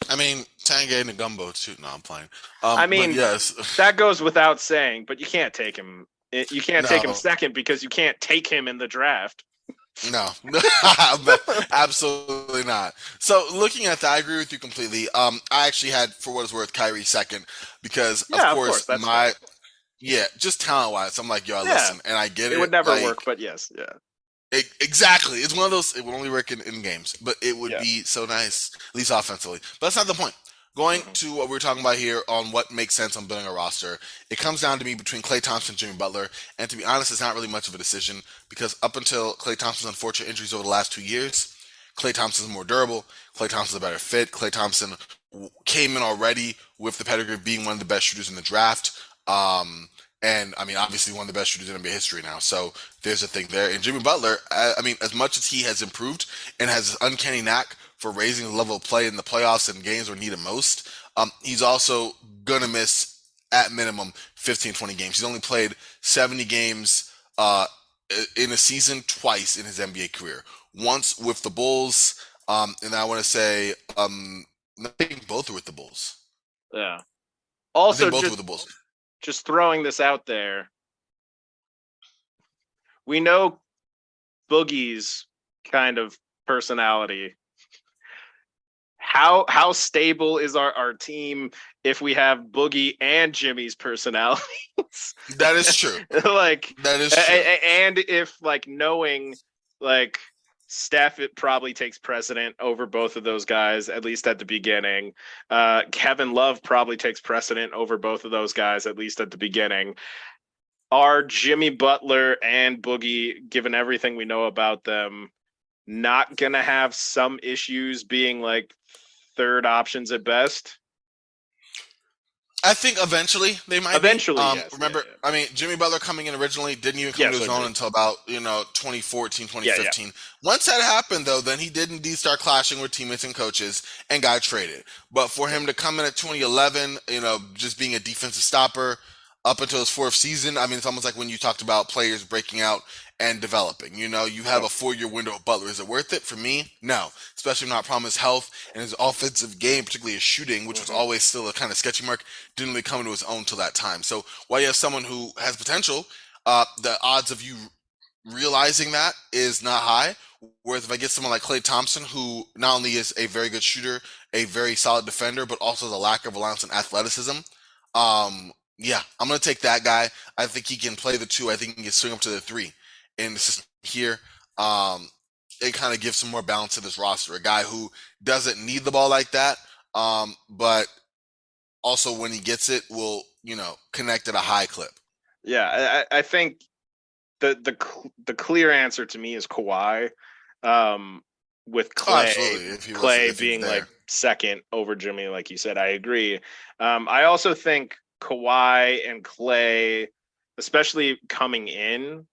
Speaker 1: Tanguy and Gumbo too. No, I'm playing.
Speaker 2: Yes, that goes without saying. But you can't take him. You can't take him second because you can't take him in the draft.
Speaker 1: No, absolutely really not. So looking at that, I agree with you completely. I actually had, for what it's worth, Kyrie second because, of
Speaker 2: Yeah, of course,
Speaker 1: course,
Speaker 2: that's fair.
Speaker 1: yeah, just talent wise, I'm like, yo,
Speaker 2: Yeah,
Speaker 1: listen, and I get
Speaker 2: it
Speaker 1: it.
Speaker 2: would never work,
Speaker 1: Like,
Speaker 2: but yes, yeah,
Speaker 1: exactly. It's one of those. It would only work in games, but it would
Speaker 2: yeah.
Speaker 1: be so nice, at least offensively. But that's not the point. Going
Speaker 2: Hmm.
Speaker 1: to what we're talking about here on what makes sense on building a roster, it comes down to me between Klay Thompson and Jimmy Butler. And to be honest, it's not really much of a decision because up until Klay Thompson's unfortunate injuries over the last 2 years, Klay Thompson's more durable. Klay Thompson's a better fit. Klay Thompson came in already with the pedigree of being one of the best shooters in the draft. And I mean, obviously one of the best shooters in NBA history now. So there's a thing there. And Jimmy Butler, I mean, as much as he has improved and has this uncanny knack for raising the level of play in the playoffs and games where needed most, he's also gonna miss at minimum 15, 20 games. He's only played 70 games in a season twice in his NBA career. Once with the Bulls, and I want to say, I think both are with the Bulls.
Speaker 2: Yeah.
Speaker 1: I
Speaker 2: Also,
Speaker 1: think both are with the Bulls.
Speaker 2: just throwing this out there, we know Boogie's kind of personality. How stable is our team if we have Boogie and Jimmy's personalities?
Speaker 1: That is true.
Speaker 2: Like,
Speaker 1: That is true.
Speaker 2: and if like knowing like Steph, it probably takes precedent over both of those guys, at least at the beginning. Kevin Love probably takes precedent over both of those guys, at least at the beginning. Are Jimmy Butler and Boogie, given everything we know about them, not gonna have some issues being like third options at best?
Speaker 1: I think eventually they might be.
Speaker 2: Eventually, yes. Yeah,
Speaker 1: Remember,
Speaker 2: yeah.
Speaker 1: I mean, Jimmy Butler coming in originally didn't even come to
Speaker 2: Yes,
Speaker 1: his own
Speaker 2: agreed.
Speaker 1: until about 2014,
Speaker 2: Yeah, yeah.
Speaker 1: 2015. Once that happened, though, then he did indeed start clashing with teammates and coaches and got traded. But for him to come in at 2011, just being a defensive stopper up until his fourth season, I mean, it's almost like when you talked about players breaking out and developing. You have
Speaker 2: Yep.
Speaker 1: a 4 year window of Butler. Is it worth it? For me, no. Especially not promise health and his offensive game, particularly his shooting, which was
Speaker 2: Hmm.
Speaker 1: always still a kind of sketchy mark, didn't really come into his own till that time. So while you have someone who has potential, the odds of you realizing that is not high. Whereas if I get someone like Klay Thompson, who not only is a very good shooter, a very solid defender, but also the lack of reliance on athleticism, yeah, I'm gonna take that guy. I think he can play the two. I think he can swing up to the three in the system here. Um, it kind of gives some more balance to this roster. A guy who doesn't need the ball like that, but also when he gets it, will connect at a high clip.
Speaker 2: Yeah, I think the clear answer to me is Kawhi. With
Speaker 1: Oh, absolutely.
Speaker 2: Clay
Speaker 1: If he was
Speaker 2: being like
Speaker 1: there.
Speaker 2: second over Jimmy, like you said, I agree. I also think Kawhi and Clay, especially coming in,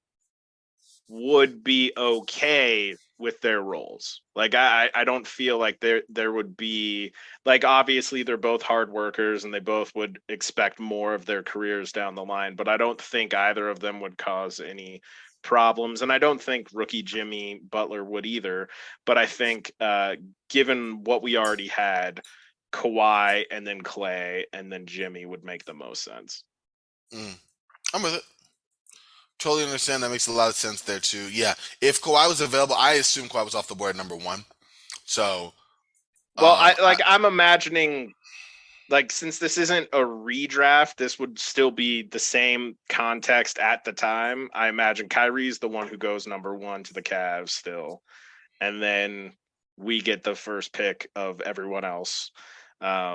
Speaker 2: would be okay with their roles. Like I don't feel like there would be like obviously they're both hard workers and they both would expect more of their careers down the line, but I don't think either of them would cause any problems. And I don't think rookie Jimmy Butler would either. But I think given what we already had, Kawhi and then Clay and then Jimmy would make the most sense.
Speaker 1: Mm, I'm with it. Totally understand. That makes a lot of sense there too. Yeah, if Kawhi was available, I assume Kawhi was off the board at number one. So,
Speaker 2: Well,
Speaker 1: I,
Speaker 2: I'm imagining like since this isn't a redraft, this would still be the same context at the time. I imagine Kyrie's the one who goes number one to the Cavs still, and then we get the first pick of everyone else.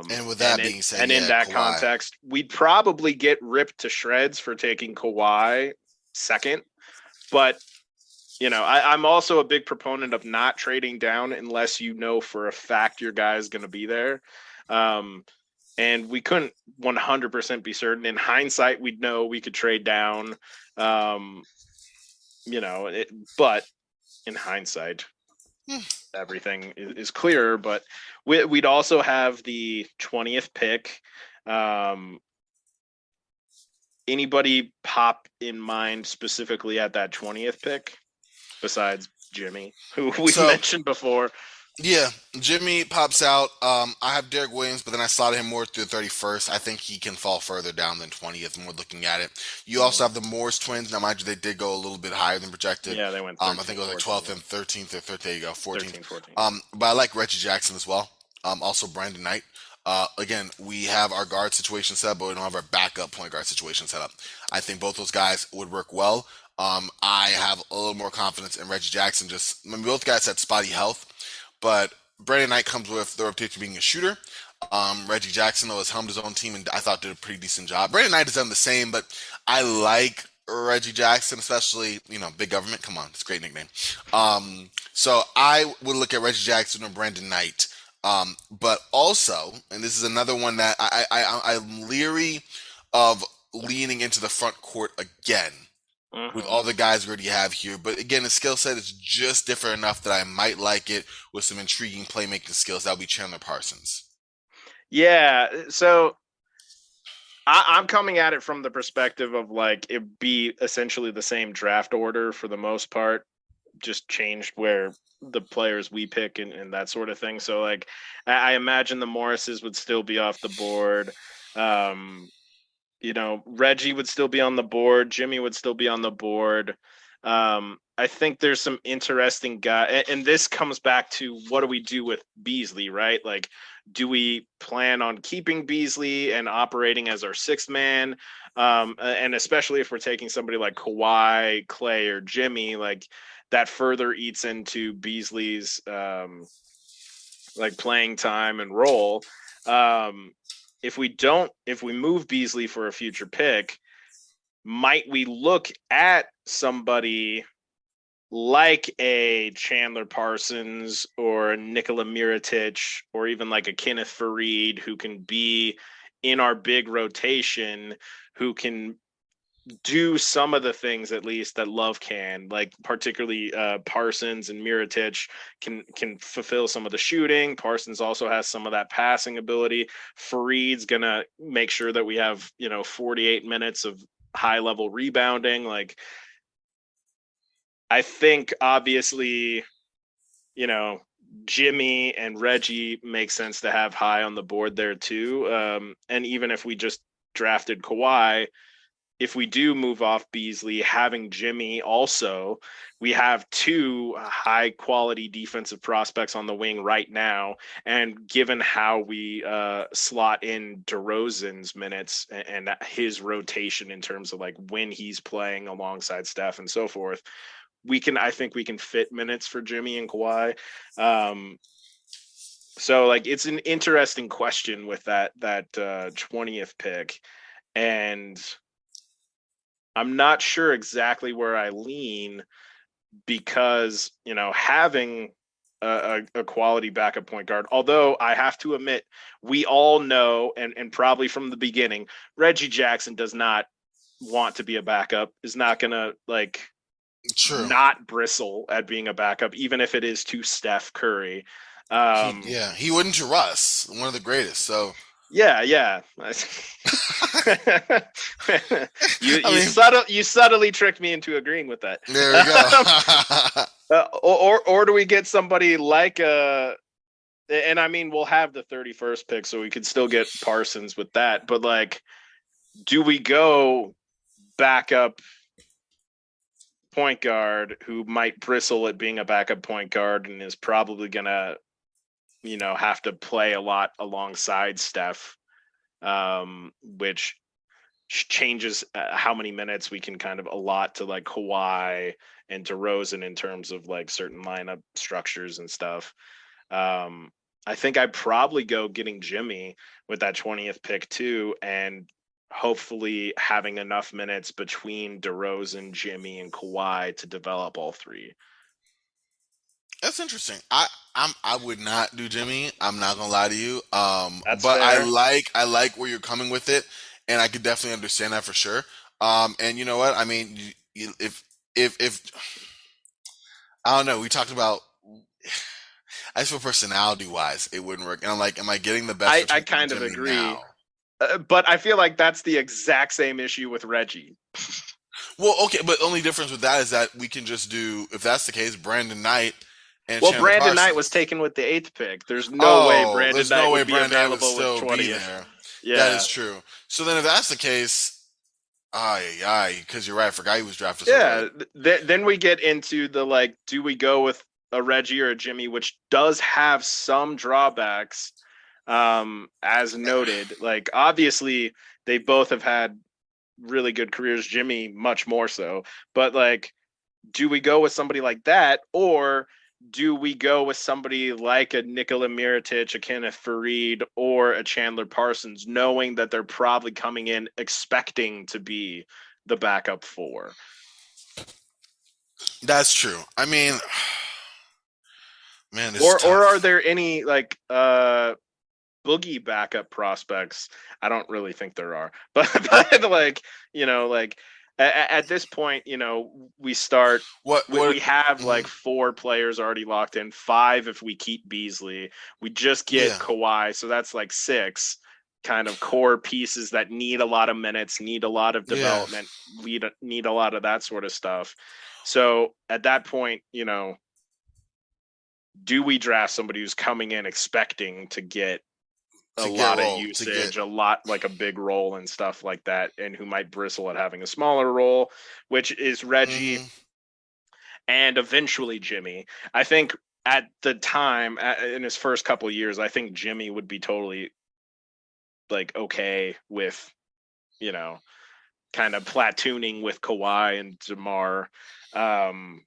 Speaker 1: and with
Speaker 2: And
Speaker 1: that being said,
Speaker 2: in
Speaker 1: yeah,
Speaker 2: that
Speaker 1: Kawhi.
Speaker 2: context, we'd probably get ripped to shreds for taking Kawhi second. But I'm also a big proponent of not trading down unless you know for a fact your guy is going to be there. Um, and we couldn't 100% be certain. In hindsight, we'd know we could trade down, um, but in hindsight,
Speaker 1: Hmm.
Speaker 2: everything is clearer. But we'd also have the 20th pick. Um, Anybody pop in mind specifically at that 20th pick besides Jimmy, who we've
Speaker 1: So
Speaker 2: mentioned before?
Speaker 1: Yeah, Jimmy pops out. I have Derek Williams, but then I slotted him more through the 31st. I think he can fall further down than 20th. More looking at it, you also
Speaker 2: Mhm.
Speaker 1: have the Morris twins. Now, mind you, they did go a little bit higher than projected.
Speaker 2: Yeah, they went
Speaker 1: I think
Speaker 2: 13,
Speaker 1: it was like
Speaker 2: 14.
Speaker 1: 12th
Speaker 2: Yeah,
Speaker 1: and 13th or 13th. There you go, 14th.
Speaker 2: 13, 14. Yeah.
Speaker 1: But I like Reggie Jackson as well. Also Brandon Knight. Again, we have our guard situation set up, but we don't have our backup point guard situation set up. I think both those guys would work well. I have a little more confidence in Reggie Jackson. I mean, both guys had spotty health, but Brandon Knight comes with the reputation of being a shooter. Reggie Jackson, though, has helmed his own team and I thought did a pretty decent job. Brandon Knight has done the same, but I like Reggie Jackson, especially, Big Government. Come on, it's a great nickname. So I would look at Reggie Jackson or Brandon Knight. But also, and this is another one that I'm leery of leaning into the front court again with
Speaker 2: Hmm.
Speaker 1: all the guys we already have here. But again, the skill set is just different enough that I might like it with some intriguing playmaking skills. That would be Chandler Parsons.
Speaker 2: Yeah. So I'm coming at it from the perspective of like it be essentially the same draft order for the most part, just changed where the players we pick and that sort of thing. So like I imagine the Morrises would still be off the board. Um, Reggie would still be on the board. Jimmy would still be on the board. I think there's some interesting guy, and this comes back to what do we do with Beasley, right? Like, do we plan on keeping Beasley and operating as our sixth man? And especially if we're taking somebody like Kawhi, Clay, or Jimmy, like that further eats into Beasley's like playing time and role. Um, if we move Beasley for a future pick, might we look at somebody like a Chandler Parsons or a Nikola Mirotic or even like a Kenneth Fareed who can be in our big rotation, who can do some of the things at least that Love can, like particularly Parsons and Mirotic can fulfill some of the shooting. Parsons also has some of that passing ability. Fareed's gonna make sure that we have 48 minutes of high level rebounding. Like I think obviously you know Jimmy and Reggie make sense to have high on the board there too. And even if we just drafted Kawhi, if we do move off Beasley, having Jimmy also, we have two high quality defensive prospects on the wing right now. And given how we slot in DeRozan's minutes and his rotation in terms of like when he's playing alongside Steph and so forth, I think we can fit minutes for Jimmy and Kawhi. Um, so like it's an interesting question with that 20th pick. And I'm not sure exactly where I lean because, having a quality backup point guard, although I have to admit, we all know, and probably from the beginning, Reggie Jackson does not want to be a backup, is not going to like
Speaker 1: True.
Speaker 2: not bristle at being a backup, even if it is to Steph Curry. Um,
Speaker 1: He wouldn't to Russ, one of the greatest. So,
Speaker 2: yeah, yeah.
Speaker 1: I mean,
Speaker 2: You subtly tricked me into agreeing with that.
Speaker 1: there we go.
Speaker 2: Or do we get somebody like and I mean we'll have the 31st pick, so we could still get Parsons with that. But like, do we go backup point guard who might bristle at being a backup point guard and is probably gonna have to play a lot alongside Steph, which changes how many minutes we can kind of allot to like Kawhi and DeRozan in terms of like certain lineup structures and stuff. I think I'd probably go getting Jimmy with that 20th pick too, and hopefully having enough minutes between DeRozan, Jimmy, and Kawhi to develop all three.
Speaker 1: That's interesting. I would not do Jimmy. I'm not gonna lie to you.
Speaker 2: That's
Speaker 1: But
Speaker 2: fair.
Speaker 1: I like where you're coming with it, and I could definitely understand that for sure. And you know what? I mean, if I don't know, we talked about. I just feel personality wise, it wouldn't work. And I'm like, am I getting the best
Speaker 2: I
Speaker 1: return from
Speaker 2: kind of
Speaker 1: Jimmy
Speaker 2: agree.
Speaker 1: now?
Speaker 2: But I feel like that's the exact same issue with Reggie.
Speaker 1: Well, okay, but the only difference with that is that we can just do, if that's the case, Brandon Knight and
Speaker 2: Well,
Speaker 1: Chandler
Speaker 2: Brandon Knight was
Speaker 1: Parsons.
Speaker 2: taken with the 8th pick. There's no way
Speaker 1: Oh,
Speaker 2: Brandon
Speaker 1: there's
Speaker 2: Knight
Speaker 1: no way
Speaker 2: would be
Speaker 1: Brandon Knight would
Speaker 2: available with
Speaker 1: still be
Speaker 2: 20th.
Speaker 1: there. That is
Speaker 2: Yeah.
Speaker 1: true. So then, if that's the case, aye, because you're right. I forgot he was drafted so early.
Speaker 2: Yeah. Then we get into the like, do we go with a Reggie or a Jimmy, which does have some drawbacks, as noted. Like, obviously, they both have had really good careers. Jimmy, much more so. But like, do we go with somebody like that, or do we go with somebody like a Nikola Mirotic, a Kenneth Farid, or a Chandler Parsons, knowing that they're probably coming in expecting to be the backup four?
Speaker 1: That's true. I mean, man, it's
Speaker 2: Or are
Speaker 1: tough.
Speaker 2: there any like boogie backup prospects? I don't really think there are, but like, like at this point, we start.
Speaker 1: What? What?
Speaker 2: We have like
Speaker 1: Mhm.
Speaker 2: 4 players already locked in, 5 if we keep Beasley. We just get
Speaker 1: Yeah,
Speaker 2: Kawhi, so that's like 6 kind of core pieces that need a lot of minutes, need a lot of
Speaker 1: yeah.
Speaker 2: development, need a lot of that sort of stuff. So at that point, do we draft somebody who's coming in expecting to get a
Speaker 1: To get
Speaker 2: lot of
Speaker 1: roll, to get
Speaker 2: usage, a lot like a big role and stuff like that, and who might bristle at having a smaller role, which is Reggie
Speaker 1: hmm
Speaker 2: and eventually Jimmy. I think at the time, in his first couple of years, I think Jimmy would be totally like okay with, you know, kind of platooning with Kawhi and DeMar. Um,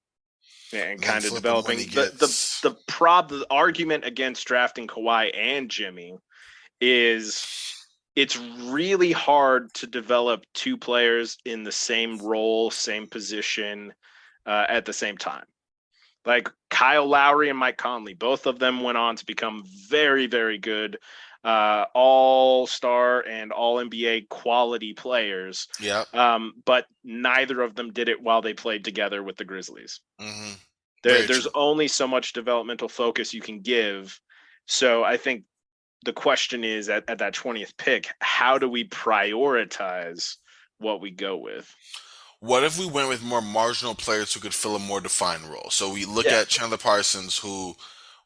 Speaker 2: and
Speaker 1: and then
Speaker 2: kind of
Speaker 1: flip him when he
Speaker 2: developing
Speaker 1: gets.
Speaker 2: the argument against drafting Kawhi and Jimmy is it's really hard to develop 2 players in the same role, same position, at the same time. Like Kyle Lowry and Mike Conley, both of them went on to become very, very good, all star and all NBA quality players.
Speaker 1: Yep.
Speaker 2: But neither of them did it while they played together with the Grizzlies.
Speaker 1: hmm Very
Speaker 2: There's
Speaker 1: true.
Speaker 2: only so much developmental focus you can give. So I think the question is at that 20th pick, how do we prioritize what we go with?
Speaker 1: What if we went with more marginal players who could fill a more defined role? So we look
Speaker 2: Yeah.
Speaker 1: at Chandler Parsons, who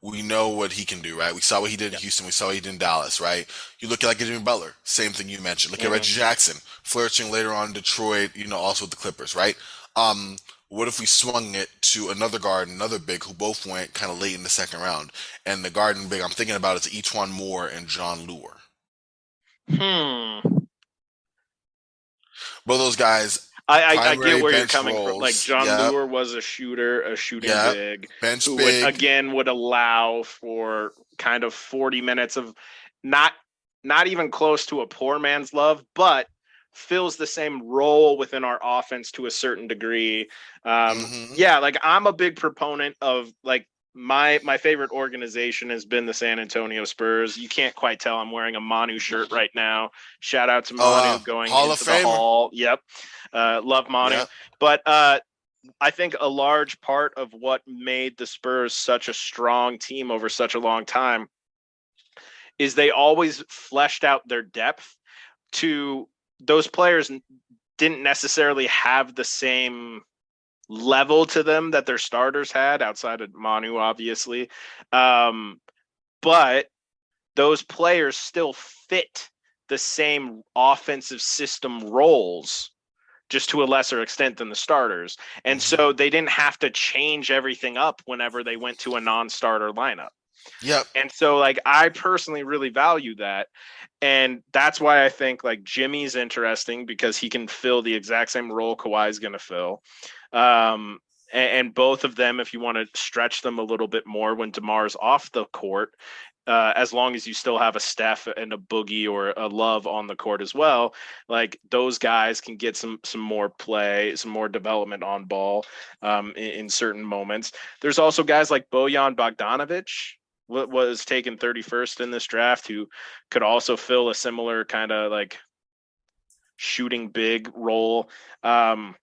Speaker 1: we know what he can do, right? We saw what he did in
Speaker 2: Yeah.
Speaker 1: Houston. We saw what he did in Dallas, right? You look at like Jimmy Butler, same thing you mentioned. Look at
Speaker 2: Mm-hmm.
Speaker 1: Reggie Jackson, flourishing later on in Detroit, also with the Clippers, right? What if we swung it to another guard, and another big, who both went kind of late in the second round? And the guard and big I'm thinking about is E'Twaun Moore and John Lure.
Speaker 2: Hmm.
Speaker 1: Both those guys,
Speaker 2: I get
Speaker 1: primary
Speaker 2: where you're
Speaker 1: bench
Speaker 2: coming from. Like
Speaker 1: roles.
Speaker 2: John
Speaker 1: Yep,
Speaker 2: Lure was a shooter, a shooting
Speaker 1: yep.
Speaker 2: big,
Speaker 1: Bench
Speaker 2: who would
Speaker 1: big.
Speaker 2: again would allow for kind of 40 minutes of not not even close to a poor man's love, but fills the same role within our offense to a certain degree.
Speaker 1: hmm
Speaker 2: Yeah, like I'm a big proponent of like my favorite organization has been the San Antonio Spurs. You can't quite tell I'm wearing a Manu shirt right now. Shout out to
Speaker 1: Oh,
Speaker 2: Manu going
Speaker 1: Hall of
Speaker 2: into the
Speaker 1: Famer.
Speaker 2: hall. Yep. Love Manu.
Speaker 1: Yep.
Speaker 2: But I think a large part of what made the Spurs such a strong team over such a long time is they always fleshed out their depth to those players didn't necessarily have the same level to them that their starters had outside of Manu, obviously. Um, but those players still fit the same offensive system roles just to a lesser extent than the starters. And
Speaker 1: hmm
Speaker 2: so they didn't have to change everything up whenever they went to a non-starter lineup.
Speaker 1: Yep.
Speaker 2: And so like I personally really value that. And that's why I think like Jimmy's interesting because he can fill the exact same role Kawhi's going to fill. And both of them, if you want to stretch them a little bit more when DeMar's off the court, as long as you still have a Steph and a Boogie or a Love on the court as well, like those guys can get some more play, some more development on ball in certain moments. There's also guys like Bojan Bogdanovic, was taken 31st in this draft, who could also fill a similar kind of like shooting big role. I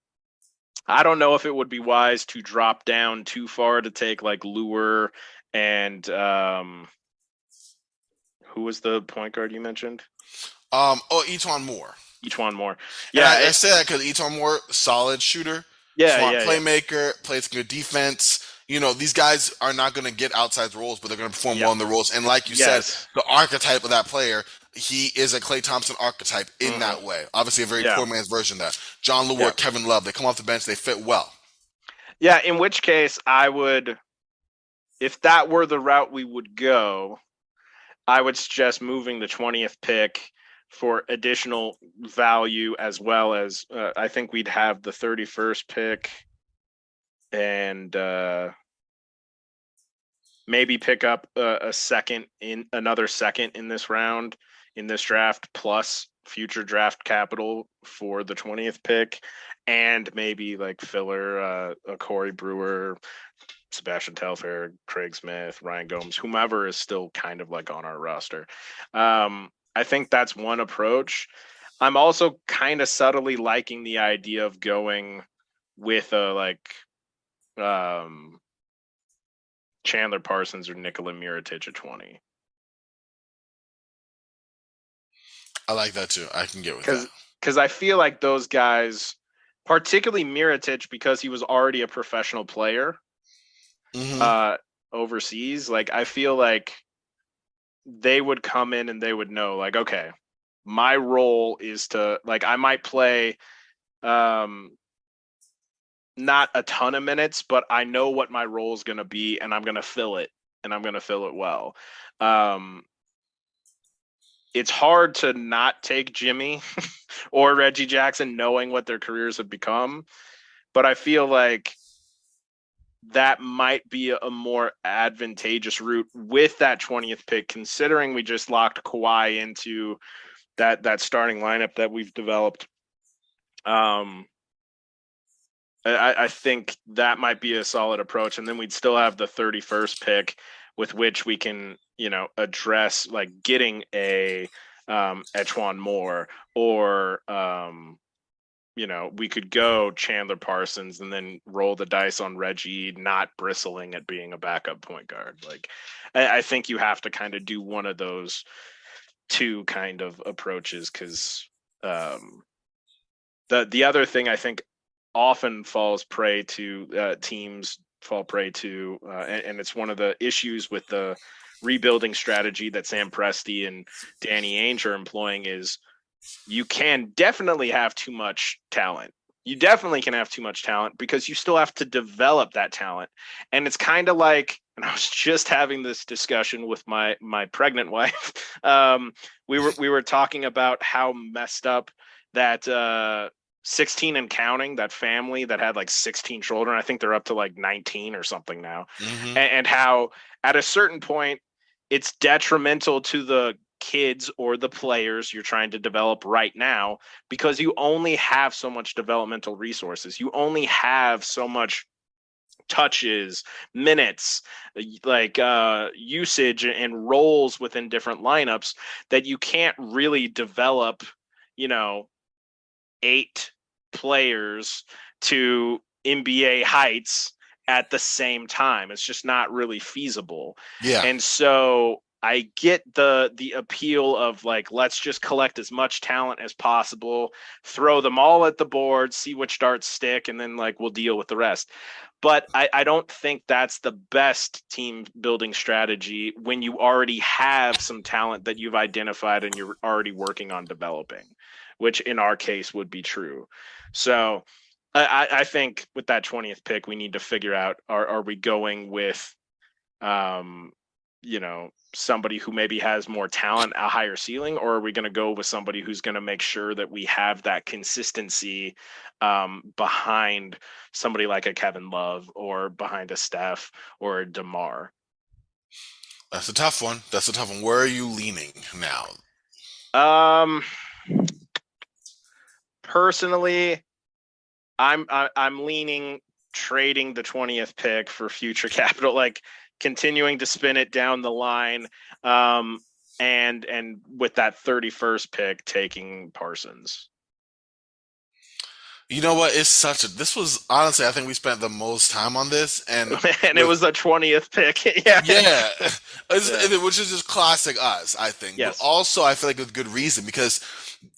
Speaker 2: don't know if it would be wise to drop down too far to take like Lure and who was the point guard you mentioned?
Speaker 1: E'Twaun Moore.
Speaker 2: Each one more.
Speaker 1: And
Speaker 2: Yeah,
Speaker 1: I say that because E'Twaun Moore, solid shooter,
Speaker 2: yeah,
Speaker 1: smart
Speaker 2: yeah, yeah.
Speaker 1: playmaker, plays good defense. these guys are not going to get outside roles, but they're going to perform well
Speaker 2: Yep.
Speaker 1: in the roles. And like you said,
Speaker 2: Yes.
Speaker 1: the archetype of that player, he is a Klay Thompson archetype in
Speaker 2: Hmm.
Speaker 1: that way. Obviously, a very
Speaker 2: Yeah.
Speaker 1: poor man's version of that. John
Speaker 2: Yeah.
Speaker 1: Lewis, Kevin Love, they come off the bench, they fit well.
Speaker 2: Yeah. In which case, I would, if that were the route we would go, I would suggest moving the 20th pick for additional value, as well as I think we'd have the 31st pick and maybe pick up another second in this round, in this draft, plus future draft capital for the 20th pick, and maybe like filler a Corey Brewer, Sebastian Telfair, Craig Smith, Ryan Gomes, whomever is still kind of like on our roster. I think that's one approach. I'm also kind of subtly liking the idea of going with a um, Chandler Parsons or Nikola Mirotic at 20.
Speaker 1: I like that too. I can get with that.
Speaker 2: Because I feel like those guys, particularly Mirotic, because he was already a professional player
Speaker 1: Hmm.
Speaker 2: uh, overseas, like I feel like they would come in and they would know, like, okay, my role is to, like, I might play um, not a ton of minutes, but I know what my role is going to be, and I'm going to fill it, and I'm going to fill it well. Um, it's hard to not take Jimmy or Reggie Jackson knowing what their careers have become, but I feel like that might be a more advantageous route with that 20th pick, considering we just locked Kawhi into that starting lineup that we've developed. Um, I think that might be a solid approach, and then we'd still have the 31st pick with which we can, address like getting a Etwan Moore, or we could go Chandler Parsons and then roll the dice on Reggie, not bristling at being a backup point guard. Like, I think you have to kind of do one of those two kind of approaches, because the other thing I think often falls prey to teams fall prey to, and it's one of the issues with the rebuilding strategy that Sam Presti and Danny Ainge are employing, is you can definitely have too much talent. You definitely can have too much talent because you still have to develop that talent. And it's kind of like, and I was just having this discussion with my pregnant wife. We were talking about how messed up that 16 and counting, that family that had like 16 children. I think they're up to like 19 or something now.
Speaker 1: Hmm.
Speaker 2: And how at a certain point it's detrimental to the kids or the players you're trying to develop right now, because you only have so much developmental resources. You only have so much touches, minutes, like usage and roles within different lineups, that you can't really develop, you know, 8 players to NBA heights at the same time. It's just not really feasible.
Speaker 1: Yeah.
Speaker 2: And so I get the appeal of like, let's just collect as much talent as possible, throw them all at the board, see which darts stick, and then like we'll deal with the rest. But I don't think that's the best team building strategy when you already have some talent that you've identified and you're already working on developing, which in our case would be true. So I think with that 20th pick, we need to figure out, are we going with, um, somebody who maybe has more talent, a higher ceiling, or are we going to go with somebody who's going to make sure that we have that consistency behind somebody like a Kevin Love, or behind a Steph or a DeMar?
Speaker 1: That's a tough one. That's a tough one. Where are you leaning now?
Speaker 2: Um, Personally, I'm leaning trading the 20th pick for future capital, like continuing to spin it down the line, um, and with that 31st pick taking Parsons.
Speaker 1: You know what? It's such a. This was honestly, I think we spent the most time on this, and
Speaker 2: And it
Speaker 1: with
Speaker 2: was the 20th pick. Yeah.
Speaker 1: yeah,
Speaker 2: Yeah.
Speaker 1: which is just classic us, I think. But
Speaker 2: Yes.
Speaker 1: also, I feel like with good reason, because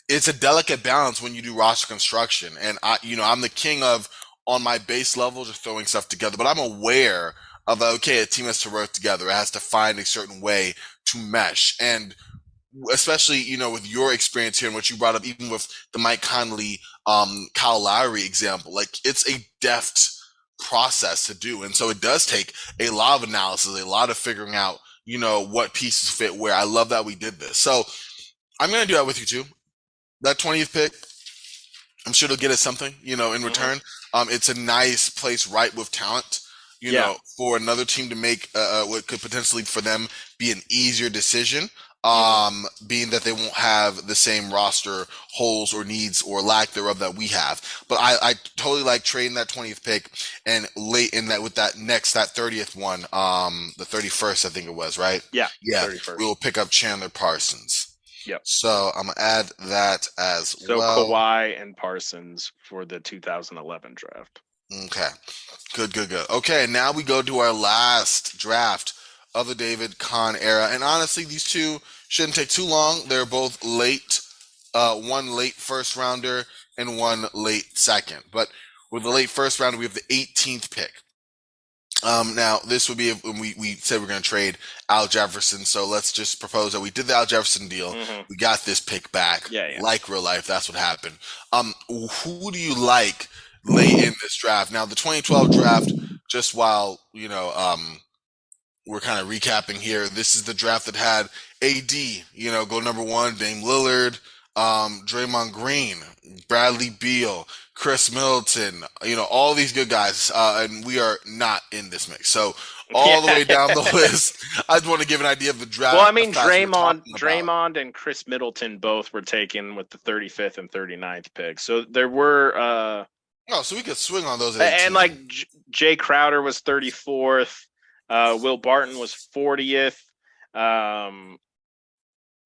Speaker 1: it's a delicate balance when you do roster construction, and I'm the king of on my base level, just throwing stuff together, but I'm aware of okay, a team has to work together. It has to find a certain way to mesh. And especially, with your experience here and what you brought up, even with the Mike Conley, Kyle Lowry example, like it's a deft process to do. And so it does take a lot of analysis, a lot of figuring out, what pieces fit where. I love that we did this. So I'm going to do that with you too. That 20th pick, I'm sure they'll get us something, in
Speaker 2: Mhm.
Speaker 1: return. It's a nice place right with talent,
Speaker 2: Yeah.
Speaker 1: for another team to make what could potentially for them be an easier decision.
Speaker 2: Mhm.
Speaker 1: Being that they won't have the same roster holes or needs or lack thereof that we have. But I totally like trading that 20th pick and late in that with that 30th one, the 31st, I think it was, right?
Speaker 2: Yeah.
Speaker 1: Yeah, we
Speaker 2: 31st.
Speaker 1: will pick up Chandler Parsons.
Speaker 2: Yep.
Speaker 1: So I'm gonna add that as
Speaker 2: So
Speaker 1: well.
Speaker 2: Kawhi and Parsons for the 2011 draft.
Speaker 1: Okay. Good, good, good. Okay, now we go to our last draft of the David Kahn era. And honestly, these two shouldn't take too long. They're both late, one late first rounder and one late second. But with the late first rounder, we have the 18th pick. Now this would be when we said we're going to trade Al Jefferson. So let's just propose that we did the Al Jefferson deal.
Speaker 2: Mhm.
Speaker 1: We got this pick back,
Speaker 2: Yeah, yeah.
Speaker 1: like real life. That's what happened. Who do you like late in this draft? Now the 2012 draft, just while we're kind of recapping here. This is the draft that had AD, go number one, Dame Lillard, Draymond Green, Bradley Beal, Chris Middleton, all these good guys, and we are not in this mix. So all the way down the
Speaker 2: Yeah.
Speaker 1: list, I just want to give an idea of the
Speaker 2: Well, I
Speaker 1: draft
Speaker 2: mean,
Speaker 1: class we're
Speaker 2: Draymond,
Speaker 1: talking about.
Speaker 2: Draymond, and Chris Middleton both were taken with the 35th and 39th pick. So there were,
Speaker 1: Oh, so we could swing on those at
Speaker 2: and
Speaker 1: 18.
Speaker 2: like Jay Crowder was 34th, Will Barton was 40th. Um,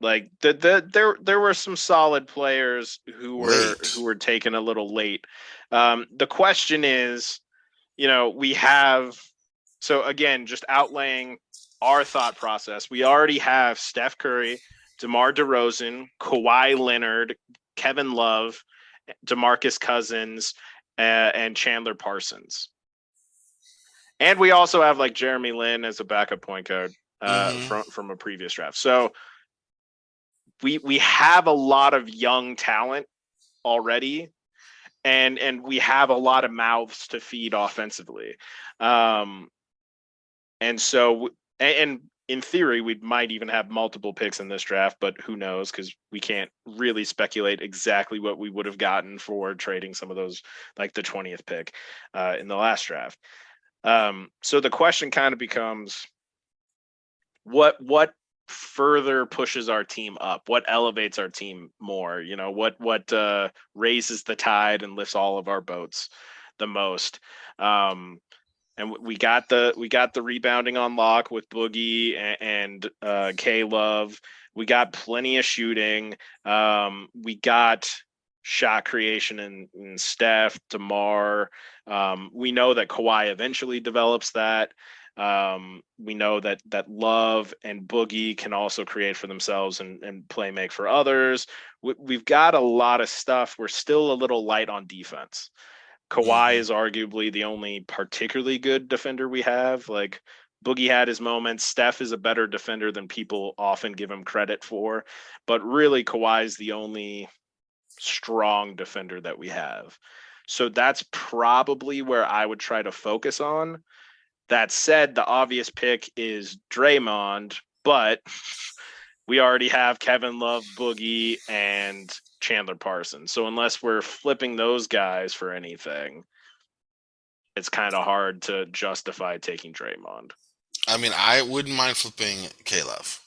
Speaker 2: like there were some solid players
Speaker 1: Late.
Speaker 2: who were taken a little late. The question is, we have, so again, just outlaying our thought process. We already have Steph Curry, DeMar DeRozan, Kawhi Leonard, Kevin Love, DeMarcus Cousins, and Chandler Parsons. And we also have like Jeremy Lin as a backup point guard
Speaker 1: Mm-hmm.
Speaker 2: from a previous draft. So we have a lot of young talent already, and we have a lot of mouths to feed offensively. Um, and so and in theory, we might even have multiple picks in this draft, but who knows? Because we can't really speculate exactly what we would have gotten for trading some of those, like the 20th pick in the last draft. So the question kind of becomes, what further pushes our team up? What elevates our team more? What raises the tide and lifts all of our boats the most? And we got the rebounding on lock with Boogie and K Love. We got plenty of shooting. We got shot creation in Steph, DeMar. We know that Kawhi eventually develops that. We know that Love and Boogie can also create for themselves and play make for others. We've got a lot of stuff. We're still a little light on defense. Kawhi
Speaker 1: Mm-hmm.
Speaker 2: is arguably the only particularly good defender we have. Like Boogie had his moments. Steph is a better defender than people often give him credit for, but really Kawhi is the only strong defender that we have. So that's probably where I would try to focus on. That said, the obvious pick is Draymond, but we already have Kevin Love, Boogie, and Chandler Parsons. So unless we're flipping those guys for anything, it's kind of hard to justify taking Draymond.
Speaker 1: I mean, I wouldn't mind flipping K-Love.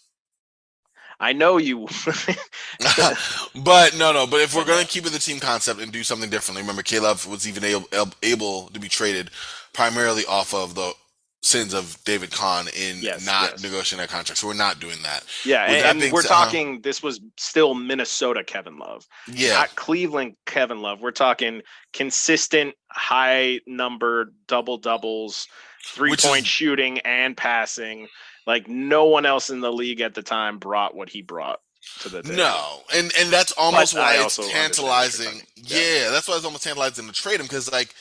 Speaker 2: I know you.
Speaker 1: But no, no. But if we're
Speaker 2: But
Speaker 1: gonna
Speaker 2: yeah.
Speaker 1: keep with the team concept and do something differently, remember Caleb was even able to be traded primarily off of the sins of David Kahn in
Speaker 2: Yes,
Speaker 1: not
Speaker 2: yes.
Speaker 1: negotiating that contract. So we're not doing that.
Speaker 2: Yeah,
Speaker 1: With that
Speaker 2: and
Speaker 1: being
Speaker 2: we're
Speaker 1: said,
Speaker 2: talking, this was still Minnesota Kevin Love,
Speaker 1: yeah,
Speaker 2: not Cleveland Kevin Love. We're talking consistent high number double doubles, three
Speaker 1: which is
Speaker 2: point shooting and passing. Like no one else in the league at the time brought what he brought to the table.
Speaker 1: no, and that's almost
Speaker 2: But
Speaker 1: why
Speaker 2: I
Speaker 1: it's
Speaker 2: also understand what you're
Speaker 1: tantalizing.
Speaker 2: talking. Yeah.
Speaker 1: Yeah, that's why it's almost tantalizing to trade him because like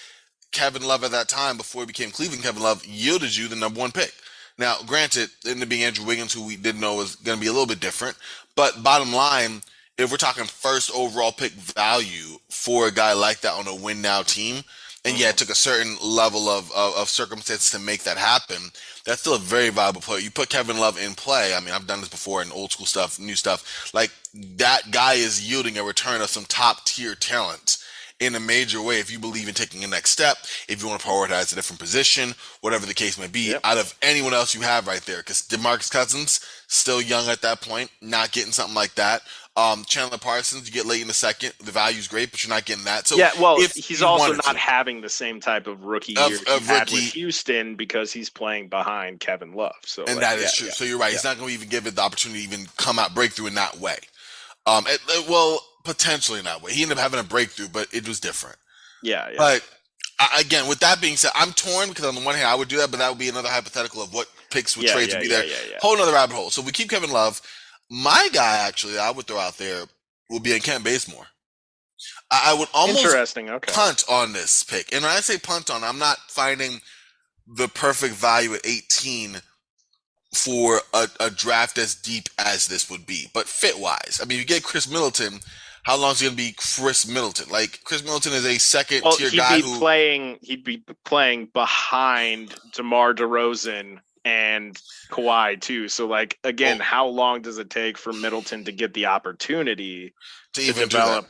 Speaker 1: Kevin Love at that time, before he became Cleveland Kevin Love, yielded you the number one pick. Now, granted, it ended up being Andrew Wiggins, who we did know was going to be a little bit different. But bottom line, if we're talking first overall pick value for a guy like that on a win now team, and yeah,
Speaker 2: Mhm.
Speaker 1: it took a certain level of circumstances to make that happen. That's still a very valuable player. You put Kevin Love in play. I mean, I've done this before in old school stuff, new stuff. Like that guy is yielding a return of some top tier talent in a major way. If you believe in taking a next step, if you want to prioritize a different position, whatever the case may be,
Speaker 2: Yep.
Speaker 1: out of anyone else you have right there, because DeMarcus Cousins still young at that point, not getting something like that. Chandler Parsons, you get late in the second, the value's great, but you're not getting that. So
Speaker 2: Yeah, well,
Speaker 1: if
Speaker 2: he's
Speaker 1: you
Speaker 2: also
Speaker 1: wanted
Speaker 2: not
Speaker 1: to,
Speaker 2: having the same type of rookie year he
Speaker 1: of
Speaker 2: had with
Speaker 1: rookie,
Speaker 2: Houston because he's playing behind Kevin Love. So,
Speaker 1: and
Speaker 2: like,
Speaker 1: that
Speaker 2: yeah,
Speaker 1: is true.
Speaker 2: yeah,
Speaker 1: So you're right.
Speaker 2: yeah,
Speaker 1: He's not going to even give it the opportunity to even come out breakthrough in that way. Well, potentially in that way. He ended up having a breakthrough, but it was different.
Speaker 2: yeah, yeah.
Speaker 1: But again, with that being said, I'm torn because on the one hand I would do that, but that would be another hypothetical of what picks with
Speaker 2: Yeah,
Speaker 1: trades would
Speaker 2: yeah,
Speaker 1: be
Speaker 2: yeah,
Speaker 1: there.
Speaker 2: yeah, yeah.
Speaker 1: Whole another rabbit hole. So we keep Kevin Love. My guy actually that I would throw out there would be in Kent Bazemore. I would almost
Speaker 2: Interesting. Okay.
Speaker 1: punt on this pick. And when I say punt on, I'm not finding the perfect value at 18 for a draft as deep as this would be. But fit wise, I mean, you get Chris Middleton. How long is he going to be Chris Middleton? Like, Chris Middleton is a second
Speaker 2: Well,
Speaker 1: tier guy who.
Speaker 2: he'd be playing behind DeMar DeRozan and Kawhi too. So, like, again,
Speaker 1: Well,
Speaker 2: how long does it take for Middleton to get the opportunity
Speaker 1: to
Speaker 2: to
Speaker 1: even do that.
Speaker 2: develop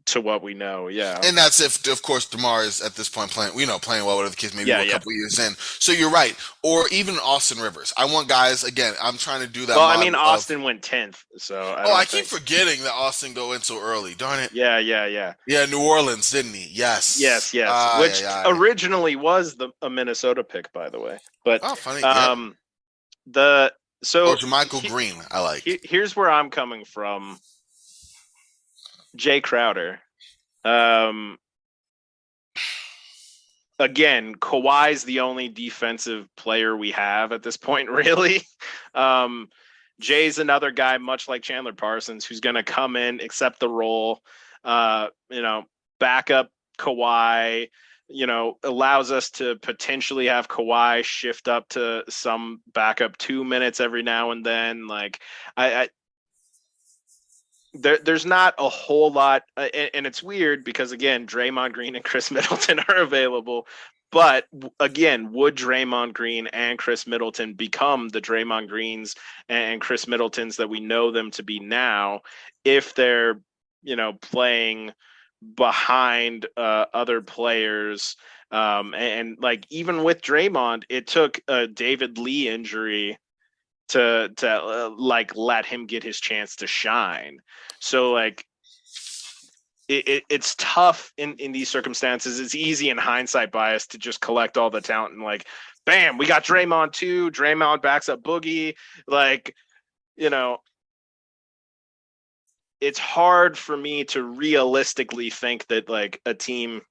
Speaker 2: to what we know? Yeah,
Speaker 1: And that's if, of course, DeMar is at this point playing, playing well, whatever the case, maybe
Speaker 2: yeah,
Speaker 1: we're a
Speaker 2: yeah.
Speaker 1: couple years in. So you're right. Or even Austin Rivers. I want guys, again, I'm trying to do that
Speaker 2: Well, I mean,
Speaker 1: model of,
Speaker 2: Austin went 10th, so I
Speaker 1: oh, I
Speaker 2: don't
Speaker 1: keep
Speaker 2: think.
Speaker 1: forgetting that Austin go in so early. Darn it.
Speaker 2: Yeah, yeah, yeah.
Speaker 1: Yeah, New Orleans, didn't he? Yes.
Speaker 2: Yes, yes.
Speaker 1: Aye,
Speaker 2: Which
Speaker 1: aye, aye.
Speaker 2: originally was a Minnesota pick, by the way. But
Speaker 1: Oh, funny. Yeah.
Speaker 2: um, the
Speaker 1: Or
Speaker 2: so
Speaker 1: Jermichael Green, I like.
Speaker 2: here's where I'm coming from. Jay Crowder. Um, again, Kawhi's the only defensive player we have at this point, really. Um, Jay's another guy, much like Chandler Parsons, who's going to come in, accept the role, you know, back up Kawhi, allows us to potentially have Kawhi shift up to some backup 2 minutes every now and then. Like, I there's not a whole lot, and it's weird because again, Draymond Green and Chris Middleton are available. But again, would Draymond Green and Chris Middleton become the Draymond Greens and Chris Middletons that we know them to be now if they're, playing behind other players? And like even with Draymond, it took a David Lee injury to like let him get his chance to shine. So like it's tough in these circumstances. It's easy in hindsight bias to just collect all the talent and like, bam, we got Draymond too. Draymond backs up Boogie. Like, you know, it's hard for me to realistically think that like a team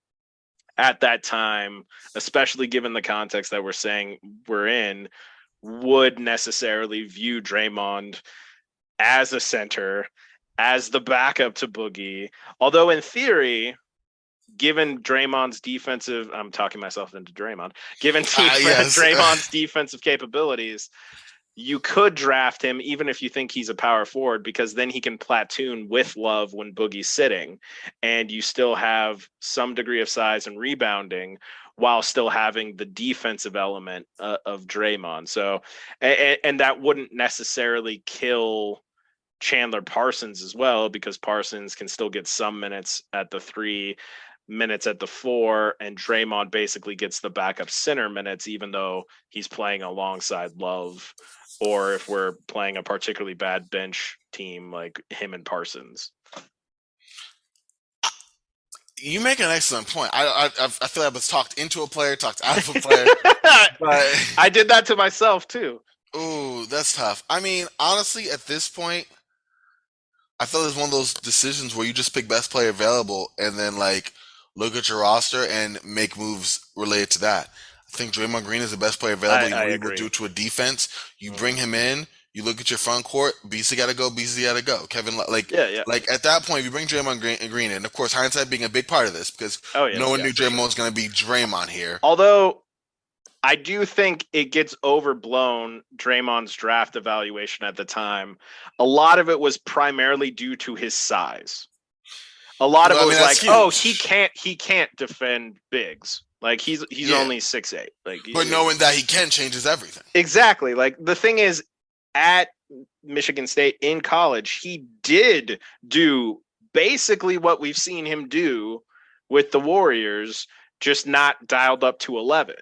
Speaker 2: at that time, especially given the context that we're saying we're in, would necessarily view Draymond as a center, as the backup to Boogie. Although in theory, given Draymond's defensive, I'm talking myself into Draymond, given
Speaker 1: Yes.
Speaker 2: Draymond's defensive capabilities, you could draft him even if you think he's a power forward, because then he can platoon with Love when Boogie's sitting, and you still have some degree of size and rebounding while still having the defensive element of Draymond. So, and that wouldn't necessarily kill Chandler Parsons as well, because Parsons can still get some minutes at the 3 minutes at the 4, and Draymond basically gets the backup center minutes, even though he's playing alongside Love, or if we're playing a particularly bad bench team like him and Parsons.
Speaker 1: You make an excellent point. I feel like I was talked into a player, talked out of a player, but
Speaker 2: I did that to myself too.
Speaker 1: ooh, that's tough. I mean, honestly, at this point, I feel it's one of those decisions where you just pick best player available and then like look at your roster and make moves related to that. I think Draymond Green is the best player available. You
Speaker 2: I
Speaker 1: know what he will
Speaker 2: agree.
Speaker 1: do to a defense. You
Speaker 2: Mm-hmm.
Speaker 1: bring him in. You look at your front court. Beasley got to go. Beasley got to go.
Speaker 2: Yeah, yeah.
Speaker 1: Like at that point, if you bring Draymond Green in, of course, hindsight being a big part of this because
Speaker 2: Oh yeah,
Speaker 1: no one
Speaker 2: yeah,
Speaker 1: knew
Speaker 2: for sure.
Speaker 1: Draymond was going to be Draymond here.
Speaker 2: Although I do think it gets overblown, Draymond's draft evaluation at the time. A lot of it was primarily due to his size. A lot of
Speaker 1: Well,
Speaker 2: it
Speaker 1: I mean,
Speaker 2: was
Speaker 1: that's
Speaker 2: like, oh, he
Speaker 1: huge.
Speaker 2: can't defend bigs. Like he's
Speaker 1: Yeah,
Speaker 2: only 6'8". Like
Speaker 1: but knowing that he can changes everything.
Speaker 2: exactly. Like the thing is, at Michigan State in college, he did do basically what we've seen him do with the Warriors, just not dialed up to 11.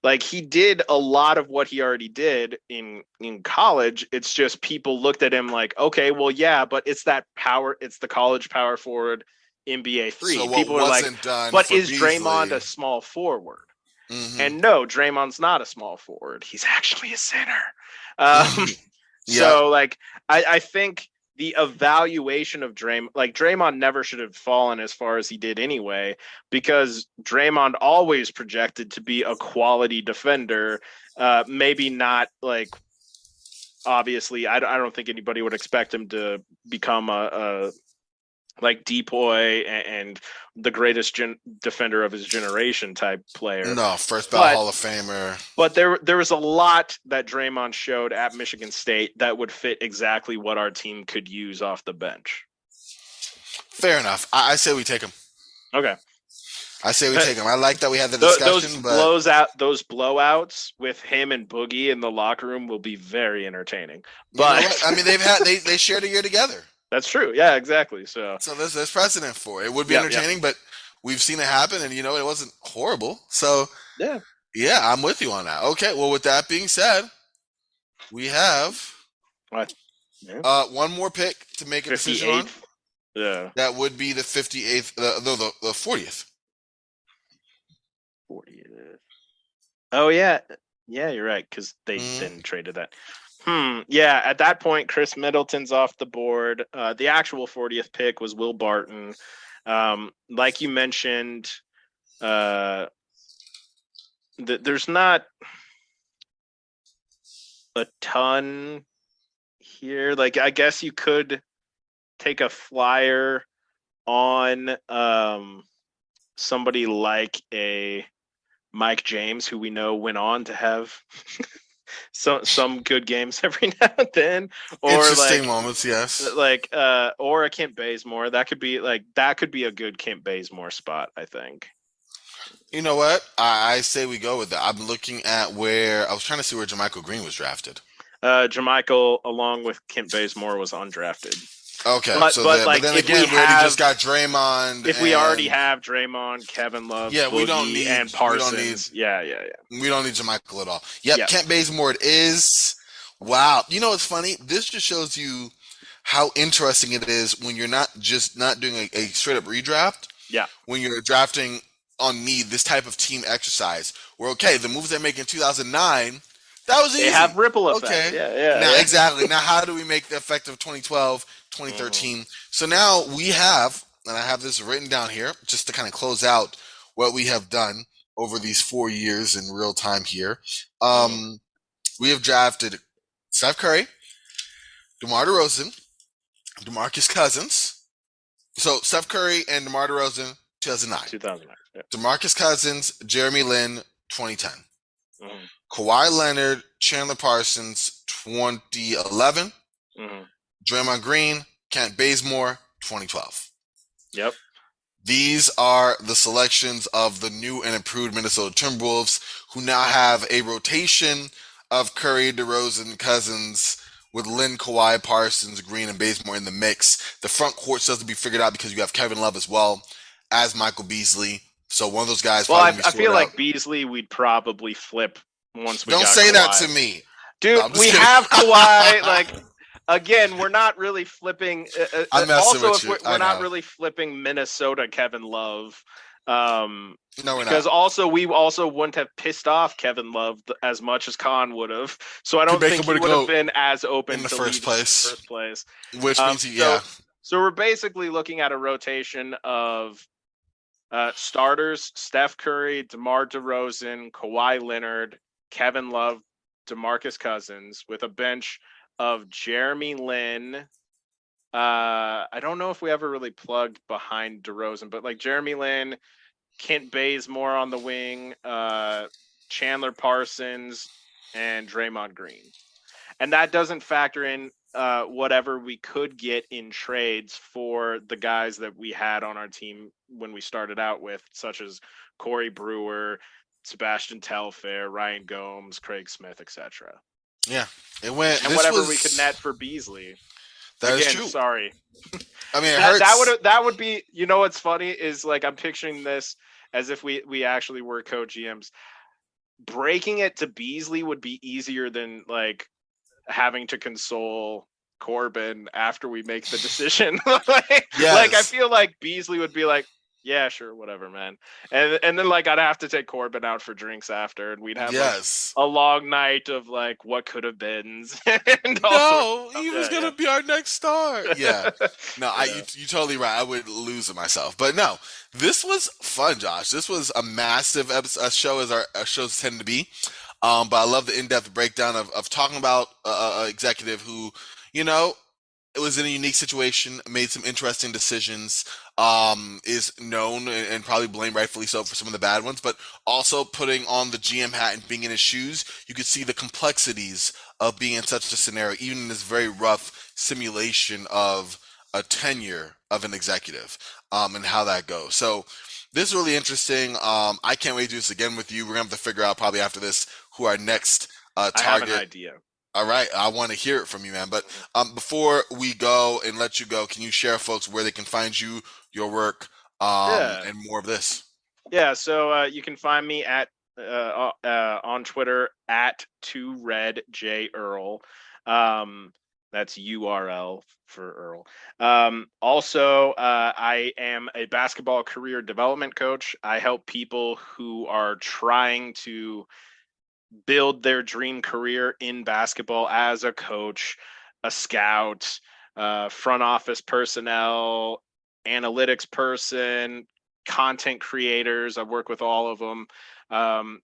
Speaker 2: Like he did a lot of what he already did in college. It's just people looked at him like, okay, well, yeah, but it's that power. It's the college power forward NBA
Speaker 1: So
Speaker 2: three.
Speaker 1: what
Speaker 2: People are like,
Speaker 1: wasn't done
Speaker 2: but
Speaker 1: for
Speaker 2: is Draymond
Speaker 1: Beasley?
Speaker 2: a small forward?
Speaker 1: Hmm.
Speaker 2: And no, Draymond's not a small forward. He's actually a center. Um,
Speaker 1: Yep.
Speaker 2: so like I think the evaluation of Draymond never should have fallen as far as he did anyway, because Draymond always projected to be a quality defender. Maybe not like obviously I don't think anybody would expect him to become a like Depoy and the greatest defender of his generation type player.
Speaker 1: No, first ballot
Speaker 2: But
Speaker 1: Hall of Famer.
Speaker 2: there was a lot that Draymond showed at Michigan State that would fit exactly what our team could use off the bench.
Speaker 1: Fair enough. I say we take him.
Speaker 2: Okay.
Speaker 1: I say we take him. I like that we had the
Speaker 2: Those
Speaker 1: discussion, but
Speaker 2: those blowouts with him and Boogie in the locker room will be very entertaining.
Speaker 1: you know
Speaker 2: But
Speaker 1: what? I mean, they shared a year together,
Speaker 2: that's true. Yeah, exactly. So
Speaker 1: so there's precedent for it. It would be
Speaker 2: yeah, yeah,
Speaker 1: entertaining, but we've seen it happen, and it wasn't horrible. So
Speaker 2: yeah.
Speaker 1: yeah, I'm with you on that. Okay, well, with that being said, we have
Speaker 2: What? Yeah.
Speaker 1: one more pick to make a decision on.
Speaker 2: 58th. Yeah.
Speaker 1: That would be the 58th, the 40th.
Speaker 2: 40th. Oh yeah. Yeah, you're right, because they
Speaker 1: Mm-hmm.
Speaker 2: then traded that. Yeah, at that point, Chris Middleton's off the board. The actual 40th pick was Will Barton. Like you mentioned, there's not a ton here. Like, I guess you could take a flyer on somebody like a Mike James, who we know went on to have some good games every now and then, or
Speaker 1: Interesting moments, yes.
Speaker 2: or a Kent Bazemore. That could be a good Kent Bazemore spot, I think.
Speaker 1: You know what? I say we go with that. I'm looking at where I was trying to see where Jermichael Green was drafted.
Speaker 2: Jermichael, along with Kent Bazemore, was undrafted.
Speaker 1: Okay,
Speaker 2: But
Speaker 1: but then
Speaker 2: if
Speaker 1: again,
Speaker 2: we
Speaker 1: we already
Speaker 2: have
Speaker 1: just got Draymond.
Speaker 2: if we already have Draymond, Kevin Love,
Speaker 1: Yeah,
Speaker 2: Boogie, and Parsons,
Speaker 1: we don't need
Speaker 2: yeah.
Speaker 1: we don't need Jermichael at all. Yep,
Speaker 2: Yeah.
Speaker 1: Kent Bazemore it is. Wow, you know what's funny? This just shows you how interesting it is when you're not doing a straight up redraft.
Speaker 2: Yeah.
Speaker 1: When you're drafting on need, this type of team exercise. Where okay, the moves they make in 2009, that was easy.
Speaker 2: They have ripple effects.
Speaker 1: Okay.
Speaker 2: Yeah.
Speaker 1: Now exactly. Now how do we make the effect of 2012, 2013?
Speaker 2: Mm-hmm.
Speaker 1: So now we have, and I have this written down here just to kind of close out what we have done over these 4 years in real time here. We have drafted Steph Curry, DeMar DeRozan, DeMarcus Cousins. So Steph Curry and DeMar DeRozan, 2009.
Speaker 2: 2009. Yeah.
Speaker 1: DeMarcus Cousins, Jeremy Lin, 2010.
Speaker 2: Mm-hmm.
Speaker 1: Kawhi Leonard, Chandler Parsons, 2011.
Speaker 2: Mm-hmm.
Speaker 1: Draymond Green, Kent Bazemore, 2012.
Speaker 2: Yep.
Speaker 1: These are the selections of the new and improved Minnesota Timberwolves, who now have a rotation of Curry, DeRozan, Cousins, with Lynn, Kawhi, Parsons, Green, and Bazemore in the mix. The front court still has to be figured out because you have Kevin Love as well as Michael Beasley. So one of those guys.
Speaker 2: Well, I
Speaker 1: probably
Speaker 2: feel like
Speaker 1: out.
Speaker 2: Beasley we'd probably flip once we
Speaker 1: Don't
Speaker 2: got
Speaker 1: say
Speaker 2: Kawhi.
Speaker 1: that to me.
Speaker 2: Dude,
Speaker 1: No, I'm just
Speaker 2: we
Speaker 1: kidding.
Speaker 2: have Kawhi. Like, again, we're not really flipping.
Speaker 1: I'm messing
Speaker 2: Also,
Speaker 1: with
Speaker 2: if
Speaker 1: you.
Speaker 2: we're
Speaker 1: I
Speaker 2: not
Speaker 1: know.
Speaker 2: really flipping Minnesota Kevin Love.
Speaker 1: No, we're
Speaker 2: Because
Speaker 1: not.
Speaker 2: also we also wouldn't have pissed off Kevin Love as much as Kahn would have. So I don't
Speaker 1: make
Speaker 2: think
Speaker 1: him
Speaker 2: he would
Speaker 1: go
Speaker 2: have been as open
Speaker 1: in the
Speaker 2: to
Speaker 1: first
Speaker 2: leave in the
Speaker 1: place.
Speaker 2: first place.
Speaker 1: Which means, yeah.
Speaker 2: So we're basically looking at a rotation of starters: Steph Curry, DeMar DeRozan, Kawhi Leonard, Kevin Love, DeMarcus Cousins, with a bench of Jeremy Lin. I don't know if we ever really plugged behind DeRozan, but like Jeremy Lin, Kent Bazemore on the wing, Chandler Parsons, and Draymond Green. And that doesn't factor in whatever we could get in trades for the guys that we had on our team when we started out with, such as Corey Brewer, Sebastian Telfair, Ryan Gomes, Craig Smith, etc.
Speaker 1: Yeah, it went.
Speaker 2: And
Speaker 1: This
Speaker 2: whatever we could
Speaker 1: was
Speaker 2: net for Beasley.
Speaker 1: that is
Speaker 2: Again,
Speaker 1: true.
Speaker 2: sorry.
Speaker 1: I mean, it
Speaker 2: That
Speaker 1: hurts.
Speaker 2: would be, you know what's funny is like I'm picturing this as if we actually were co-GMs. Breaking it to Beasley would be easier than like having to console Corbin after we make the decision. Like I
Speaker 1: Yes,
Speaker 2: feel like Beasley would be like, yeah, sure, whatever, man. And then like I'd have to take Corbin out for drinks after, and we'd have like
Speaker 1: yes.
Speaker 2: a long night of like what could have been and all sorts
Speaker 1: No,
Speaker 2: of
Speaker 1: he was
Speaker 2: stuff.
Speaker 1: gonna be our next star. Yeah. No,
Speaker 2: Yeah.
Speaker 1: you totally right. I would lose it myself. But no, this was fun, Josh. This was a massive show, as our shows tend to be. But I love the in-depth breakdown of talking about executive who, you know, it was in a unique situation, made some interesting decisions, is known and probably blamed rightfully so for some of the bad ones, but also putting on the GM hat and being in his shoes, you could see the complexities of being in such a scenario, even in this very rough simulation of a tenure of an executive, and how that goes. So this is really interesting. I can't wait to do this again with you. We're gonna have to figure out probably after this who our next
Speaker 2: I have an
Speaker 1: target.
Speaker 2: idea.
Speaker 1: All right, I want to hear it from you, man. But before we go and let you go, can you share, folks, where they can find you, your work,
Speaker 2: Yeah.
Speaker 1: and more of this?
Speaker 2: Yeah, so you can find me at on Twitter at 2redjearl. That's URL for Earl. Also, I am a basketball career development coach. I help people who are trying to build their dream career in basketball as a coach, a scout, front office personnel, analytics person, content creators. I work with all of them.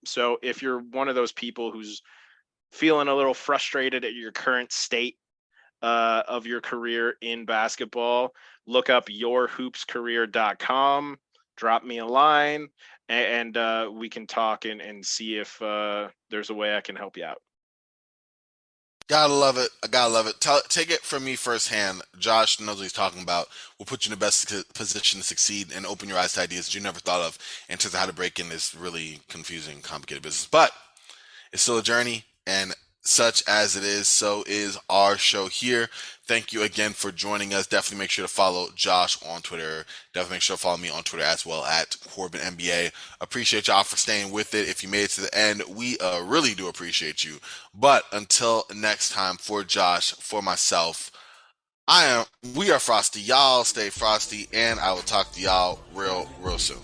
Speaker 2: So if you're one of those people who's feeling a little frustrated at your current state of your career in basketball, look up yourhoopscareer.com, drop me a line, and we can talk and see if there's a way I can help you out.
Speaker 1: Gotta love it. I gotta love it. Take it from me firsthand. Josh knows what he's talking about. We'll put you in the best position to succeed and open your eyes to ideas that you never thought of in terms of how to break in this really confusing, complicated business. But it's still a journey, and such as it is, so is our show here. Thank you again for joining us. Definitely make sure to follow Josh on Twitter. Definitely make sure to follow me on Twitter as well at Corbin NBA. Appreciate y'all for staying with it. If you made it to the end, we really do appreciate you. But until next time, for Josh, for myself, we are Frosty. Y'all stay frosty, and I will talk to y'all real soon.